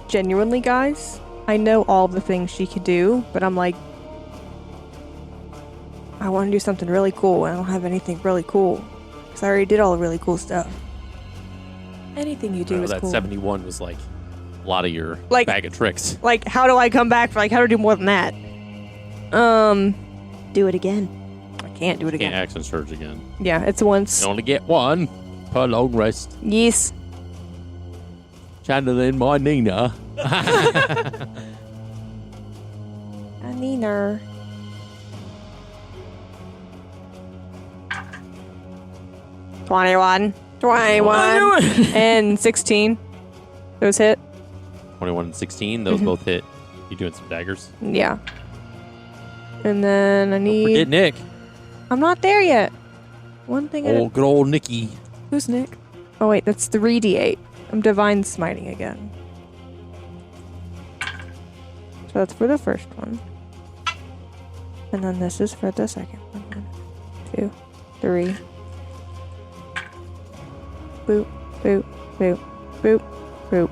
Speaker 3: Genuinely, guys, I know all the things she could do, but I'm like, I want to do something really cool, and I don't have anything really cool because I already did all the really cool stuff.
Speaker 5: Anything you do is
Speaker 1: that
Speaker 5: cool.
Speaker 1: 71 was like a lot of your
Speaker 3: Like-
Speaker 1: bag of tricks.
Speaker 3: Like, how do I come back for like how to do more than that?
Speaker 2: Do it again.
Speaker 3: I can't do it again.
Speaker 1: Can't action surge again.
Speaker 3: Yeah, it's once.
Speaker 1: You only get one per long rest.
Speaker 3: Yes.
Speaker 1: Channeling my Nina.
Speaker 3: I need her. Twenty-one, and 16. Those hit.
Speaker 1: 21 and 16, those both hit. You doing some daggers?
Speaker 3: Yeah. And then I
Speaker 1: Don't
Speaker 3: need.
Speaker 1: forget Nick.
Speaker 3: I'm not there yet. One thing.
Speaker 1: Good old Nicky.
Speaker 5: Who's Nick?
Speaker 3: Oh wait, that's 3d8. I'm divine smiting again. So that's for the first one. And then this is for the second one. 1, 2, 3. Boop, boop, boop, boop, boop.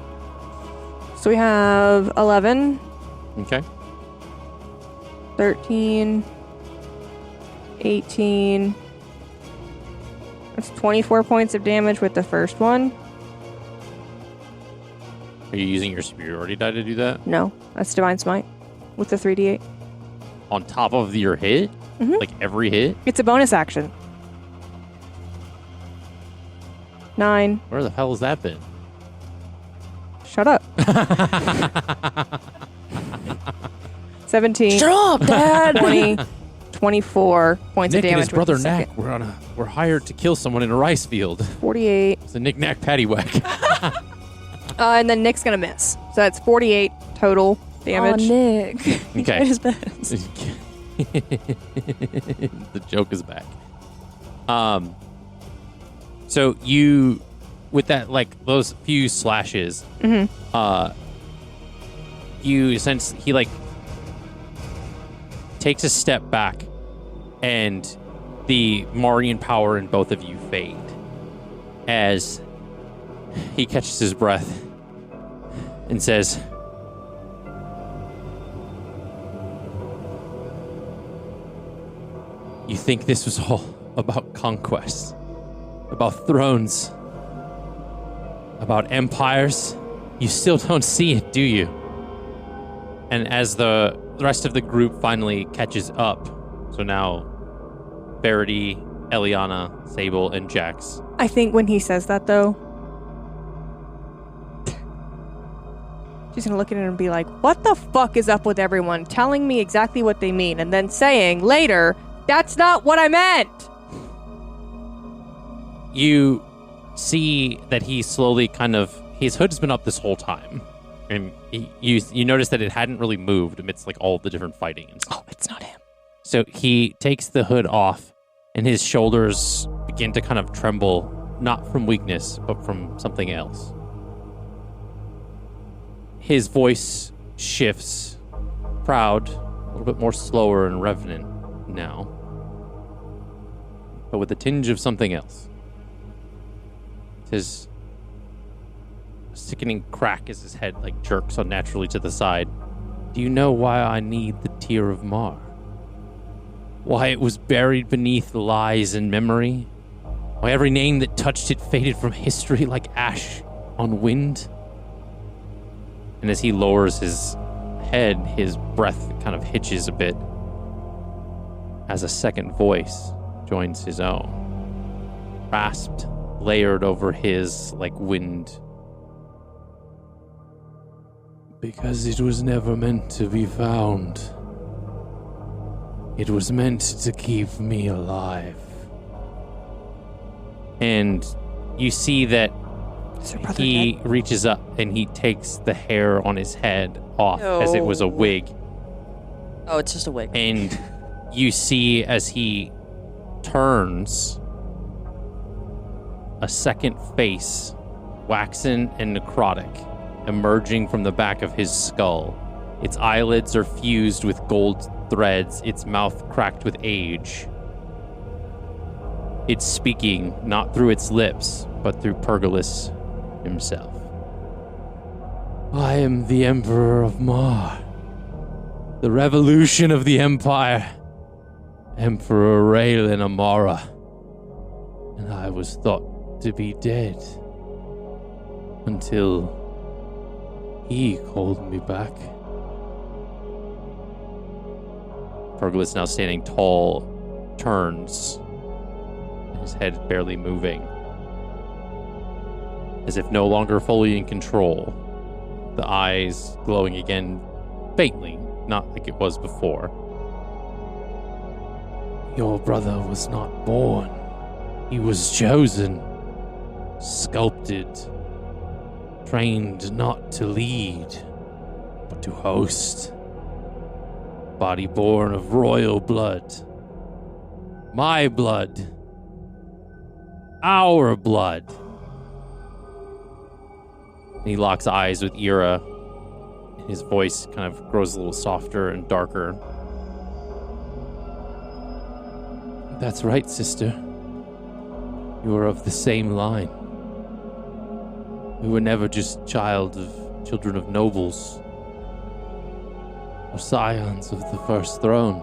Speaker 3: So we have 11,
Speaker 1: Okay.
Speaker 3: 13, 18. That's 24 points of damage with the first one.
Speaker 1: Are you using your superiority die to do that?
Speaker 3: No, that's divine smite with the 3d8.
Speaker 1: On top of your hit?
Speaker 3: Mhm.
Speaker 1: Like every hit?
Speaker 3: It's a bonus action. 9.
Speaker 1: Where the hell has that been?
Speaker 3: Shut up. 17.
Speaker 5: Shut up, Dad!
Speaker 3: 20. 24 points
Speaker 1: Nick
Speaker 3: of
Speaker 1: and
Speaker 3: damage.
Speaker 1: his brother
Speaker 3: with the
Speaker 1: Knack
Speaker 3: second.
Speaker 1: we're hired to kill someone in a rice field.
Speaker 3: 48.
Speaker 1: It's a knick-knack paddywhack.
Speaker 3: And then Nick's gonna miss. So that's 48 total damage.
Speaker 5: Oh, Nick. He
Speaker 1: Okay.
Speaker 5: tried his best.
Speaker 1: The joke is back. So you, with that, like those few slashes, you sense he like takes a step back, and the Marian power in both of you fade as he catches his breath and says, "You think this was all about conquest, about thrones, about empires? You still don't see it, do you?" And as the rest of the group finally catches up, so now Verity, Eliana, Sable, and Jax.
Speaker 3: I think when he says that, though, she's gonna look at it and be like, what the fuck is up with everyone telling me exactly what they mean and then saying later, that's not what I meant?
Speaker 1: You see that he slowly his hood's been up this whole time. And you notice that it hadn't really moved amidst like all the different fighting and stuff.
Speaker 3: Oh, it's not him.
Speaker 1: So he takes the hood off, and his shoulders begin begin to kind of tremble, not from weakness, but from something else. His voice shifts, proud, a little bit more slower and reverent now, but with a tinge of something else. His sickening crack as his head jerks unnaturally to the side. Do you know why I need the Tear of Mar? Why it was buried beneath lies and memory? Why every name that touched it faded from history like ash on wind? And as he lowers his head, his breath kind of hitches a bit as a second voice joins his own, rasped, layered over his like wind. Because it was never meant to be found. It was meant to keep me alive. And you see that he reaches up and he takes the hair on his head off as it was a wig.
Speaker 4: Oh, it's just a wig.
Speaker 1: And you see as he turns a second face, waxen and necrotic, emerging from the back of his skull. Its eyelids are fused with gold threads, its mouth cracked with age. It's speaking not through its lips, but through Perilous himself. I am the Emperor of Mar, the revolution of the Empire, Emperor Raylan Amara, and I was thought to be dead until he called me back. Perilous, now standing tall, turns, his head barely moving. As if no longer fully in control, the eyes glowing again faintly, not like it was before. Your brother was not born. He was chosen, sculpted, trained not to lead, but to host. Body born of royal blood. My blood. Our blood. And he locks eyes with Eira, and his voice kind of grows a little softer and darker. That's right, sister. You are of the same line. We were never just children of nobles, or scions of the First Throne.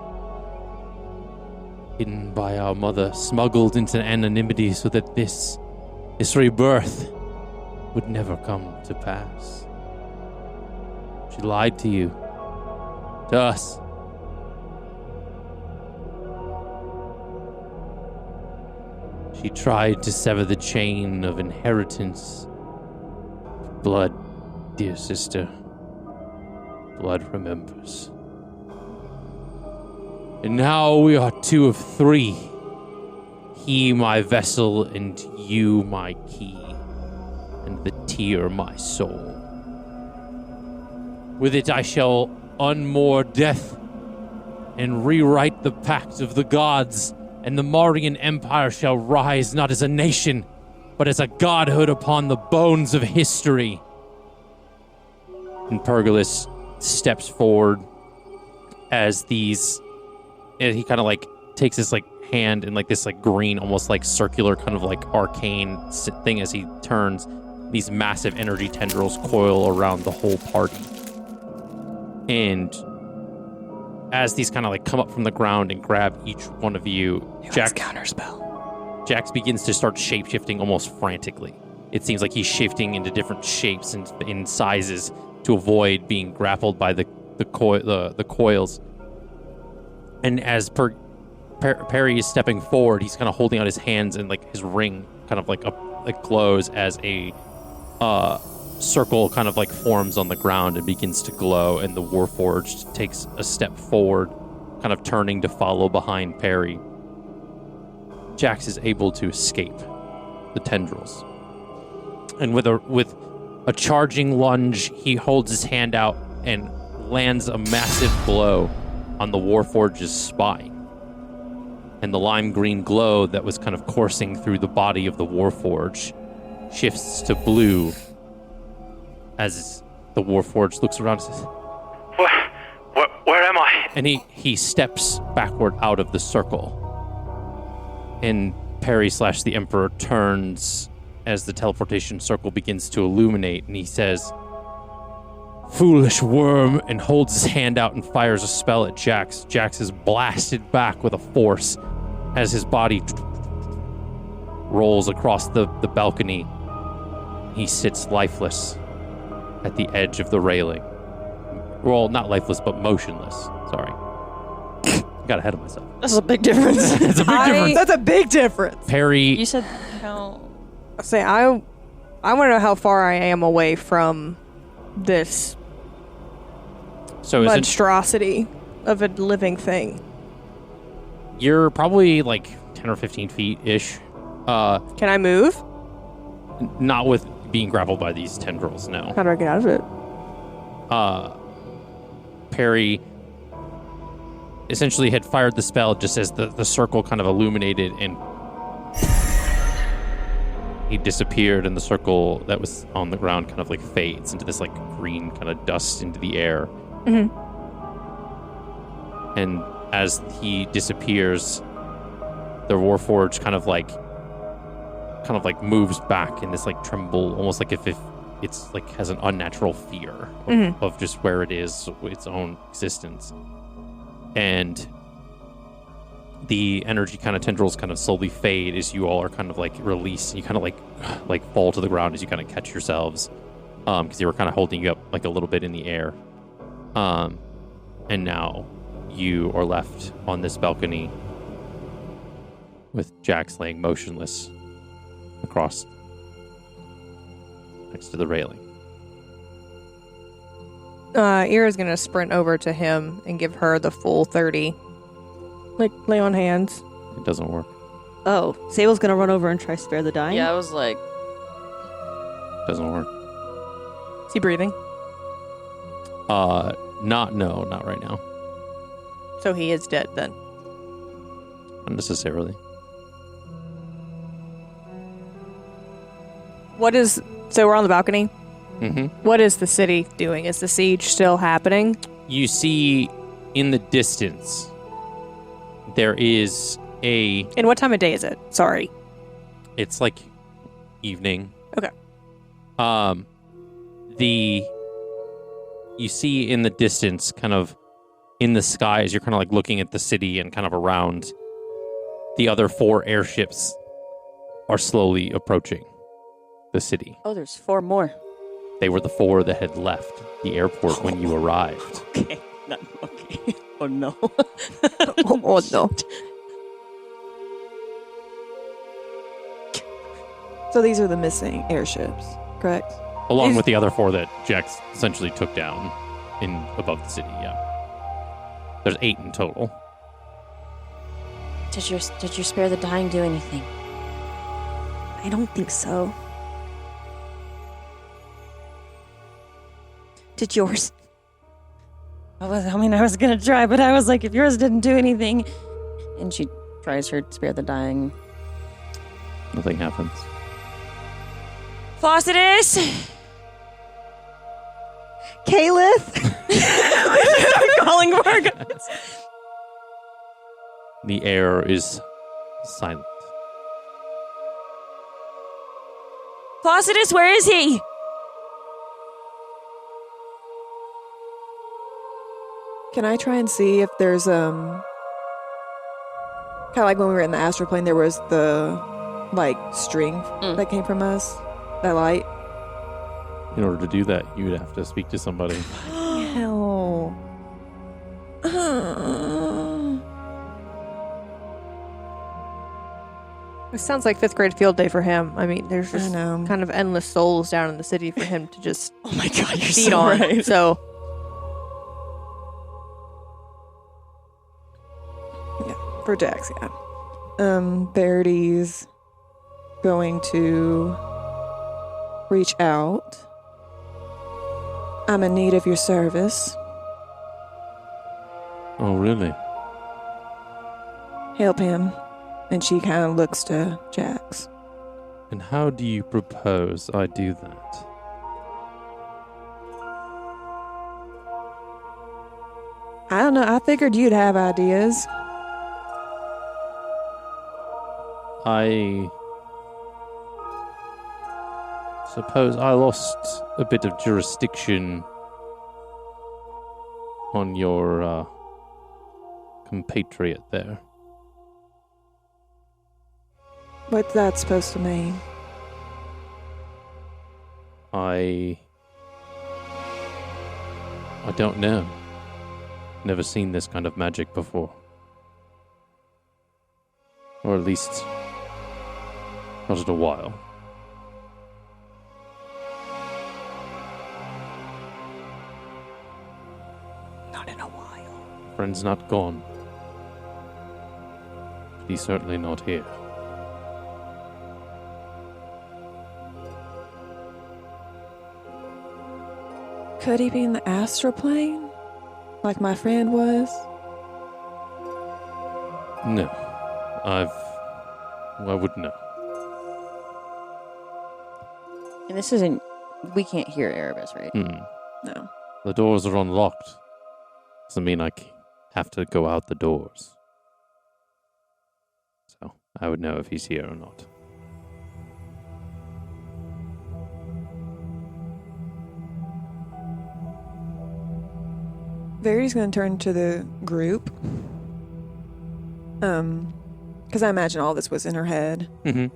Speaker 1: Hidden by our mother, smuggled into anonymity so that this rebirth would never come to pass. She lied to you, to us. She tried to sever the chain of inheritance. Blood, dear sister. Blood remembers. And now we are two of three. He my vessel, and you my key, and the tear my soul. With it I shall unmoor death, and rewrite the pact of the gods, and the Marian Empire shall rise not as a nation, but as a godhood upon the bones of history. And Perilous steps forward as these, and he kind of takes his hand and this green, almost circular kind of arcane thing as he turns. These massive energy tendrils coil around the whole party. And as these kind of come up from the ground and grab each one of you, Jax counterspell. Jax begins to start shape-shifting almost frantically. It seems like he's shifting into different shapes and in sizes to avoid being grappled by the coils. And as Perry is stepping forward, he's kind of holding out his hands, and his ring kind of glows as a circle kind of forms on the ground and begins to glow, and the Warforged takes a step forward, kind of turning to follow behind Perry. Jax is able to escape the tendrils. And with a charging lunge, he holds his hand out and lands a massive blow on the Warforge's spine. And the lime green glow that was kind of coursing through the body of the Warforged shifts to blue as the Warforged looks around and says,
Speaker 8: Where am I?
Speaker 1: and he steps backward out of the circle. And Perry / the Emperor turns as the teleportation circle begins to illuminate, and he says, "Foolish worm," and holds his hand out and fires a spell at Jax. Jax is blasted back with a force as his body rolls across the balcony. He sits lifeless at the edge of the railing. Well, not lifeless, but motionless. Sorry. Got ahead of myself.
Speaker 4: That's a big difference.
Speaker 1: It's a big difference.
Speaker 5: That's a big difference.
Speaker 1: Perry,
Speaker 4: You said how?
Speaker 3: Say, I want to know how far I am away from this
Speaker 1: so is it,
Speaker 3: monstrosity of a living thing.
Speaker 1: you're probably like 10 or 15 feet-ish.
Speaker 3: Can I move?
Speaker 1: Not with being grappled by these tendrils, no.
Speaker 3: How do I get out of it?
Speaker 1: Perry essentially had fired the spell just as the circle kind of illuminated, and he disappeared, and the circle that was on the ground kind of like fades into this like green kind of dust into the air.
Speaker 3: Mm-hmm.
Speaker 1: And as he disappears, the Warforged kind of like moves back in this like tremble, almost like if it's like has an unnatural fear of just where it is, its own existence. And the energy kind of tendrils kind of slowly fade as you all are kind of like released. You kind of like fall to the ground as you kind of catch yourselves, because they were kind of holding you up like a little bit in the air. And now you are left on this balcony with Jax laying motionless across next to the railing.
Speaker 3: Eira's gonna sprint over to him and give her the full 30. Like, lay on hands.
Speaker 1: It doesn't work.
Speaker 2: Oh, Sable's gonna run over and try spare the dying?
Speaker 4: Yeah, I was like,
Speaker 1: Doesn't work.
Speaker 3: Is he breathing?
Speaker 1: Not right now.
Speaker 3: So he is dead then.
Speaker 1: Not necessarily.
Speaker 3: So we're on the balcony?
Speaker 1: Mm-hmm.
Speaker 3: What is the city doing? Is the siege still happening?
Speaker 1: You see in the distance, there is
Speaker 3: And what time of day is it? Sorry.
Speaker 1: it's like evening.
Speaker 3: Okay.
Speaker 1: You see in the distance, kind of in the sky, as you're kind of like looking at the city and kind of around, the other 4 airships are slowly approaching the city.
Speaker 4: oh, there's 4 more.
Speaker 1: They were the 4 that had left the airport when you arrived.
Speaker 4: Okay. Okay. Oh, no.
Speaker 3: Oh no.
Speaker 5: So these are the missing airships, correct?
Speaker 1: Along with the other 4 that Jax essentially took down above the city, yeah. There's 8 in total.
Speaker 4: Did your spare the dying do anything?
Speaker 2: I don't think so. Did yours?
Speaker 4: I was gonna try, but I was like, if yours didn't do anything. And she tries her spare the dying.
Speaker 1: Nothing happens.
Speaker 4: Flossidus!
Speaker 2: Caliph?
Speaker 3: Calling for
Speaker 1: The air is silent.
Speaker 4: Flossidus, where is he?
Speaker 5: Can I try and see if there's kind of like when we were in the astral plane, there was the like string that came from us, that light.
Speaker 1: In order to do that, you would have to speak to somebody.
Speaker 3: Hell. It sounds like 5th grade field day for him. I mean, there's just kind of endless souls down in the city for him to just
Speaker 4: Oh my god, you're
Speaker 3: feed
Speaker 4: so
Speaker 3: on.
Speaker 4: right.
Speaker 3: So
Speaker 5: For Jax, yeah. Verity's going to reach out. I'm in need of your service.
Speaker 1: Oh, really?
Speaker 5: help him. And she kind of looks to Jax.
Speaker 1: And how do you propose I do that?
Speaker 5: I don't know. I figured you'd have ideas.
Speaker 1: I suppose I lost a bit of jurisdiction on your compatriot there.
Speaker 5: What's that supposed to mean?
Speaker 1: I don't know. Never seen this kind of magic before. Or at least not in a while.
Speaker 3: Not in a while.
Speaker 1: Friend's not gone. But he's certainly not here.
Speaker 5: Could he be in the astral plane? Like my friend was?
Speaker 1: No. I wouldn't know.
Speaker 4: And this isn't... We can't hear Erebus, right?
Speaker 5: No.
Speaker 1: The doors are unlocked. Doesn't mean I have to go out the doors. So, I would know if he's here or not.
Speaker 5: Verity's going to turn to the group. Because I imagine all this was in her head.
Speaker 1: Mm-hmm.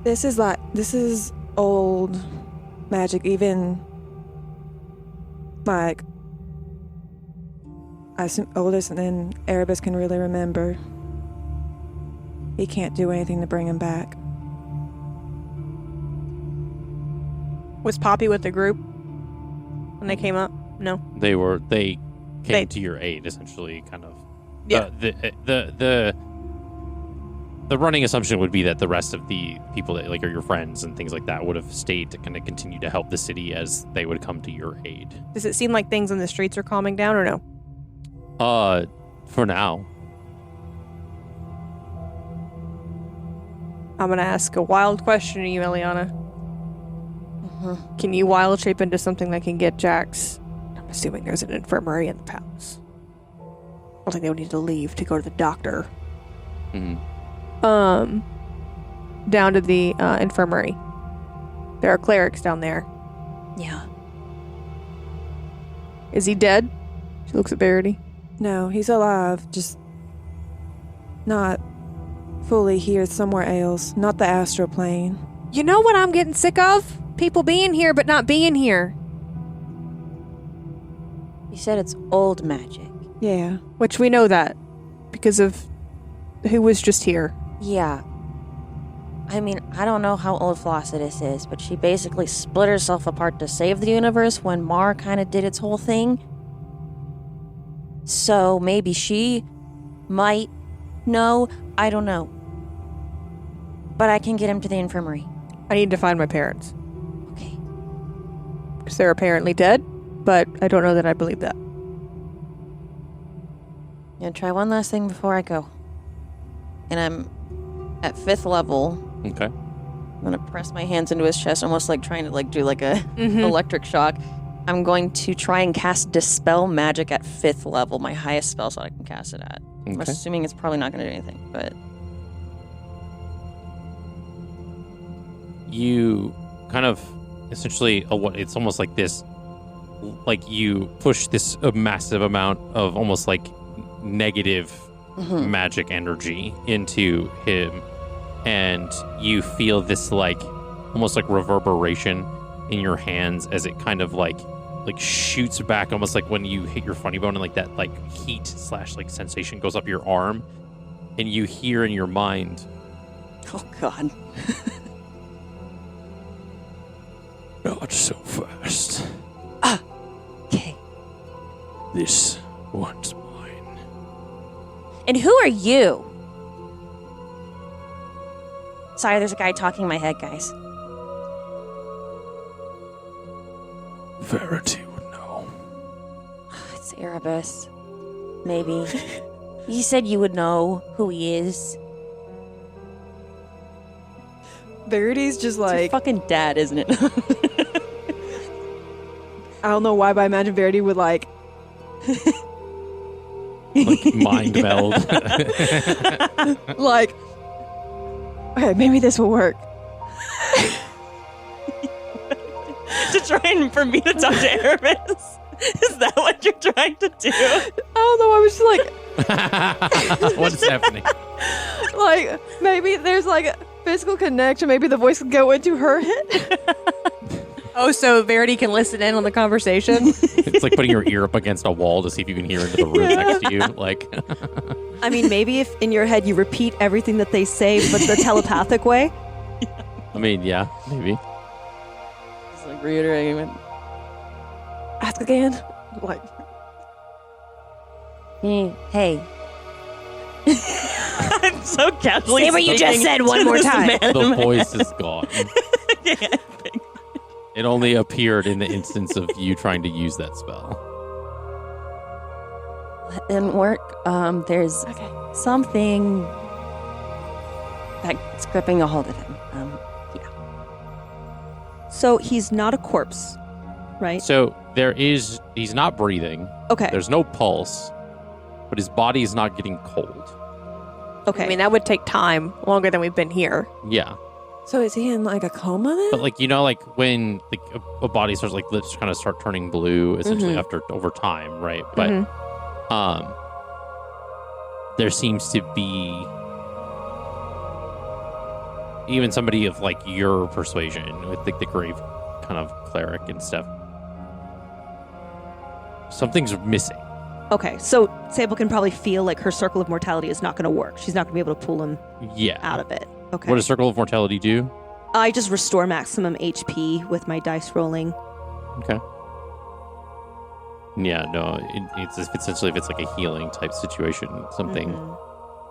Speaker 5: This is old magic, even like I assume oldest than Erebus can really remember. He can't do anything to bring him back.
Speaker 3: Was Poppy with the group when they came up? No.
Speaker 1: They came to your aid, essentially, kind of.
Speaker 3: Yeah.
Speaker 1: The running assumption would be that the rest of the people that are your friends and things like that would have stayed to kind of continue to help the city as they would come to your aid.
Speaker 3: Does it seem like things in the streets are calming down or no?
Speaker 1: For now.
Speaker 3: I'm gonna ask a wild question to you, Eliana.
Speaker 4: Mm-hmm.
Speaker 3: Can you wild shape into something that can get Jax? I'm assuming there's an infirmary in the palace. I don't think they would need to leave to go to the doctor.
Speaker 1: Mm-hmm.
Speaker 3: Down to the infirmary. There are clerics down there.
Speaker 4: Yeah.
Speaker 3: Is he dead? She looks at Verity.
Speaker 5: No, he's alive, just not fully here, somewhere else. Not the astral plane.
Speaker 3: You know what I'm getting sick of? People being here but not being here.
Speaker 4: You said it's old magic.
Speaker 5: Yeah.
Speaker 3: Which we know that because of who was just here.
Speaker 4: Yeah. I mean, I don't know how old Flossidus is, but she basically split herself apart to save the universe when Mar kind of did its whole thing. So maybe she might know. I don't know. But I can get him to the infirmary.
Speaker 3: I need to find my parents.
Speaker 4: Okay.
Speaker 3: Because they're apparently dead, but I don't know that I believe that.
Speaker 4: I'm gonna try one last thing before I go. And I'm at 5th level.
Speaker 1: Okay.
Speaker 4: I'm gonna press my hands into his chest, almost like trying to do like a electric shock. I'm going to try and cast Dispel Magic at 5th level, my highest spell slot I can cast it at. I'm
Speaker 1: Okay.
Speaker 4: assuming it's probably not gonna do anything, but
Speaker 1: You kind of essentially it's almost like this, like you push this massive amount of almost like negative magic energy into him, and you feel this like almost like reverberation in your hands as it kind of like shoots back, almost like when you hit your funny bone, and like that like heat / like sensation goes up your arm, and you hear in your mind,
Speaker 4: oh god.
Speaker 1: "Not so fast.
Speaker 4: Okay.
Speaker 1: This one's mine."
Speaker 4: And who are you? Sorry, there's a guy talking in my head, guys.
Speaker 1: Verity would know.
Speaker 4: Erebus. Maybe. You said you would know who he is.
Speaker 5: Verity's just
Speaker 4: It's your
Speaker 5: like,
Speaker 4: fucking dad, isn't it?
Speaker 5: I don't know why, but I imagine Verity would like,
Speaker 1: Like mind meld.
Speaker 5: like, okay, maybe this will work.
Speaker 4: To try and for me to talk to Erebus? Is that what you're trying to do?
Speaker 5: I don't know, I was just like,
Speaker 1: What's happening?
Speaker 5: like, maybe there's like a physical connection. Maybe the voice can go into her head.
Speaker 3: Oh, so Verity can listen in on the conversation?
Speaker 1: It's like putting your ear up against a wall to see if you can hear into the room next to you. Like,
Speaker 2: I mean, maybe if in your head you repeat everything that they say, but the telepathic way.
Speaker 1: I mean, yeah, maybe.
Speaker 4: Just like reiterating it.
Speaker 5: Ask again. Like,
Speaker 4: Hey. I'm so casually
Speaker 6: Say what you just said one more time.
Speaker 1: The voice is gone.
Speaker 4: Yeah.
Speaker 1: It only appeared in the instance of you trying to use that spell.
Speaker 4: That didn't work. There's something that's gripping a hold of him.
Speaker 2: So he's not a corpse, right?
Speaker 1: So he's not breathing.
Speaker 2: Okay.
Speaker 1: There's no pulse, but his body is not getting cold.
Speaker 2: Okay.
Speaker 3: I mean, that would take time, longer than we've been here.
Speaker 1: Yeah.
Speaker 5: so is he in like a coma then?
Speaker 1: But like, you know, like when like a body starts like let's kind of start turning blue essentially over time, right? But there seems to be even somebody of like your persuasion with like the grave kind of cleric and stuff. Something's missing.
Speaker 2: Okay, so Sable can probably feel like her circle of mortality is not going to work. She's not going to be able to pull him out of it. Okay.
Speaker 1: What does Circle of Mortality do?
Speaker 2: I just restore maximum HP with my dice rolling.
Speaker 1: Okay. Yeah, no, it's essentially if it's like a healing type situation, something.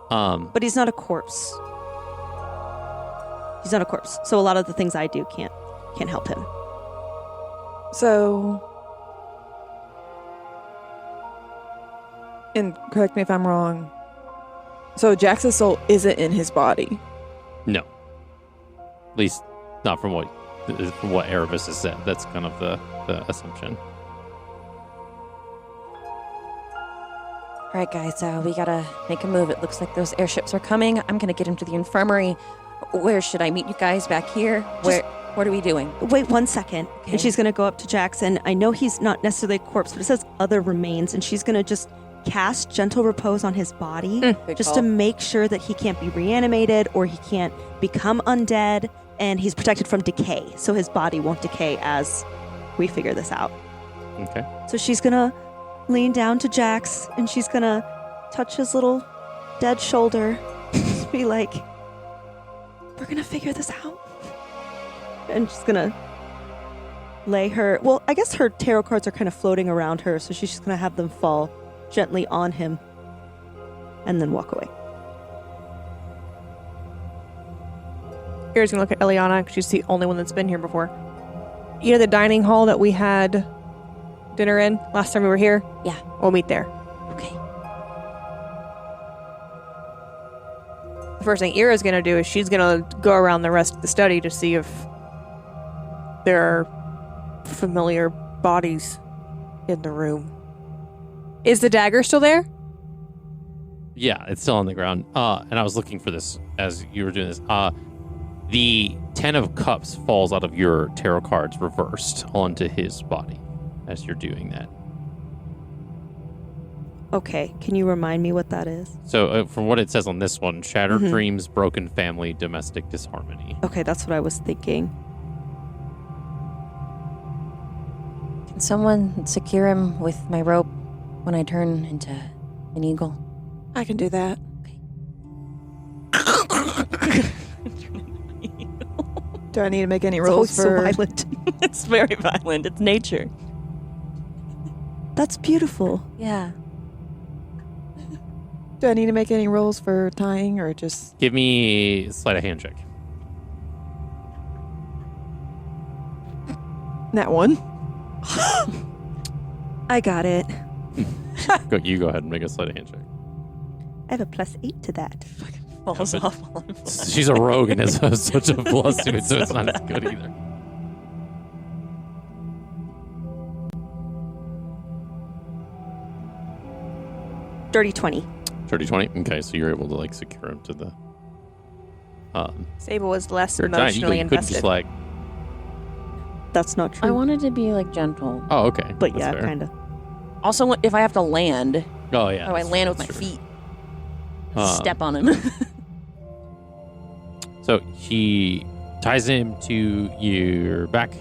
Speaker 2: But he's not a corpse. He's not a corpse. So a lot of the things I do can't help him.
Speaker 5: So, and correct me if I'm wrong. So Jax's soul isn't in his body.
Speaker 1: No. At least not from what Erebus has said. That's kind of the assumption.
Speaker 4: All right, guys, we gotta make a move. It looks like those airships are coming. I'm gonna get him to the infirmary. Where should I meet you guys? Back here? What are we doing?
Speaker 2: Wait 1 second.
Speaker 4: Okay.
Speaker 2: And she's going to go up to Jackson. I know he's not necessarily a corpse, but it says other remains. And she's going to just cast gentle repose on his body just to make sure that he can't be reanimated or he can't become undead. And he's protected from decay. So his body won't decay as we figure this out.
Speaker 1: Okay.
Speaker 2: So she's going to lean down to Jax and she's going to touch his little dead shoulder. Just be like, we're going to figure this out. And she's going to lay her... Well, I guess her tarot cards are kind of floating around her, so she's just going to have them fall gently on him and then walk away.
Speaker 3: Eira's going to look at Eliana because she's the only one that's been here before. You know the dining hall that we had dinner in last time we were here?
Speaker 4: Yeah.
Speaker 3: We'll meet there.
Speaker 4: Okay.
Speaker 3: The first thing Eira's going to do is she's going to go around the rest of the study to see if there are familiar bodies in the room. Is the dagger still there?
Speaker 1: Yeah, it's still on the ground. And I was looking for this as you were doing this. The 10 of Cups falls out of your tarot cards reversed onto his body as you're doing that.
Speaker 2: Okay, can you remind me what that is?
Speaker 1: So from what it says on this one, shattered dreams, broken family, domestic disharmony.
Speaker 2: Okay, that's what I was thinking.
Speaker 4: Can someone secure him with my rope when I turn into an eagle?
Speaker 5: I can do that. Do I need to make any rolls
Speaker 2: It's
Speaker 5: for...
Speaker 2: always so violent.
Speaker 4: It's very violent. It's nature.
Speaker 2: That's beautiful.
Speaker 4: Yeah.
Speaker 5: Do I need to make any rolls for tying or just...
Speaker 1: Give me a sleight of hand check.
Speaker 5: That one?
Speaker 2: I got it.
Speaker 1: You go ahead and make a sleight of hand check.
Speaker 2: I have a +8 to that.
Speaker 4: Falls
Speaker 1: but-
Speaker 4: off.
Speaker 1: She's a rogue and has such a plus to it, so it's not as good either.
Speaker 2: Dirty 20.
Speaker 1: 30-20? Okay, so you're able to, like, secure him to the...
Speaker 3: Sable was less
Speaker 1: You're a giant.
Speaker 3: emotionally
Speaker 1: You couldn't
Speaker 3: invested.
Speaker 1: just, like...
Speaker 2: That's not true.
Speaker 4: I wanted to be like gentle.
Speaker 1: Oh, okay.
Speaker 2: but
Speaker 1: That's
Speaker 2: yeah,
Speaker 1: fair.
Speaker 2: kind of.
Speaker 4: Also, if I have to land,
Speaker 1: Oh, yeah.
Speaker 4: I land with my
Speaker 1: that's true.
Speaker 4: feet.
Speaker 1: Um,
Speaker 4: Step on him.
Speaker 1: So he ties him to your back,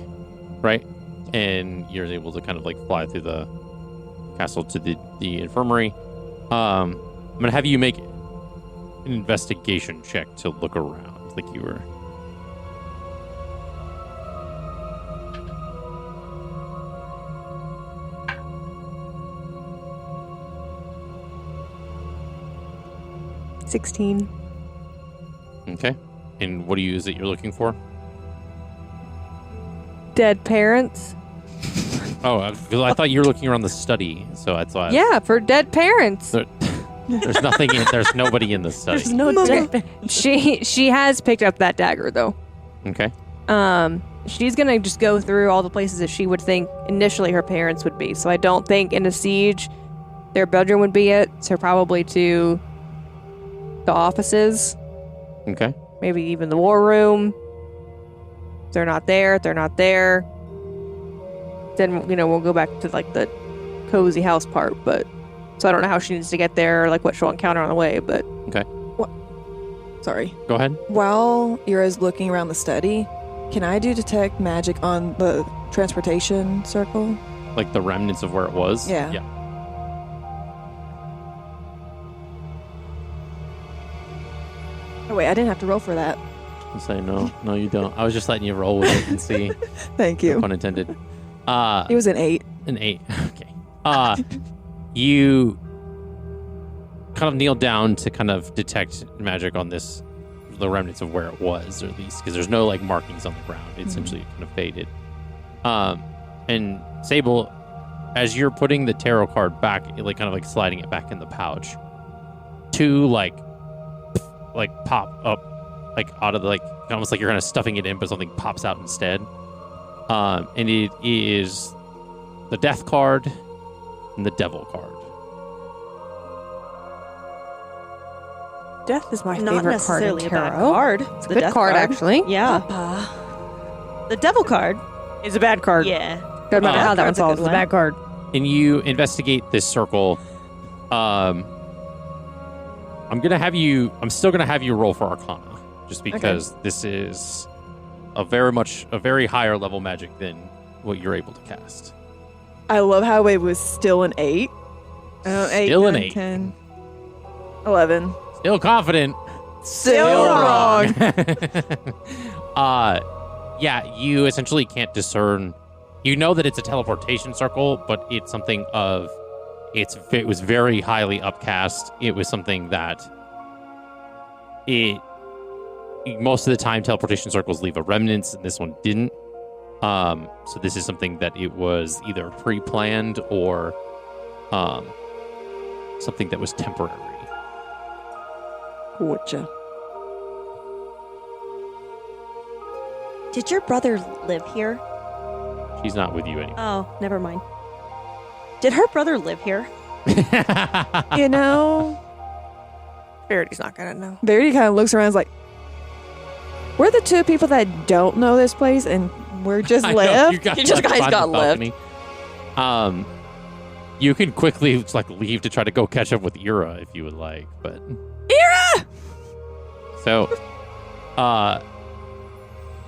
Speaker 1: right? And you're able to kind of like fly through the castle to the infirmary. I'm gonna have you make an investigation check to look around, like you were.
Speaker 3: $16.
Speaker 1: Okay. And what is it you're looking for?
Speaker 3: Dead parents?
Speaker 1: Oh, because I thought you were looking around the study, so I thought.
Speaker 3: Yeah, for dead parents.
Speaker 1: There's nothing. There's nobody in the study.
Speaker 4: There's no
Speaker 3: Okay.
Speaker 4: dead.
Speaker 3: She has picked up that dagger though.
Speaker 1: Okay.
Speaker 3: She's gonna just go through all the places that she would think initially her parents would be. So I don't think in a siege their bedroom would be it. So probably to the offices,
Speaker 1: Okay.
Speaker 3: maybe even the war room. They're not there. They're not there. Then we'll go back to like the cozy house part. But so I don't know how she needs to get there, or like what she'll encounter on the way. But
Speaker 5: Sorry.
Speaker 1: Go ahead.
Speaker 5: While Ira's looking around the study, can I do detect magic on the transportation circle?
Speaker 1: Like the remnants of where it was.
Speaker 5: Yeah.
Speaker 1: Yeah.
Speaker 5: Oh wait, I didn't have to roll for that.
Speaker 1: I'll say no. No, you don't. I was just letting you roll with it and see.
Speaker 5: Thank
Speaker 1: No
Speaker 5: you.
Speaker 1: pun intended.
Speaker 5: It was an 8.
Speaker 1: An 8. Okay. You kind of kneel down to kind of detect magic on this, the remnants of where it was, or at least because there's no like markings on the ground. It's essentially kind of faded. And Sable, as you're putting the tarot card back, like kind of like sliding it back in the pouch, two like pop up, like out of the, like almost like you're kind of stuffing it in, but something pops out instead. And it is the death card and the devil card.
Speaker 3: death is my
Speaker 2: Not
Speaker 3: favorite card in
Speaker 2: necessarily a bad
Speaker 3: tarot.
Speaker 2: card.
Speaker 3: It's a good card, actually.
Speaker 2: Yeah. The devil card.
Speaker 3: It's a bad card.
Speaker 2: Yeah.
Speaker 3: No matter how that one
Speaker 2: Card's a good
Speaker 3: falls, it's a
Speaker 2: one.
Speaker 3: bad card.
Speaker 1: And you investigate this circle. I'm still gonna have you roll for Arcana, just because this is a very higher level magic than what you're able to cast.
Speaker 5: I love how it was still an 8. 8,
Speaker 1: Still an
Speaker 5: 9,
Speaker 1: 8.
Speaker 5: 10, 11.
Speaker 1: Still confident.
Speaker 5: Still wrong.
Speaker 1: Yeah, you essentially can't discern. You know that it's a teleportation circle, but it's something of. It was very highly upcast. It was something that. Most of the time, teleportation circles leave a remnants, and this one didn't. So this is something that it was either pre-planned or, something that was temporary.
Speaker 5: Gotcha.
Speaker 2: Did your brother live here?
Speaker 1: She's not with you anymore.
Speaker 2: Oh, never mind. Did her brother live here?
Speaker 5: You know,
Speaker 3: Verity's not gonna know.
Speaker 5: Verity kind of looks around and is like, we're the two people that don't know this place and we're just
Speaker 1: I know,
Speaker 5: left.
Speaker 1: you guys
Speaker 4: You just guys
Speaker 1: find
Speaker 4: got
Speaker 1: the balcony. You can quickly just, like leave to try to go catch up with Eira if you would like, but
Speaker 3: Eira!
Speaker 1: So,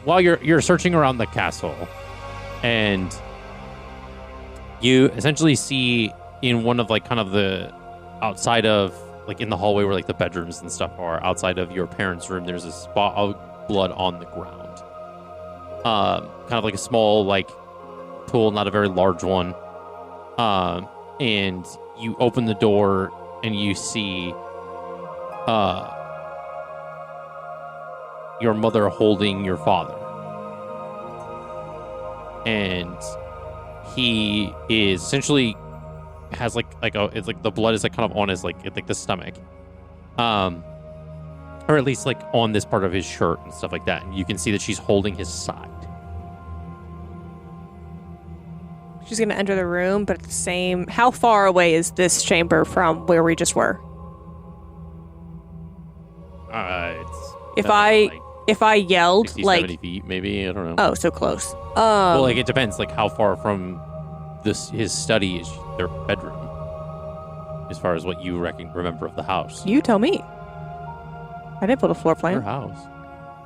Speaker 1: while you're searching around the castle, and you essentially see in one of like kind of the outside of like in the hallway where like the bedrooms and stuff are outside of your parents' room, there's a spot of blood on the ground. Kind of like a small like pool, not a very large one. And you open the door and you see your mother holding your father. And he is essentially has like it's like the blood is like kind of on his like the stomach, or at least like on this part of his shirt and stuff like that. And you can see that she's holding his side.
Speaker 3: She's going to enter the room, but at the same... How far away is this chamber from where we just were?
Speaker 1: It's
Speaker 3: If I yelled,
Speaker 1: 60,
Speaker 3: like...
Speaker 1: 70 feet, maybe. I don't know.
Speaker 3: Oh, so close.
Speaker 1: Well, like, it depends, like, how far from his study is their bedroom, as far as what you remember of the house.
Speaker 3: You tell me. I didn't put a floor
Speaker 1: Her
Speaker 3: plan.
Speaker 1: house.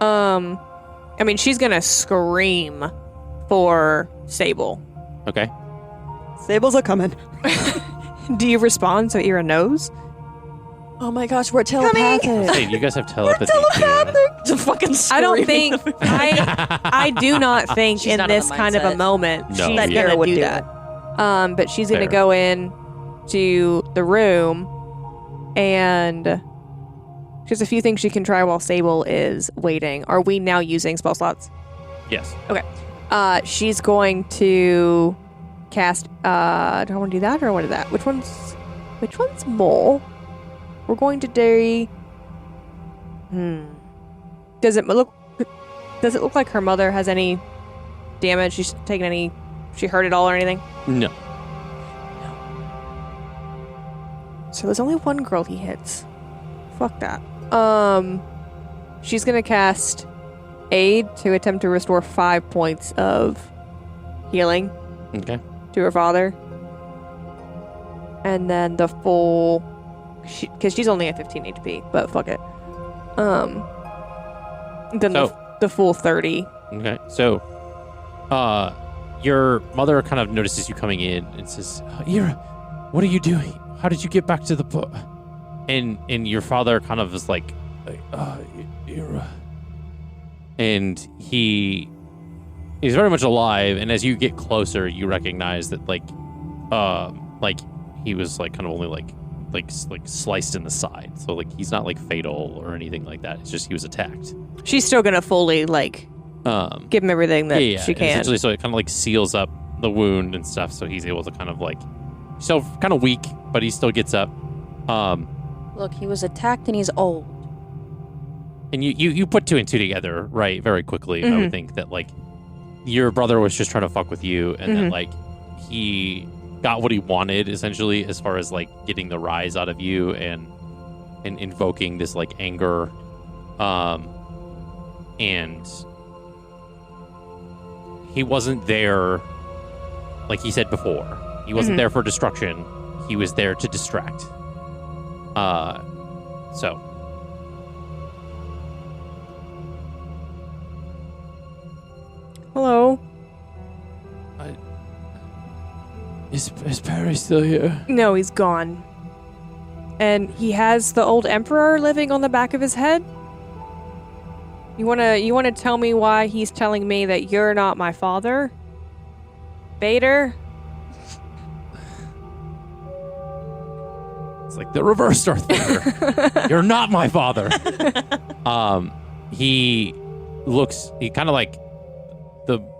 Speaker 3: I mean, she's going to scream for Sable.
Speaker 1: Okay.
Speaker 2: Sables are coming.
Speaker 3: Do you respond so Eira knows?
Speaker 5: Oh my gosh, we're telepathic.
Speaker 1: Hey, you guys have telepathy.
Speaker 5: To fucking
Speaker 3: I don't think... I do not think
Speaker 4: She's
Speaker 3: in
Speaker 4: not in
Speaker 3: this
Speaker 4: the
Speaker 3: kind of a
Speaker 4: mindset.
Speaker 3: moment
Speaker 1: No,
Speaker 3: she's
Speaker 1: yeah.
Speaker 3: going to
Speaker 2: would
Speaker 3: do
Speaker 2: do
Speaker 3: that. But she's going to
Speaker 1: Fair.
Speaker 3: go in to the room, and there's a few things she can try while Sable is waiting. Are we now using spell slots?
Speaker 1: Yes.
Speaker 3: She's going to cast. Do I want to do that or do I want to do that? Which one's more? We're going to do. Does it look like her mother has any damage? She's taken any? She hurt at all or anything?
Speaker 1: No.
Speaker 3: So there's only one girl he hits. Fuck that. She's gonna cast Aid to attempt to restore 5 points of healing
Speaker 1: Okay.
Speaker 3: to her father. And then the full... Because she's only at 15 HP, but fuck it. Then the full 30.
Speaker 1: Okay. So, your mother kind of notices you coming in and says, Eira, what are you doing? How did you get back to the boat? And your father kind of is like, Eira. And he's very much alive. And as you get closer, you recognize that like he was like kind of only like sliced in the side. So like he's not like fatal or anything like that. It's just he was attacked.
Speaker 3: She's still gonna fully like give him everything that she can.
Speaker 1: Essentially, so it kind of like seals up the wound and stuff. So he's able to kind of like, still kind of weak, but he still gets up.
Speaker 4: Look, he was attacked and he's old.
Speaker 1: And you put two and two together, right, very quickly. I would think that, like, your brother was just trying to fuck with you, and then, like, he got what he wanted, essentially, as far as, like, getting the rise out of you and invoking this, like, anger. And he wasn't there, like he said before. He wasn't there for destruction. He was there to distract. So...
Speaker 3: Hello?
Speaker 1: Is Perry still here?
Speaker 3: No, he's gone. And he has the old emperor living on the back of his head? You wanna tell me why he's telling me that you're not my father? Vader?
Speaker 1: It's like the reverse Darth Vader. You're not my father. He kind of like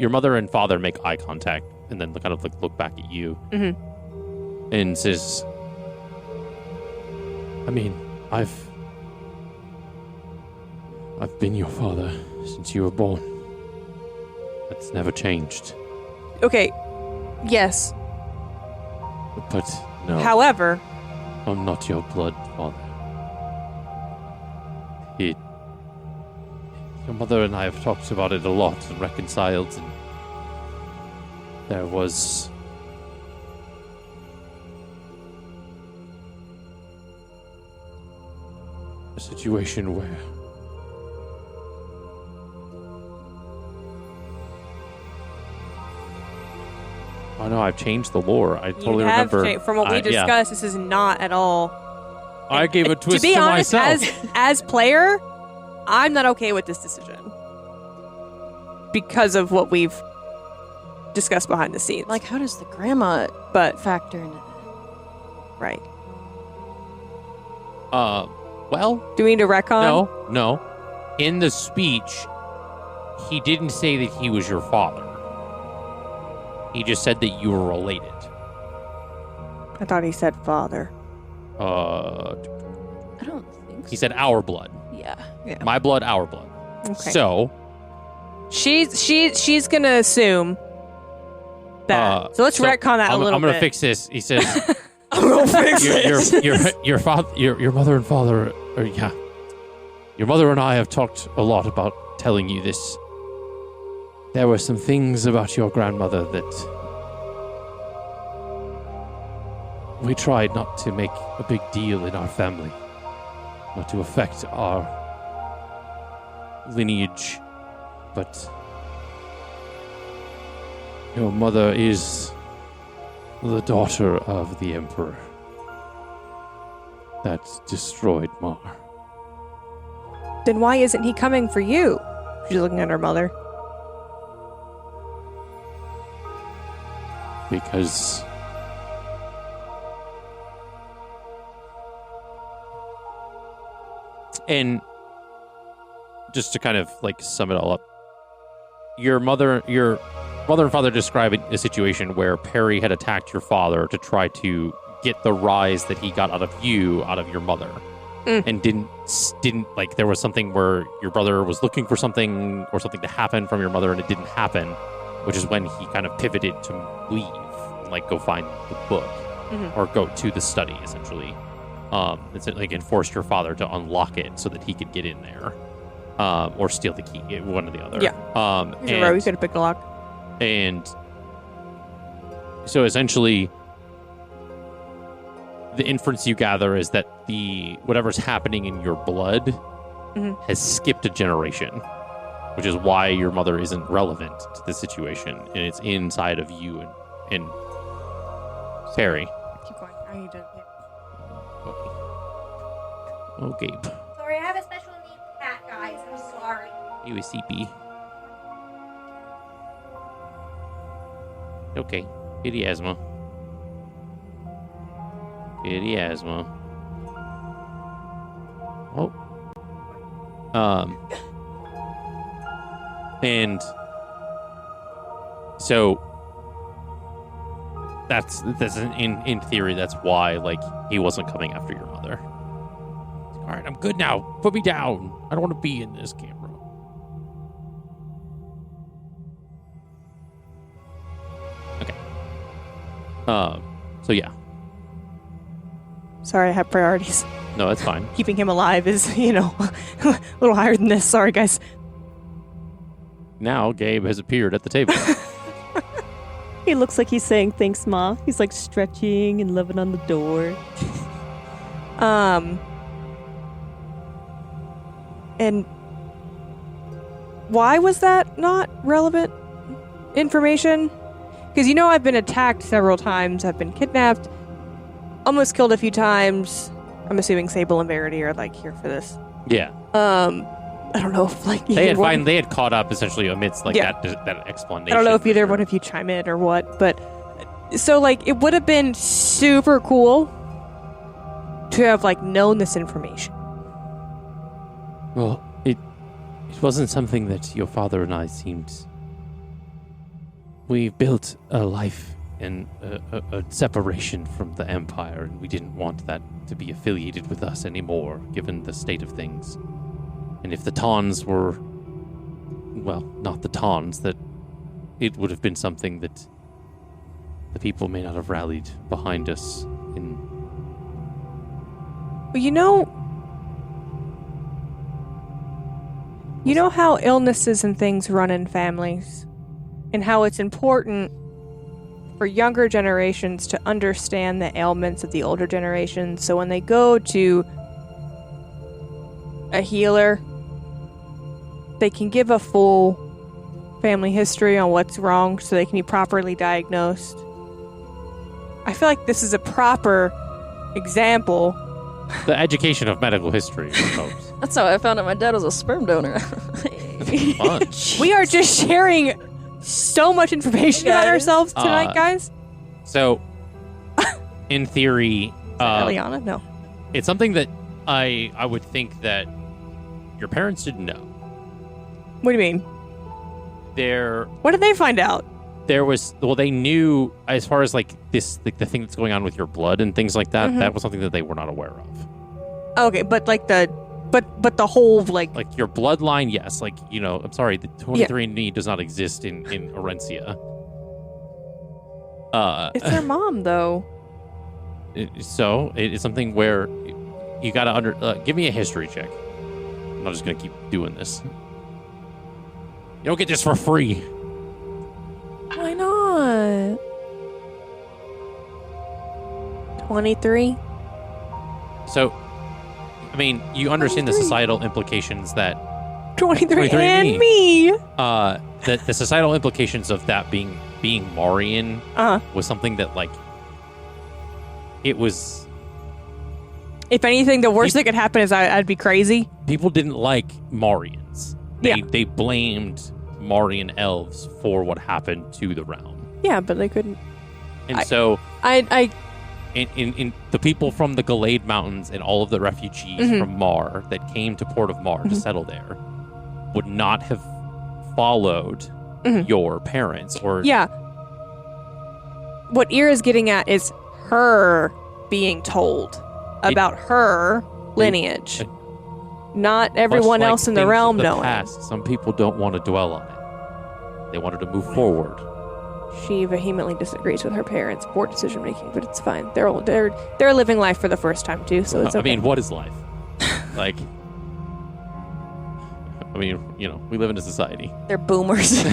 Speaker 1: your mother and father make eye contact and then kind of like look back at you and says, I mean, I've been your father since you were born. That's never changed.
Speaker 3: Okay. Yes.
Speaker 1: But no,
Speaker 3: However,
Speaker 1: I'm not your blood father. Your mother and I have talked about it a lot and reconciled, and there was a situation where I know I've changed the lore. I totally
Speaker 3: you have
Speaker 1: remember.
Speaker 3: changed. From what we discussed, this is not at all.
Speaker 1: I gave a twist
Speaker 3: to be honest,
Speaker 1: myself.
Speaker 3: as player, I'm not okay with this decision because of what we've discussed behind the scenes.
Speaker 4: Like, how does the grandma
Speaker 3: but
Speaker 4: factor into that?
Speaker 3: right.
Speaker 1: Well,
Speaker 3: Do we need to retcon?
Speaker 1: no. In the speech, he didn't say that he was your father. He just said that you were related.
Speaker 3: I thought he said father.
Speaker 4: I don't think so.
Speaker 1: He said our blood.
Speaker 4: Yeah.
Speaker 1: My blood, our blood.
Speaker 3: Okay.
Speaker 1: So
Speaker 3: she's gonna assume that. So let's retcon that a little bit.
Speaker 1: I'm gonna fix this. He says
Speaker 3: I'm gonna fix
Speaker 1: your father, your mother and father, your mother and I have talked a lot about telling you this. There were some things about your grandmother that we tried not to make a big deal in our family, not to affect our lineage, but your mother is the daughter of the Emperor that destroyed Mar.
Speaker 3: Then why isn't he coming for you? She's looking at her mother.
Speaker 1: Because and just to kind of like sum it all up, your mother and father described a situation where Perry had attacked your father to try to get the rise that he got out of you out of your mother. And didn't like, there was something where your brother was looking for something or something to happen from your mother and it didn't happen, which is when he kind of pivoted to leave and like go find the book or go to the study essentially. It's like enforced your father to unlock it so that he could get in there, or steal the key, one or the other.
Speaker 3: Yeah. You could have picked a lock.
Speaker 1: And so essentially, the inference you gather is that whatever's happening in your blood has skipped a generation, which is why your mother isn't relevant to the situation, and it's inside of you and Perry.
Speaker 3: Keep going. I need to.
Speaker 1: Oh, Gabe.
Speaker 9: Sorry, I have a special needs cat, guys. I'm sorry.
Speaker 1: You a CP. Okay. Kitty asthma. Kitty asthma. Oh. And so that's in theory, that's why like he wasn't coming after your mother. All right, I'm good now. Put me down. I don't want to be in this camera. Okay. So yeah.
Speaker 3: Sorry, I have priorities.
Speaker 1: No, that's fine.
Speaker 3: Keeping him alive is, a little higher than this. Sorry, guys.
Speaker 1: Now Gabe has appeared at the table.
Speaker 2: He looks like he's saying thanks, Ma. He's like stretching and living on the door.
Speaker 3: And why was that not relevant information? Because I've been attacked several times. I've been kidnapped, almost killed a few times. I'm assuming Sable and Verity are like here for this.
Speaker 1: Yeah.
Speaker 3: I don't know if like
Speaker 1: they had caught up essentially amidst like that explanation.
Speaker 3: I don't know if either one of you chime in or what, but so like it would have been super cool to have like known this information.
Speaker 1: Well, it wasn't something that your father and I seemed. We built a life in a separation from the Empire, and we didn't want that to be affiliated with us anymore, given the state of things. And if the Tons were, well, not the Tons, that it would have been something that the people may not have rallied behind us in.
Speaker 3: Well, you know how illnesses and things run in families, and how it's important for younger generations to understand the ailments of the older generations, so when they go to a healer, they can give a full family history on what's wrong so they can be properly diagnosed. I feel like this is a proper example.
Speaker 1: The education of medical history, folks.
Speaker 4: That's how I found out my dad was a sperm donor.
Speaker 1: Fun.
Speaker 3: We are just sharing so much information about ourselves tonight, guys.
Speaker 1: So, in theory,
Speaker 3: Eliana? No.
Speaker 1: it's something that I would think that your parents didn't know.
Speaker 3: What do you mean?
Speaker 1: They're
Speaker 3: What did they find out?
Speaker 1: they knew as far as like this, like the thing that's going on with your blood and things like that. That was something that they were not aware of.
Speaker 3: Okay, but like the whole like
Speaker 1: your bloodline, yes. Like, I'm sorry, the 23andMe does not exist in Aarencia.
Speaker 3: It's their mom though.
Speaker 1: So it's something where you gotta give me a history check. I'm not just gonna keep doing this. You don't get this for free.
Speaker 3: Why not? 23.
Speaker 1: So, I mean, you understand the societal implications that
Speaker 3: 23 and me.
Speaker 1: The societal implications of that being Marian was something that like it was.
Speaker 3: If anything, the worst that could happen is I'd be crazy.
Speaker 1: People didn't like Marians. They blamed Marian elves for what happened to the realm.
Speaker 3: Yeah, but they couldn't.
Speaker 1: And in the people from the Gallade Mountains and all of the refugees from Mar that came to Port of Mar to settle there would not have followed your parents or...
Speaker 3: Yeah. What Eira's getting at is her being told about her lineage. Not everyone else in the realm knowing.
Speaker 1: Past, some people don't want to dwell on it. They wanted to move forward.
Speaker 3: She vehemently disagrees with her parents' poor decision making, but it's fine. They're living life for the first time too, so it's okay.
Speaker 1: I mean, what is life? Like, I mean, we live in a society.
Speaker 4: They're boomers.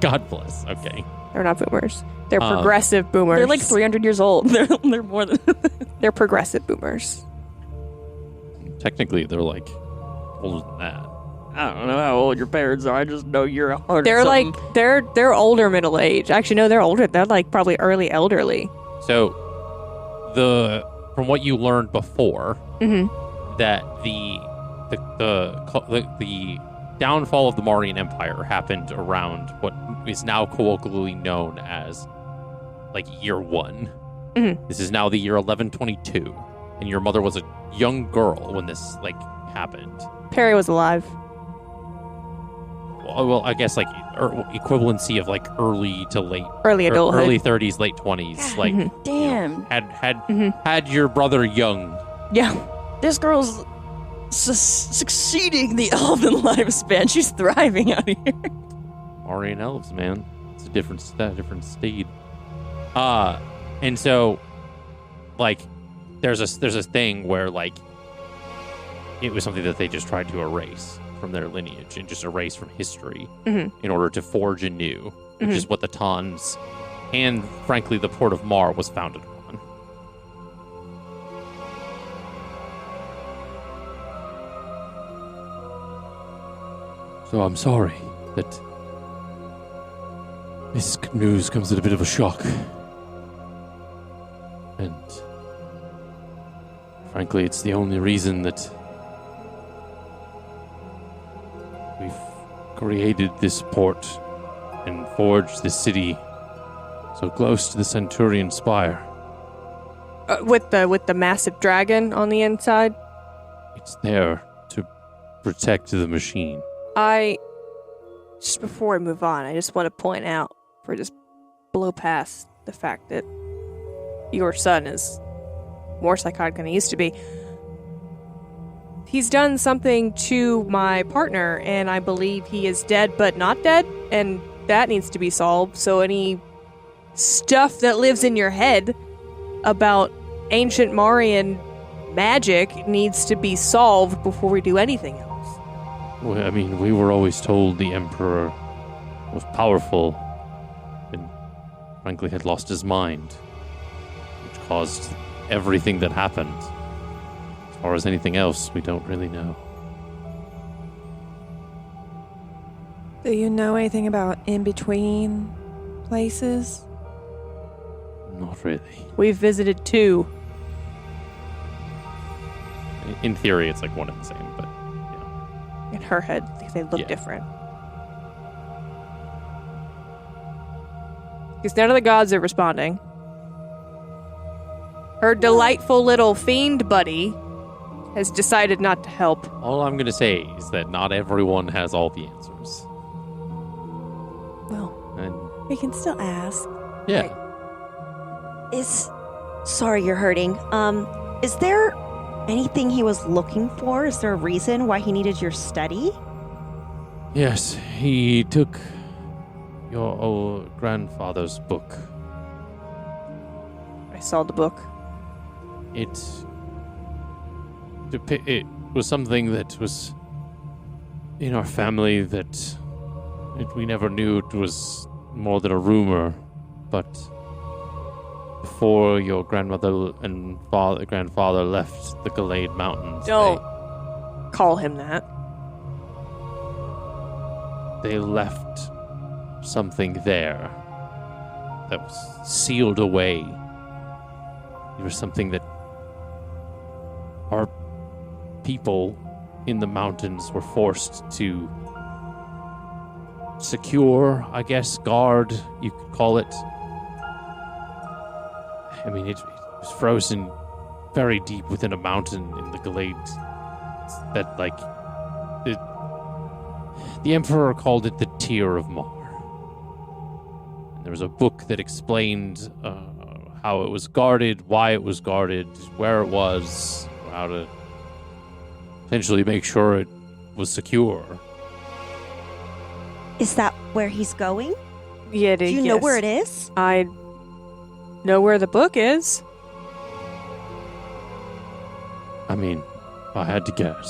Speaker 1: God bless. Okay.
Speaker 3: They're not boomers. They're progressive boomers.
Speaker 4: They're like 300 years old. They're more than.
Speaker 3: They're progressive boomers.
Speaker 1: Technically, they're like older than that.
Speaker 4: I don't know how old your parents are. I just know you're 100.
Speaker 3: They're like they're older middle age. Actually, no, they're older. They're like probably early elderly.
Speaker 1: So, from what you learned before, that the downfall of the Marian Empire happened around what is now colloquially known as like year 1. This is now the year 1122, and your mother was a young girl when this like happened.
Speaker 3: Perry was alive.
Speaker 1: Well, I guess like equivalency of like early to late,
Speaker 3: early adulthood,
Speaker 1: early 30s, late 20s. Like,
Speaker 4: damn,
Speaker 1: had your brother young.
Speaker 3: Yeah,
Speaker 4: this girl's succeeding the elven lifespan. She's thriving out here.
Speaker 1: Marian elves, man, it's a different steed. And so, like, there's a thing where like it was something that they just tried to erase from their lineage and just erase from history in order to forge anew, which is what the Tons and, frankly, the Port of Mar was founded on. So I'm sorry that this news comes at a bit of a shock. And, frankly, it's the only reason that we've created this port and forged this city so close to the Centurion Spire.
Speaker 3: With the massive dragon on the inside?
Speaker 1: It's there to protect the machine.
Speaker 3: Just before we move on, I just want to point out, just blow past the fact that your son is more psychotic than he used to be. He's done something to my partner, and I believe he is dead but not dead, and that needs to be solved. So any stuff that lives in your head about ancient Marian magic needs to be solved before we do anything else.
Speaker 1: Well, I mean, we were always told the Emperor was powerful and, frankly, had lost his mind, which caused everything that happened. As far as anything else, we don't really know.
Speaker 5: Do you know anything about in-between places?
Speaker 1: Not really.
Speaker 3: We've visited 2.
Speaker 1: In theory, it's like one and the same, but yeah.
Speaker 3: In her head, they look different. Because none of the gods are responding. Her delightful little fiend buddy has decided not to help.
Speaker 1: All I'm going to say is that not everyone has all the answers.
Speaker 3: Well,
Speaker 1: and
Speaker 5: We can still ask.
Speaker 1: Yeah.
Speaker 2: Sorry you're hurting. Is there anything he was looking for? Is there a reason why he needed your study?
Speaker 1: Yes, he took your old grandfather's book.
Speaker 3: I saw the book.
Speaker 1: It was something that was in our family that we never knew it was more than a rumor, but before your grandmother and grandfather left the Gallade Mountains,
Speaker 3: Don't call him that.
Speaker 1: they left something there that was sealed away. It was something that our people in the mountains were forced to secure, I guess, guard, you could call it. I mean, it was frozen very deep within a mountain in the Gallade that, like, the Emperor called it the Tear of Mar. And there was a book that explained how it was guarded, why it was guarded, where it was, how to potentially make sure it was secure.
Speaker 2: Is that where he's going?
Speaker 3: Yeah,
Speaker 2: Do you know where it is?
Speaker 3: I know where the book is.
Speaker 1: I mean, if I had to guess.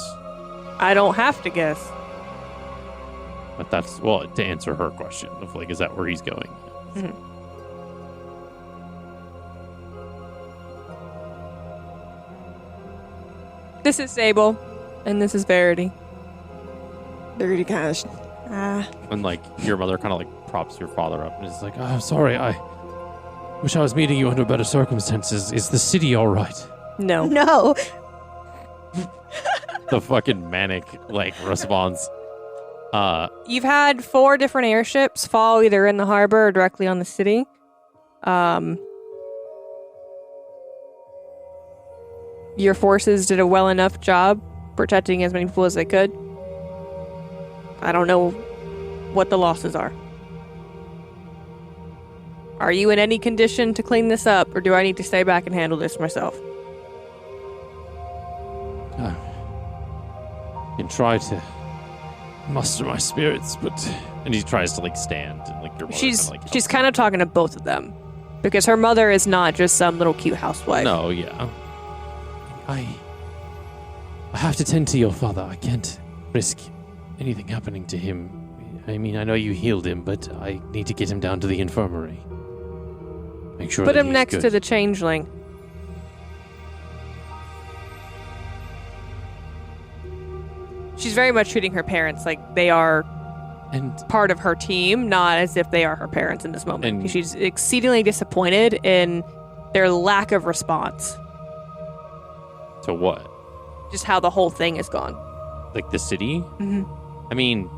Speaker 3: I don't have to guess.
Speaker 1: But that's, well, to answer her question of, like, is that where he's going?
Speaker 3: Mhm. This is Sable, and this is Verity.
Speaker 5: Verity kind of.
Speaker 1: And, like, your mother kind of, like, props your father up and is like, oh, I'm sorry, I wish I was meeting you under better circumstances. Is the city all right?
Speaker 3: No.
Speaker 2: No.
Speaker 1: The fucking manic, like, response.
Speaker 3: You've had 4 different airships fall either in the harbor or directly on the city. Your forces did a well enough job protecting as many people as they could. I don't know what the losses are. Are you in any condition to clean this up, or do I need to stay back and handle this myself?
Speaker 1: I can try to muster my spirits, but... And he tries to, like, stand, and, like, your mother
Speaker 3: She's kind of talking to both of them. Because her mother is not just some little cute housewife.
Speaker 1: No, yeah. I have to tend to your father. I can't risk anything happening to him. I mean, I know you healed him, but I need to get him down to the infirmary. Make sure
Speaker 3: Put
Speaker 1: that
Speaker 3: him
Speaker 1: he's
Speaker 3: next
Speaker 1: good.
Speaker 3: to the changeling. She's very much treating her parents like they are
Speaker 1: And
Speaker 3: part of her team, not as if they are her parents in this moment.
Speaker 1: And-
Speaker 3: She's exceedingly disappointed in their lack of response.
Speaker 1: to what?
Speaker 3: Just how the whole thing has gone.
Speaker 1: Like the city?
Speaker 3: Mm-hmm.
Speaker 1: I mean,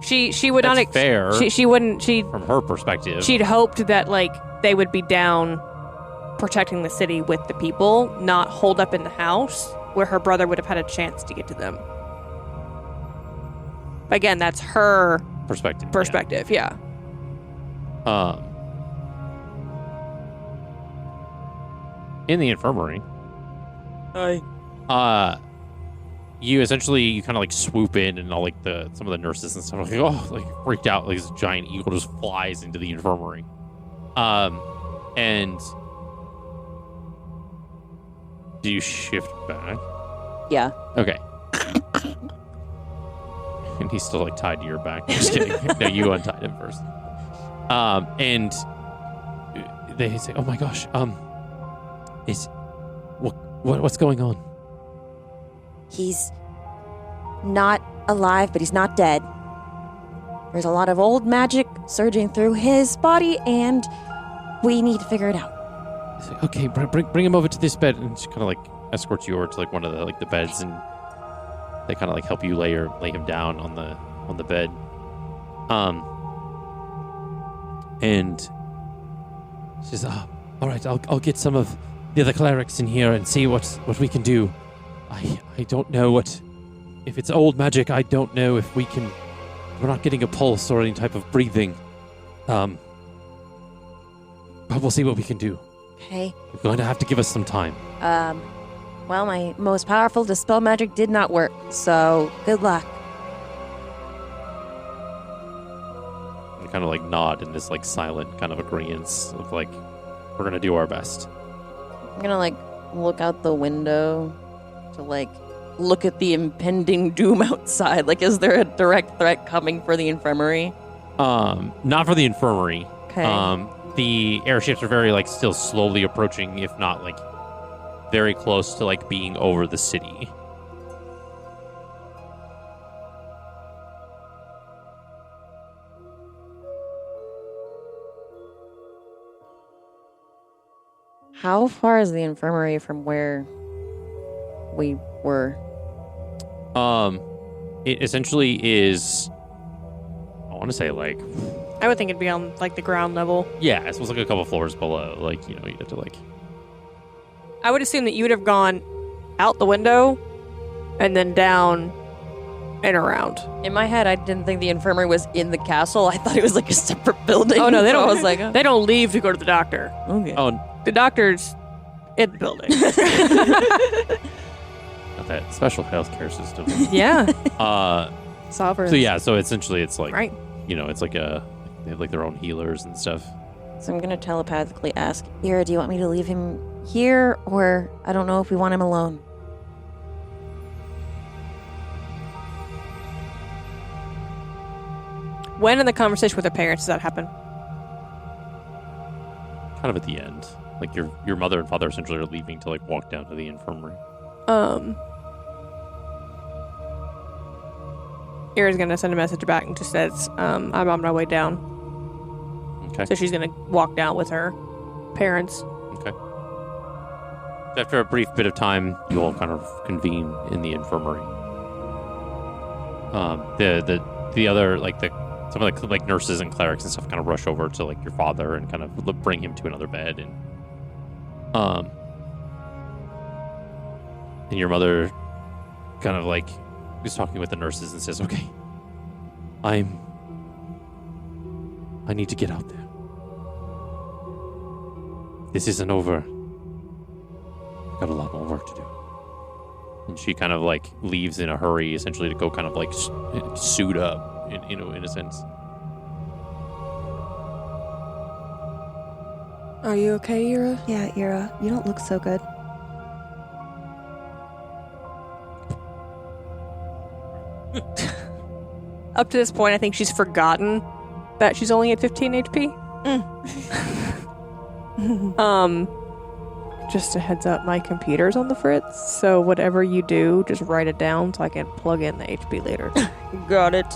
Speaker 3: She would
Speaker 1: that's
Speaker 3: not
Speaker 1: fair
Speaker 3: she wouldn't
Speaker 1: from her perspective.
Speaker 3: she'd hoped that, like, they would be down protecting the city with the people, not holed up in the house where her brother would have had a chance to get to them. Again, that's her
Speaker 1: perspective.
Speaker 3: yeah.
Speaker 1: In the infirmary. You essentially kind of like swoop in, and all like some of the nurses and stuff are like, oh, like freaked out, like this giant eagle just flies into the infirmary. And do you shift back?
Speaker 4: Yeah.
Speaker 1: Okay. And he's still like tied to your back. Just kidding. No, you untied him first. And they say, "Oh my gosh, what's going on?"
Speaker 10: He's not alive, but he's not dead. There's a lot of old magic surging through his body, and we need to figure it out.
Speaker 1: They say, okay, bring him over to this bed, and she kind of like escorts you over to like one of the beds, and they kind of like help you lay him down on the bed. And she says, "All right, I'll get some of the other clerics in here and see what we can do. I don't know if it's old magic. I don't know if we're not getting a pulse or any type of breathing. But we'll see what we can do.
Speaker 10: Okay.
Speaker 1: You're going to have to give us some time.
Speaker 10: Well, my most powerful dispel magic did not work, so good luck.
Speaker 1: And kind of like nod in this like silent kind of agreeance of like, we're going to do our best.
Speaker 4: I'm gonna like look out the window to like look at the impending doom outside. Like, is there a direct threat coming for the infirmary?
Speaker 1: Not for the infirmary.
Speaker 4: Okay.
Speaker 1: The airships are very like still slowly approaching, if not like very close to like being over the city.
Speaker 4: How far is the infirmary from where we were?
Speaker 1: It essentially is, I want to say like,
Speaker 3: I would think it'd be on like the ground level.
Speaker 1: yeah, it was like a couple floors below. Like, you know, you'd have to like.
Speaker 3: I would assume that you would have gone out the window and then down and around.
Speaker 4: In my head, I didn't think the infirmary was in the castle. I thought it was like a separate building.
Speaker 3: Oh no, they
Speaker 4: So
Speaker 3: don't.
Speaker 4: I was like, oh.
Speaker 3: They don't leave to go to the doctor.
Speaker 4: Okay.
Speaker 1: Oh,
Speaker 3: The doctor's in the building.
Speaker 1: got that special healthcare system.
Speaker 3: Yeah.
Speaker 5: Sovereign.
Speaker 1: So yeah, so essentially it's like,
Speaker 3: Right.
Speaker 1: you know, it's like they have like their own healers and stuff.
Speaker 4: So I'm gonna telepathically ask.
Speaker 10: Ira, do you want me to leave him here, or I don't know if we want him alone?
Speaker 3: When in the conversation with her parents does that happen?
Speaker 1: Kind of at the end. Like your mother and father essentially are leaving to like walk down to the infirmary.
Speaker 3: Ira's gonna send a message back and just says, I'm on my way down.
Speaker 1: Okay.
Speaker 3: So she's gonna walk down with her parents.
Speaker 1: Okay. After a brief bit of time, you all kind of convene in the infirmary. The other like some of the like nurses and clerics and stuff kind of rush over to like your father and kind of bring him to another bed, and your mother kind of like is talking with the nurses and says, "Okay, I need to get out there. This isn't over. I've got a lot more work to do." And she kind of like leaves in a hurry, essentially to go kind of like suit up, in a sense.
Speaker 5: Are you okay, Ira?
Speaker 2: Yeah, Ira, you don't look so good.
Speaker 3: Up to this point, I think she's forgotten that she's only at 15 HP. Just a heads up, my computer's on the fritz, so whatever you do, just write it down so I can plug in the HP later.
Speaker 4: Got it.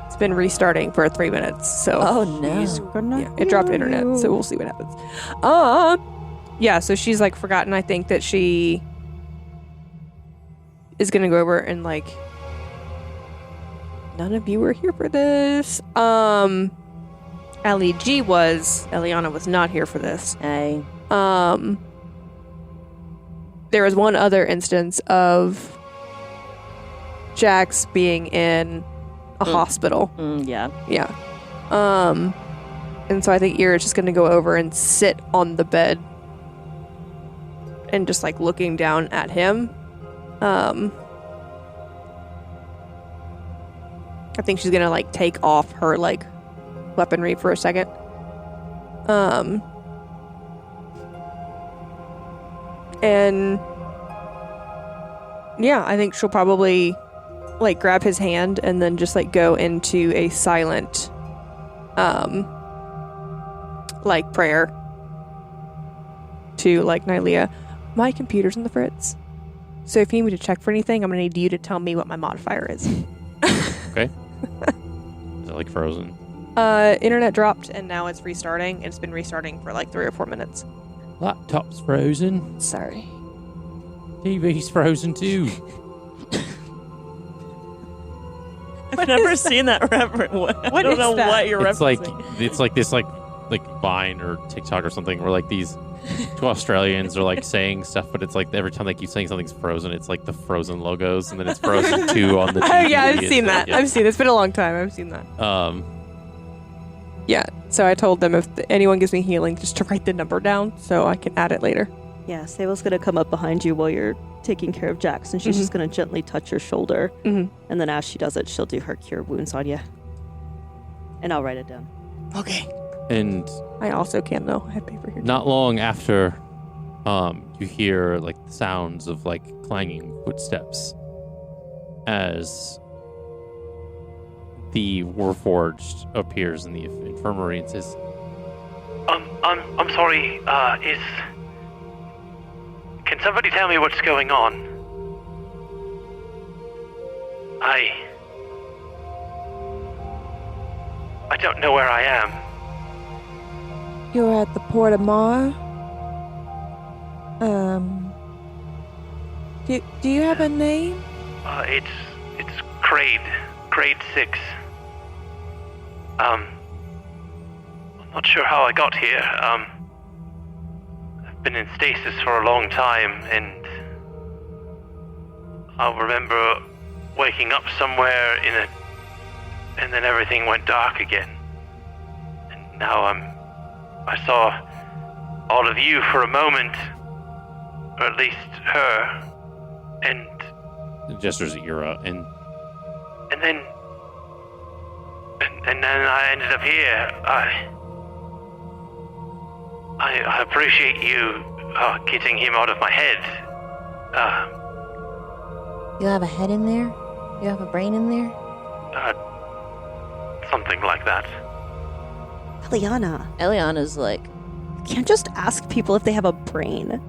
Speaker 3: It's been restarting for 3 minutes, so
Speaker 10: Oh no.
Speaker 3: yeah, it dropped internet, so we'll see what happens. Yeah, so she's like forgotten. I think that she is gonna go over and like, none of you were here for this. Ali G was. Eliana was not here for this.
Speaker 4: Hey.
Speaker 3: There was one other instance of Jax being in a hospital.
Speaker 4: Yeah.
Speaker 3: Yeah. And so I think Ira's just gonna go over and sit on the bed and just like looking down at him. I think she's gonna like take off her like weaponry for a second. And yeah, I think she'll probably like grab his hand and then just like go into a silent like prayer to like Nylea. My computer's on the fritz, so if you need me to check for anything, I'm gonna need you to tell me what my modifier is.
Speaker 1: Okay. Is it like frozen?
Speaker 3: Internet dropped and now it's restarting, and it's been restarting for like 3 or 4 minutes.
Speaker 1: Laptop's frozen.
Speaker 3: Sorry.
Speaker 1: TV's frozen too.
Speaker 4: I've never seen that reference. I don't
Speaker 3: is
Speaker 4: know
Speaker 3: that?
Speaker 4: what you're
Speaker 1: It's like
Speaker 4: referencing.
Speaker 1: it's like this like Vine or TikTok or something where like these two Australians are like saying stuff, but it's like every time they keep saying something's frozen, it's like the Frozen logos, and then it's Frozen 2 on the TV.
Speaker 3: Oh yeah, I've seen
Speaker 1: It's
Speaker 3: that.
Speaker 1: like,
Speaker 3: I've seen. It's been a long time. I've seen that.
Speaker 1: yeah.
Speaker 3: Yeah. So I told them if anyone gives me healing, just to write the number down so I can add it later.
Speaker 2: Yeah, Sable's gonna come up behind you while you're taking care of Jax, and she's just gonna gently touch your shoulder. And then as she does it, she'll do her cure wounds on you. And I'll write it down.
Speaker 3: Okay.
Speaker 1: And
Speaker 3: I also can't know. I have paper here.
Speaker 1: not long after, you hear like the sounds of like clanging footsteps as the Warforged appears in the infirmary and says,
Speaker 8: I'm sorry, can somebody tell me what's going on? I don't know where I am.
Speaker 5: You're at the Port of Mar. Do you have a name?
Speaker 8: It's grade 6. I'm not sure how I got here. I've been in stasis for a long time, and I'll remember waking up somewhere and then everything went dark again. And now I saw all of you for a moment, or at least her, and
Speaker 1: gestures at Eira, and
Speaker 8: then I ended up here. I appreciate you getting him out of my head.
Speaker 10: You have a head in there? You have a brain in there?
Speaker 8: Something like that.
Speaker 4: Eliana's like,
Speaker 2: You can't just ask people if they have a brain.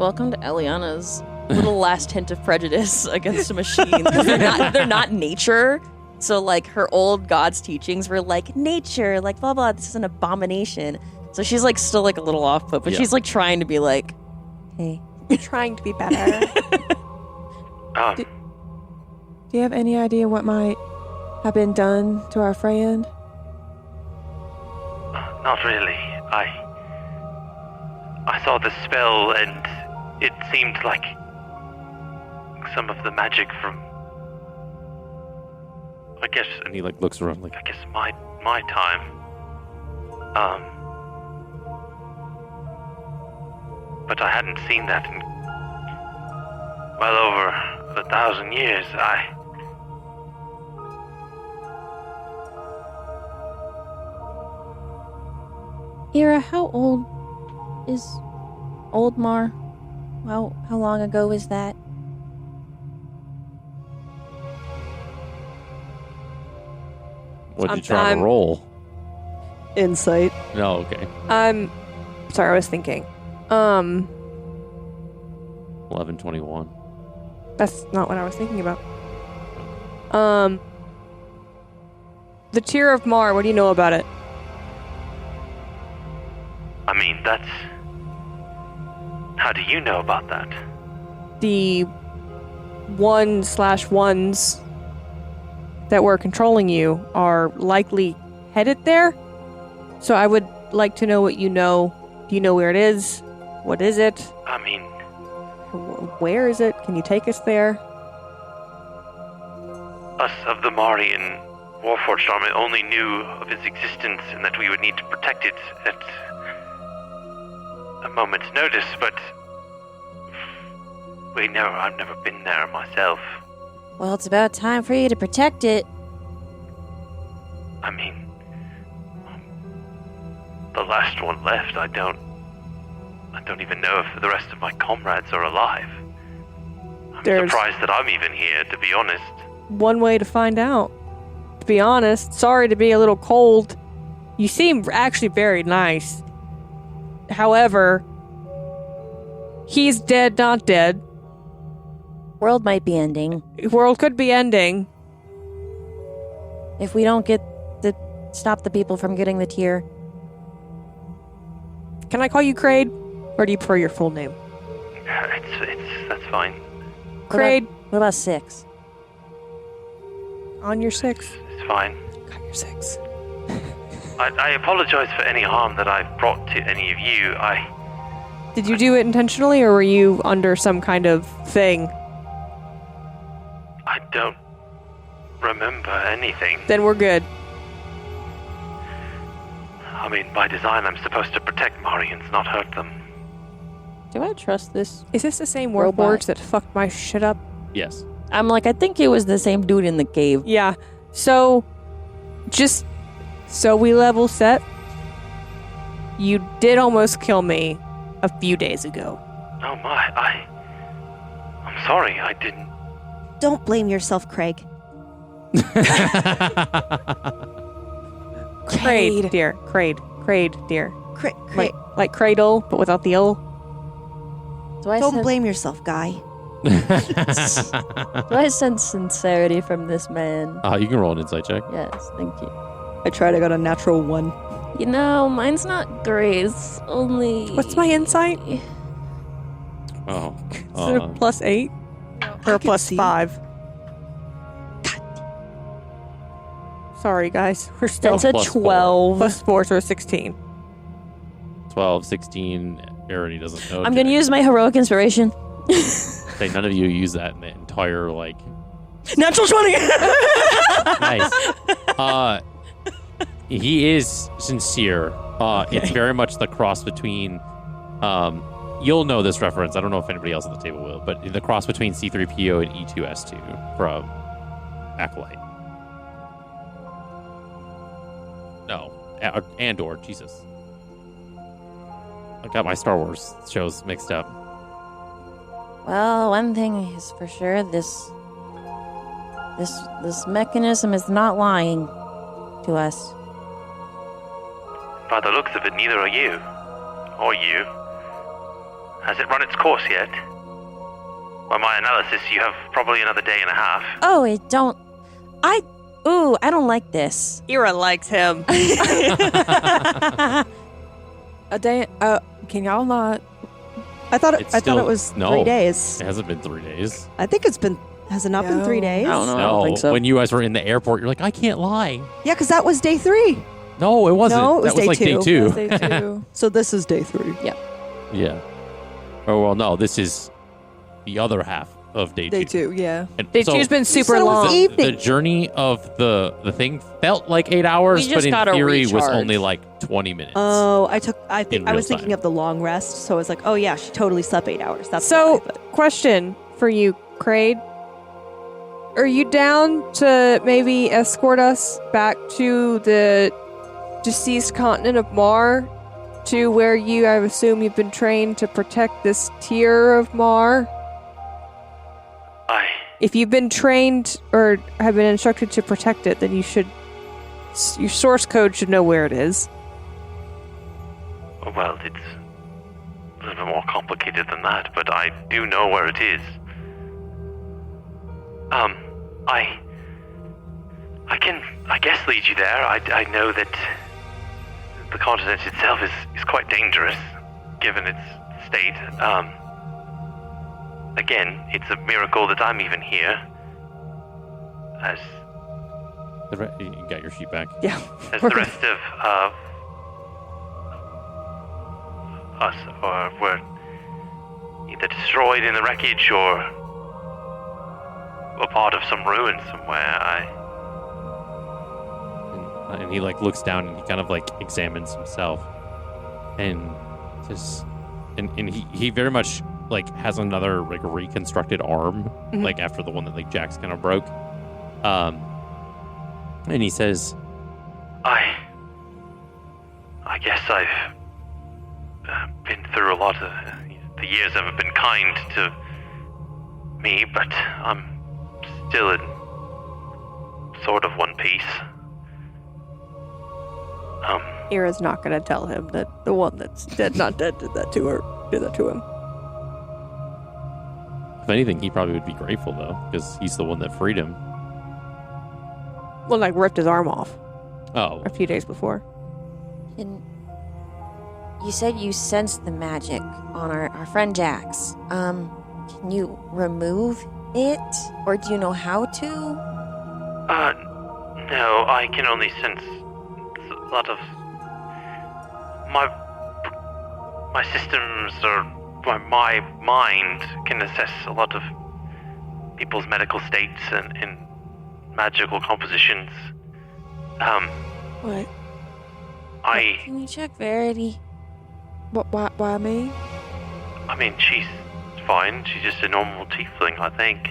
Speaker 4: welcome to Eliana's little last hint of prejudice against a machine. They're not nature. So like her old god's teachings were like nature, like blah blah, this is an abomination. So she's like still like a little off put, but she's like trying to be like, hey.
Speaker 3: Trying to be better.
Speaker 5: Do you have any idea what might have been done to our friend?
Speaker 8: Not really. I saw the spell, and it seemed like some of the magic from, I guess,
Speaker 1: and he like looks around like,
Speaker 8: I guess my time. But I hadn't seen that in well over 1,000 years.
Speaker 10: Eira, how old is Old Mar? How long ago is that?
Speaker 1: what'd you try to roll?
Speaker 2: Insight.
Speaker 1: No, okay.
Speaker 3: I'm sorry, I was thinking.
Speaker 1: 11:21.
Speaker 3: That's not what I was thinking about. The Tear of Mar, what do you know about it?
Speaker 8: I mean, that's... How do you know about that?
Speaker 3: The 1/1s that were controlling you are likely headed there. So I would like to know what you know. Do you know where it is? What is it?
Speaker 8: I mean...
Speaker 3: Where is it? Can you take us there?
Speaker 8: Us of the Marian Warforged army only knew of its existence and that we would need to protect it at a moment's notice, but I've never been there myself.
Speaker 10: Well, it's about time for you to protect it.
Speaker 8: I mean, the last one left, I don't even know if the rest of my comrades are alive. I'm surprised that I'm even here, to be honest.
Speaker 3: One way to find out. To be honest, sorry to be a little cold. You seem actually very nice. However, he's dead, not dead.
Speaker 10: World might be ending.
Speaker 3: World could be ending.
Speaker 10: If we don't stop the people from getting the tear.
Speaker 3: Can I call you Kraid? Or do you prefer your full name?
Speaker 8: That's fine.
Speaker 3: Kraid.
Speaker 10: What about 6?
Speaker 3: On your 6.
Speaker 8: It's fine.
Speaker 3: Got your 6.
Speaker 8: I apologize for any harm that I've brought to any of you.
Speaker 3: Did you do it intentionally, or were you under some kind of thing?
Speaker 8: I don't remember anything.
Speaker 3: Then we're good.
Speaker 8: I mean, by design, I'm supposed to protect Marians, not hurt them.
Speaker 4: Do I trust this?
Speaker 3: Is this the same
Speaker 4: Robot.
Speaker 3: warforged that fucked my shit up?
Speaker 1: Yes.
Speaker 4: I'm like, I think it was the same dude in the cave.
Speaker 3: Yeah. So, just so we level set, you did almost kill me a few days ago.
Speaker 8: Oh my, I'm sorry, I didn't.
Speaker 2: Don't blame yourself, Craig.
Speaker 3: Crade, dear. Crade, dear.
Speaker 2: Craig.
Speaker 3: Like cradle, but without the L.
Speaker 2: Don't blame yourself, Guy.
Speaker 4: Do I sense sincerity from this man?
Speaker 1: You can roll an insight check.
Speaker 4: Yes, thank you.
Speaker 2: I tried, I got a natural 1.
Speaker 4: You know, mine's not great. It's only...
Speaker 3: What's my insight?
Speaker 1: Oh.
Speaker 3: Is it a +8? Or a +5? Sorry, guys. We're still...
Speaker 4: That's a
Speaker 1: plus
Speaker 4: 12.
Speaker 3: +4, so a 16.
Speaker 1: 12, 16. Already doesn't know.
Speaker 4: I'm going to use my heroic inspiration.
Speaker 1: Say none of you use that in the entire, like...
Speaker 4: Natural 20!
Speaker 1: Nice. He is sincere. It's very much the cross between... you'll know this reference. I don't know if anybody else at the table will, but the cross between C-3PO and E2S2 from Acolyte. No. Andor. Jesus. I got my Star Wars shows mixed up.
Speaker 10: Well, one thing is for sure, this mechanism is not lying to us.
Speaker 8: By the looks of it, neither are you. Or you. Has it run its course yet? By my analysis, you have probably another day and a half.
Speaker 10: Oh, I don't like this.
Speaker 3: Eira likes him.
Speaker 5: A day. Can y'all not?
Speaker 2: I thought
Speaker 1: It's
Speaker 2: it
Speaker 1: still-
Speaker 2: was
Speaker 1: no.
Speaker 2: 3 days.
Speaker 1: It hasn't been 3 days.
Speaker 2: I think it's been. Has it not been 3 days?
Speaker 4: I don't know. I don't think so.
Speaker 1: When you guys were in the airport, you're like, I can't lie.
Speaker 2: Yeah, because that was day 3.
Speaker 1: No, it wasn't.
Speaker 2: No, it was
Speaker 1: that was
Speaker 2: day
Speaker 1: like
Speaker 2: 2.
Speaker 1: day 2.
Speaker 5: They do.
Speaker 2: So this is day 3.
Speaker 1: Yeah. Oh, well, no, this is the other half of day 2.
Speaker 5: Day 2, yeah.
Speaker 1: And
Speaker 3: Day
Speaker 1: so
Speaker 3: 2's been super
Speaker 2: said it was
Speaker 3: long.
Speaker 2: the
Speaker 1: The
Speaker 2: evening.
Speaker 1: journey of the thing felt like 8 hours,
Speaker 4: We
Speaker 1: but
Speaker 4: just
Speaker 1: in
Speaker 4: gotta
Speaker 1: theory was
Speaker 4: recharge.
Speaker 1: only like 20 minutes.
Speaker 2: Oh, I
Speaker 1: In
Speaker 2: was
Speaker 1: real
Speaker 2: thinking
Speaker 1: time.
Speaker 2: of the long rest, so I was like, oh yeah, she totally slept 8 hours. That's
Speaker 3: So,
Speaker 2: why, but-
Speaker 3: question for you, Crade. Are you down to maybe escort us back to the deceased continent of Mar? To where I assume you've been trained to protect this tier of Mar? If you've been trained or have been instructed to protect it, then your source code should know where it is.
Speaker 8: Well, it's a little bit more complicated than that, but I do know where it is. I guess lead you there. I know that the continent itself is quite dangerous, given its state. Again, it's a miracle that I'm even here. As
Speaker 1: You got your sheet back.
Speaker 3: Yeah.
Speaker 8: the rest of us, or were either destroyed in the wreckage or a part of some ruin somewhere.
Speaker 1: And he like looks down and he kind of like examines himself and says, and he very much like has another like reconstructed arm, like after the one that like Jax kind of broke. And he says,
Speaker 8: I guess I've been through a lot of the years haven't been kind to me, but I'm still in sort of one piece.
Speaker 3: Eira's not going to tell him that the one that's dead, not dead, did that to him.
Speaker 1: if anything, he probably would be grateful though, because he's the one that freed him.
Speaker 3: Well, like ripped his arm off
Speaker 1: Oh,
Speaker 3: a few days before.
Speaker 10: And you said you sensed the magic on our friend Jax. Can you remove it? Or do you know how to?
Speaker 8: No, I can only sense a lot of my systems or my mind can assess a lot of people's medical states and magical compositions.
Speaker 3: What?
Speaker 10: Can you check Verity?
Speaker 5: Why me?
Speaker 8: I mean, she's fine. She's just a normal tiefling, I think.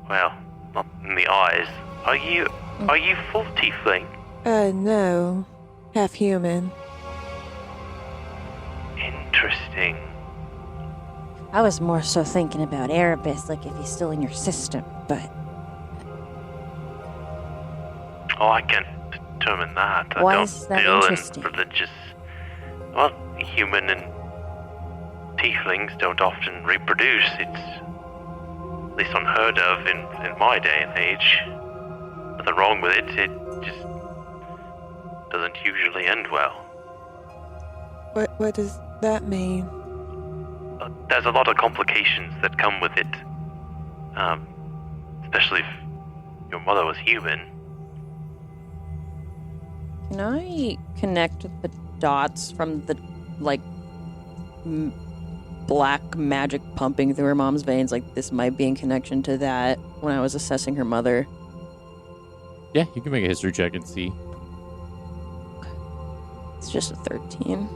Speaker 8: Well, not in the eyes. Are you full tiefling?
Speaker 5: No. Half human.
Speaker 8: Interesting.
Speaker 10: I was more so thinking about Erebus, like if he's still in your system, but...
Speaker 8: Oh, I can't determine that.
Speaker 10: Why
Speaker 8: I don't
Speaker 10: is that
Speaker 8: deal
Speaker 10: interesting?
Speaker 8: in religious... Well, human and tieflings don't often reproduce. It's at least unheard of in my day and age. Nothing wrong with it. It just doesn't usually end well.
Speaker 5: What does that mean?
Speaker 8: There's a lot of complications that come with it. Especially if your mother was human.
Speaker 4: Can I connect the dots from the, like, black magic pumping through her mom's veins? Like, this might be in connection to that when I was assessing her mother.
Speaker 1: Yeah, you can make a history check and see.
Speaker 4: It's just a 13.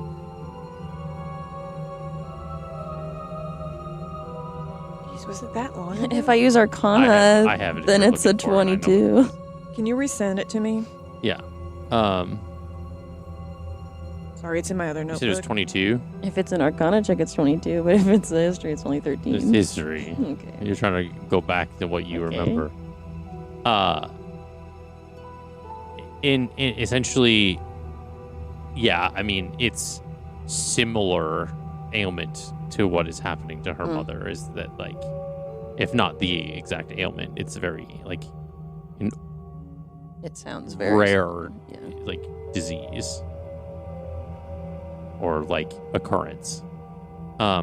Speaker 5: Was it that long?
Speaker 4: If I use Arcana,
Speaker 1: I have it if
Speaker 4: then
Speaker 1: you're
Speaker 4: it's a
Speaker 1: looking for it, I know.
Speaker 4: 22.
Speaker 5: Can you resend it to me?
Speaker 1: Yeah.
Speaker 5: Sorry, it's in my other
Speaker 1: You
Speaker 5: notebook.
Speaker 1: said it was 22.
Speaker 4: If it's an Arcana check, it's 22, but if it's a history, it's only 13.
Speaker 1: It's history.
Speaker 4: Okay.
Speaker 1: And you're trying to go back to what you
Speaker 4: Okay.
Speaker 1: remember. In essentially, yeah, I mean, it's similar ailment to what is happening to her mother. Is that, like, if not the exact ailment, it's very, like,
Speaker 4: It sounds very
Speaker 1: rare,
Speaker 4: yeah.
Speaker 1: like, disease or, like, occurrence.
Speaker 8: I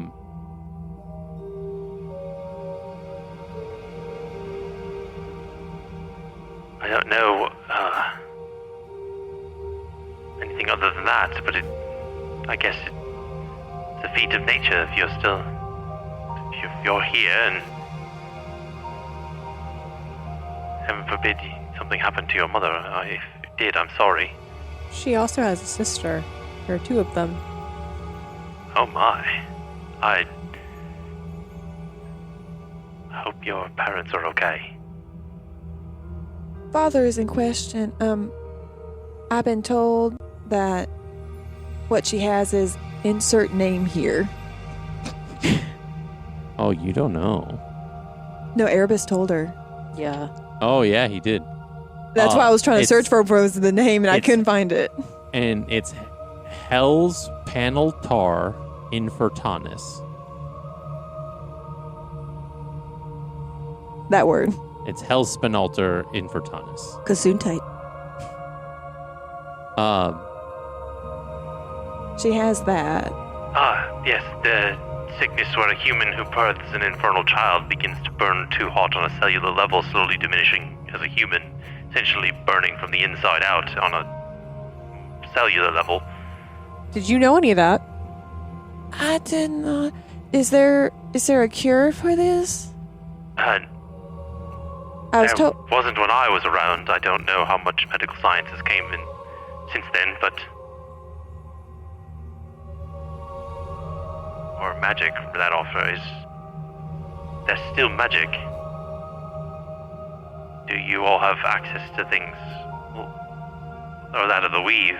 Speaker 8: don't know anything other than that, but I guess it's a feat of nature if you're here and heaven forbid something happened to your mother. If it did, I'm sorry.
Speaker 3: She also has a sister. There are two of them.
Speaker 8: Oh my. I hope your parents are okay.
Speaker 5: Father is in question. I've been told that what she has is insert name here.
Speaker 1: Oh, you don't know.
Speaker 5: No, Erebus told her.
Speaker 4: Yeah.
Speaker 1: Oh, yeah, he did.
Speaker 5: That's why I was trying to search for the name, and I
Speaker 1: it's-
Speaker 5: couldn't find it.
Speaker 1: And it's Hell's Paneltar Infertanis.
Speaker 5: That word.
Speaker 1: It's Hell's Spinalter Infertanis.
Speaker 2: Gesundheit.
Speaker 5: She has that.
Speaker 8: Yes, the sickness where a human who births an infernal child begins to burn too hot on a cellular level, slowly diminishing as a human, essentially burning from the inside out on a cellular level.
Speaker 3: Did you know any of that?
Speaker 5: I did not. Is there a cure for this? I was
Speaker 8: There
Speaker 5: told.
Speaker 8: wasn't when I was around. I don't know how much medical science has came in since then, but... Or magic, for that offer, there's still magic. Do you all have access to things, or that of the weave?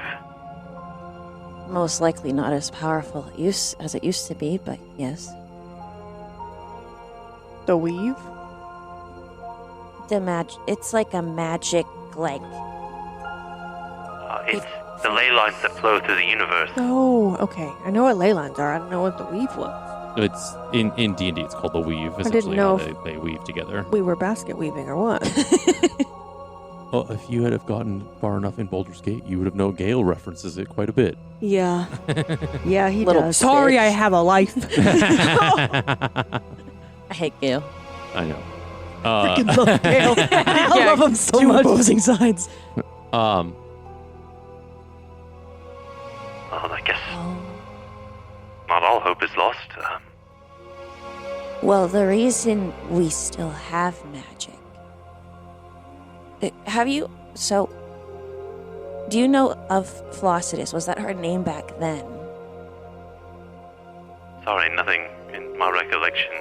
Speaker 10: Most likely not as powerful as it used to be, but yes.
Speaker 3: The weave?
Speaker 10: It's like a magic, like...
Speaker 8: It's the ley lines that flow through the universe.
Speaker 3: Oh, okay. I know what ley lines are. I don't know what the weave was.
Speaker 1: It's in D&D. It's called the weave.
Speaker 3: didn't
Speaker 1: Essentially,
Speaker 3: know
Speaker 1: how they weave together.
Speaker 3: We were basket weaving or what?
Speaker 1: Well, if you had have gotten far enough in Baldur's Gate, you would have known Gale references it quite a bit.
Speaker 2: Yeah. Yeah, he
Speaker 4: Little
Speaker 2: does.
Speaker 3: Sorry, I have a life.
Speaker 4: I hate Gale.
Speaker 1: I know.
Speaker 2: Freaking love Gale. I love him so much.
Speaker 3: opposing sides.
Speaker 8: Well, I guess not all hope is lost.
Speaker 10: Well, the reason we still have magic... Do you know of Flossidus? Was that her name back then?
Speaker 8: Sorry, nothing in my recollection.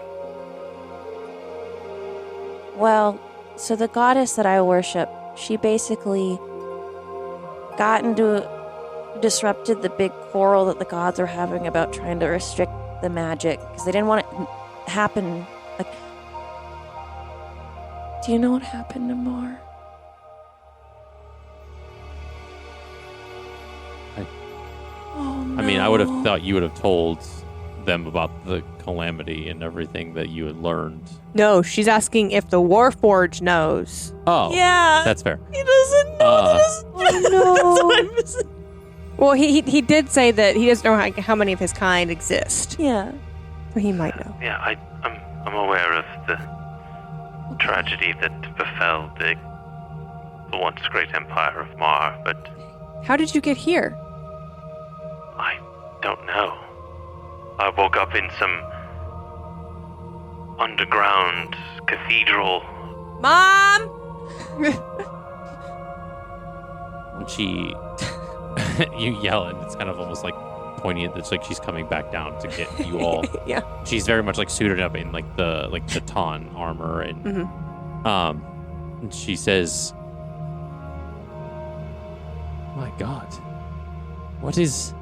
Speaker 10: Well, so the goddess that I worship, she basically disrupted the big quarrel that the gods were having about trying to restrict the magic because they didn't want it to happen. Like, do you know what happened to Mar?
Speaker 1: I mean, I would have thought you would have told them about the calamity and everything that you had learned.
Speaker 3: No, she's asking if the Warforged knows.
Speaker 1: Oh,
Speaker 3: Yeah.
Speaker 1: that's fair.
Speaker 3: He doesn't know this.
Speaker 2: Oh, no.
Speaker 3: Well, he did say that he doesn't know how many of his kind exist.
Speaker 2: Yeah.
Speaker 3: But he might know.
Speaker 8: Yeah, I'm aware of the tragedy that befell the once great empire of Mar, but
Speaker 3: How did you get here?
Speaker 8: I don't know. I woke up in some underground cathedral.
Speaker 3: Mom!
Speaker 1: And she, you yell, and it's kind of almost like poignant. It's like she's coming back down to get you all.
Speaker 3: Yeah.
Speaker 1: She's very much like suited up in like the Ton armor, and and she says, "My God, what is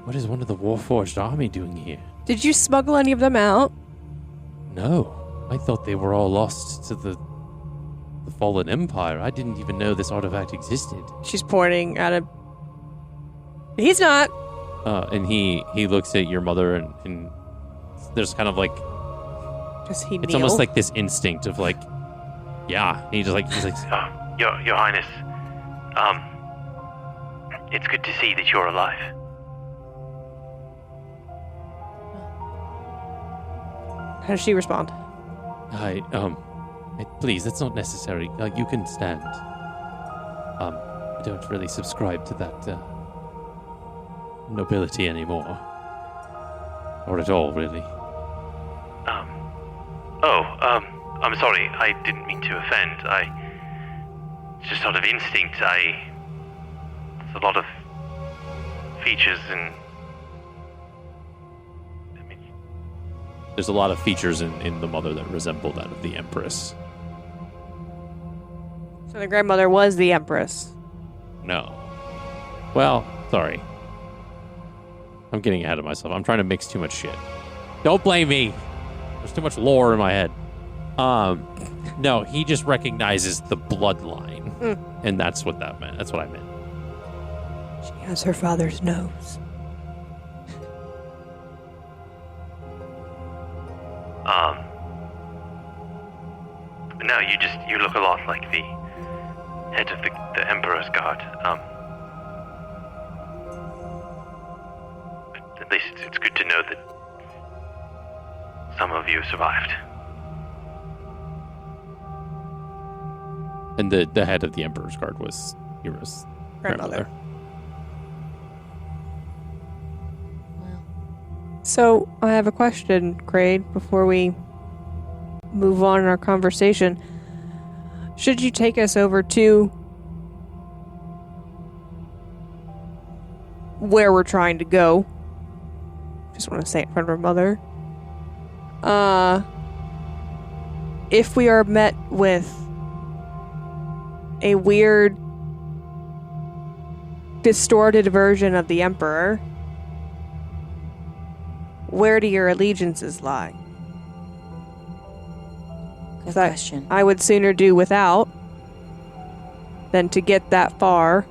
Speaker 1: one of the Warforged army doing here?"
Speaker 3: Did you smuggle any of them out?
Speaker 1: No, I thought they were all lost to the fallen empire. I didn't even know this artifact existed.
Speaker 3: She's pointing at him. He's not.
Speaker 1: And he looks at your mother, and there's kind of like,
Speaker 3: Does he
Speaker 1: it's
Speaker 3: kneel?
Speaker 1: almost like this instinct of like, yeah. And he's like,
Speaker 8: Your Highness, it's good to see that you're alive.
Speaker 3: How does she respond?
Speaker 1: Please, that's not necessary. You can stand. I don't really subscribe to that nobility anymore, or at all, really.
Speaker 8: I'm sorry. I didn't mean to offend. It's just sort of instinct. It's a lot of features and.
Speaker 1: There's a lot of features in the mother that resemble that of the Empress.
Speaker 3: So the grandmother was the Empress.
Speaker 1: No. Well, sorry. I'm getting ahead of myself. I'm trying to mix too much shit. Don't blame me. There's too much lore in my head. No, he just recognizes the bloodline. And that's what that meant. That's what I meant.
Speaker 3: She has her father's nose.
Speaker 8: No, you look a lot like the head of the Emperor's Guard. But at least it's good to know that some of you survived.
Speaker 1: And the head of the Emperor's Guard was Eira's grandmother.
Speaker 3: So, I have a question, Craig, before we move on in our conversation. Should you take us over to where we're trying to go? Just want to say it in front of her mother. If we are met with a weird, distorted version of the Emperor, where do your allegiances lie?
Speaker 10: Good question.
Speaker 3: I would sooner do without than to get that far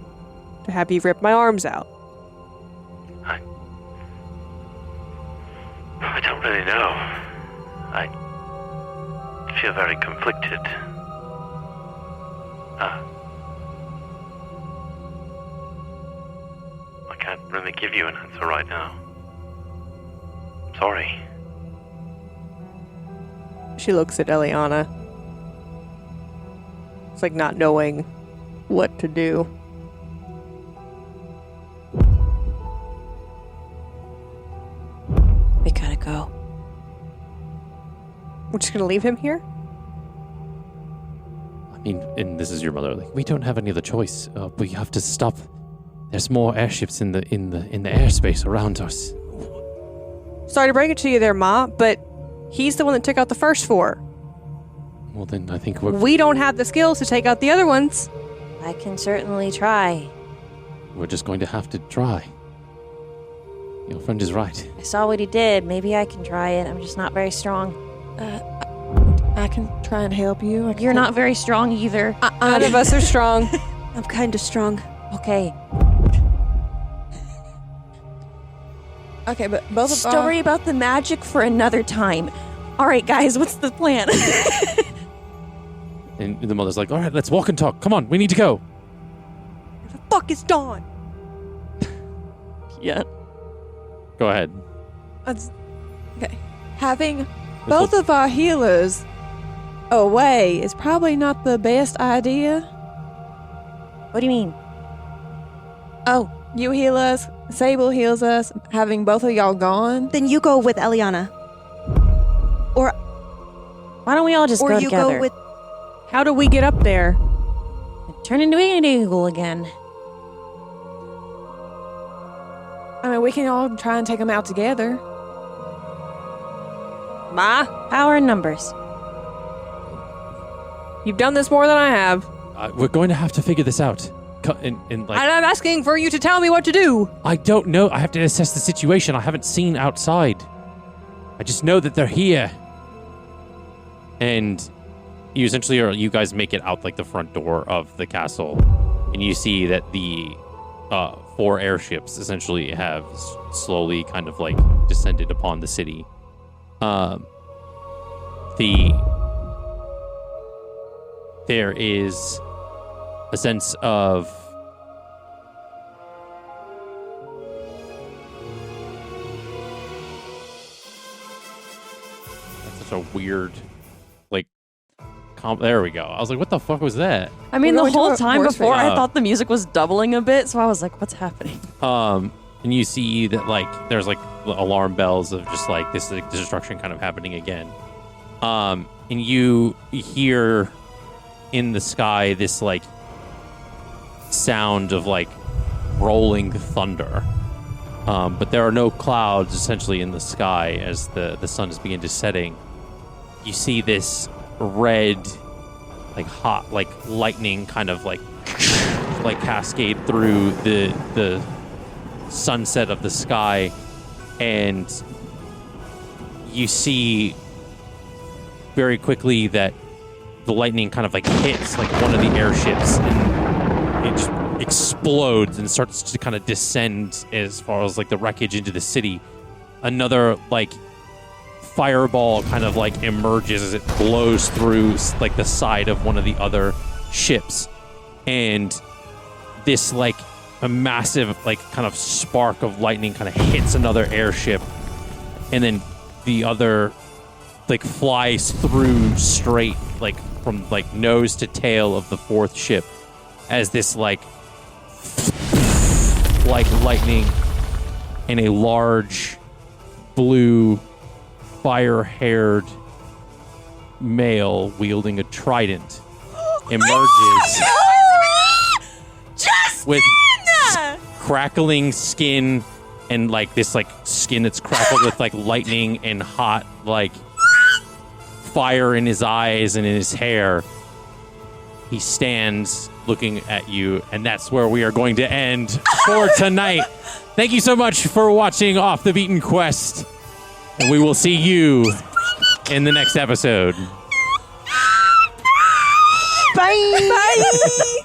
Speaker 3: to have you rip my arms out.
Speaker 8: I don't really know. I feel very conflicted. I can't really give you an answer right now. Sorry.
Speaker 3: She looks at Eliana. It's like not knowing what to do.
Speaker 10: We gotta go.
Speaker 3: We're just gonna leave him here?
Speaker 1: And this is your mother. Like, we don't have any other choice. We have to stop. There's more airships in the airspace around us.
Speaker 3: Sorry to break it to you there, Ma, but he's the one that took out the first 4.
Speaker 1: Well, then I think
Speaker 3: We don't have the skills to take out the other ones.
Speaker 10: I can certainly try.
Speaker 1: we're just going to have to try. Your friend is right.
Speaker 10: I saw what he did. Maybe I can try it. I'm just not very strong.
Speaker 5: I can try and help you.
Speaker 10: You're not very strong either.
Speaker 3: None of us are strong.
Speaker 2: I'm kind of strong.
Speaker 10: Okay.
Speaker 5: Okay, but both of
Speaker 10: Story about the magic for another time. All right, guys, what's the plan?
Speaker 1: And the mother's like, all right, let's walk and talk. Come on, we need to go.
Speaker 3: The fuck is Dawn?
Speaker 10: Yeah.
Speaker 1: Go ahead.
Speaker 5: Okay. Having both of our healers away is probably not the best idea.
Speaker 10: What do you mean? Oh,
Speaker 5: You heal us, Sable heals us. Having both of y'all gone,
Speaker 2: Then you go with Eliana. Or
Speaker 10: why don't we all just
Speaker 2: or
Speaker 10: go
Speaker 2: you
Speaker 10: together?
Speaker 2: go with
Speaker 3: How do we get up there?
Speaker 10: Turn into an eagle again.
Speaker 5: I mean, we can all try and take them out together.
Speaker 3: Ma,
Speaker 10: Power in numbers.
Speaker 3: you've done this more than I have.
Speaker 1: We're going to have to figure this out. And
Speaker 3: And I'm asking for you to tell me what to do.
Speaker 1: I don't know. I have to assess the situation. I haven't seen outside. I just know that they're here. And you guys make it out like the front door of the castle, and you see that the 4 airships essentially have slowly kind of like descended upon the city. There is a sense of that's such a weird there we go. I was like, what the fuck was that?
Speaker 10: I mean,
Speaker 5: We're
Speaker 10: the
Speaker 5: going to
Speaker 10: whole
Speaker 5: a
Speaker 10: time
Speaker 5: horse
Speaker 10: before,
Speaker 1: race.
Speaker 10: I thought the music was doubling a bit, so I was like, what's happening?
Speaker 1: And you see that there's alarm bells of just this destruction kind of happening again. And you hear in the sky this sound of rolling thunder. But there are no clouds essentially in the sky as the sun is beginning to setting. You see this red, hot, lightning kind of cascade through the sunset of the sky, and you see very quickly that the lightning kind of hits one of the airships, and it just explodes and starts to kind of descend as far as the wreckage into the city. Another fireball kind of emerges as it blows through the side of one of the other ships, and this a massive kind of spark of lightning kind of hits another airship, and then the other flies through straight from nose to tail of the 4th ship as this lightning and a large blue fire-haired male wielding a trident emerges with crackling skin and this skin that's crackled with lightning and hot fire in his eyes and in his hair. He stands looking at you, and that's where we are going to end for tonight. Thank you so much for watching Off the Beaten Quest, and we will see you in the next episode.
Speaker 3: Bye. Bye.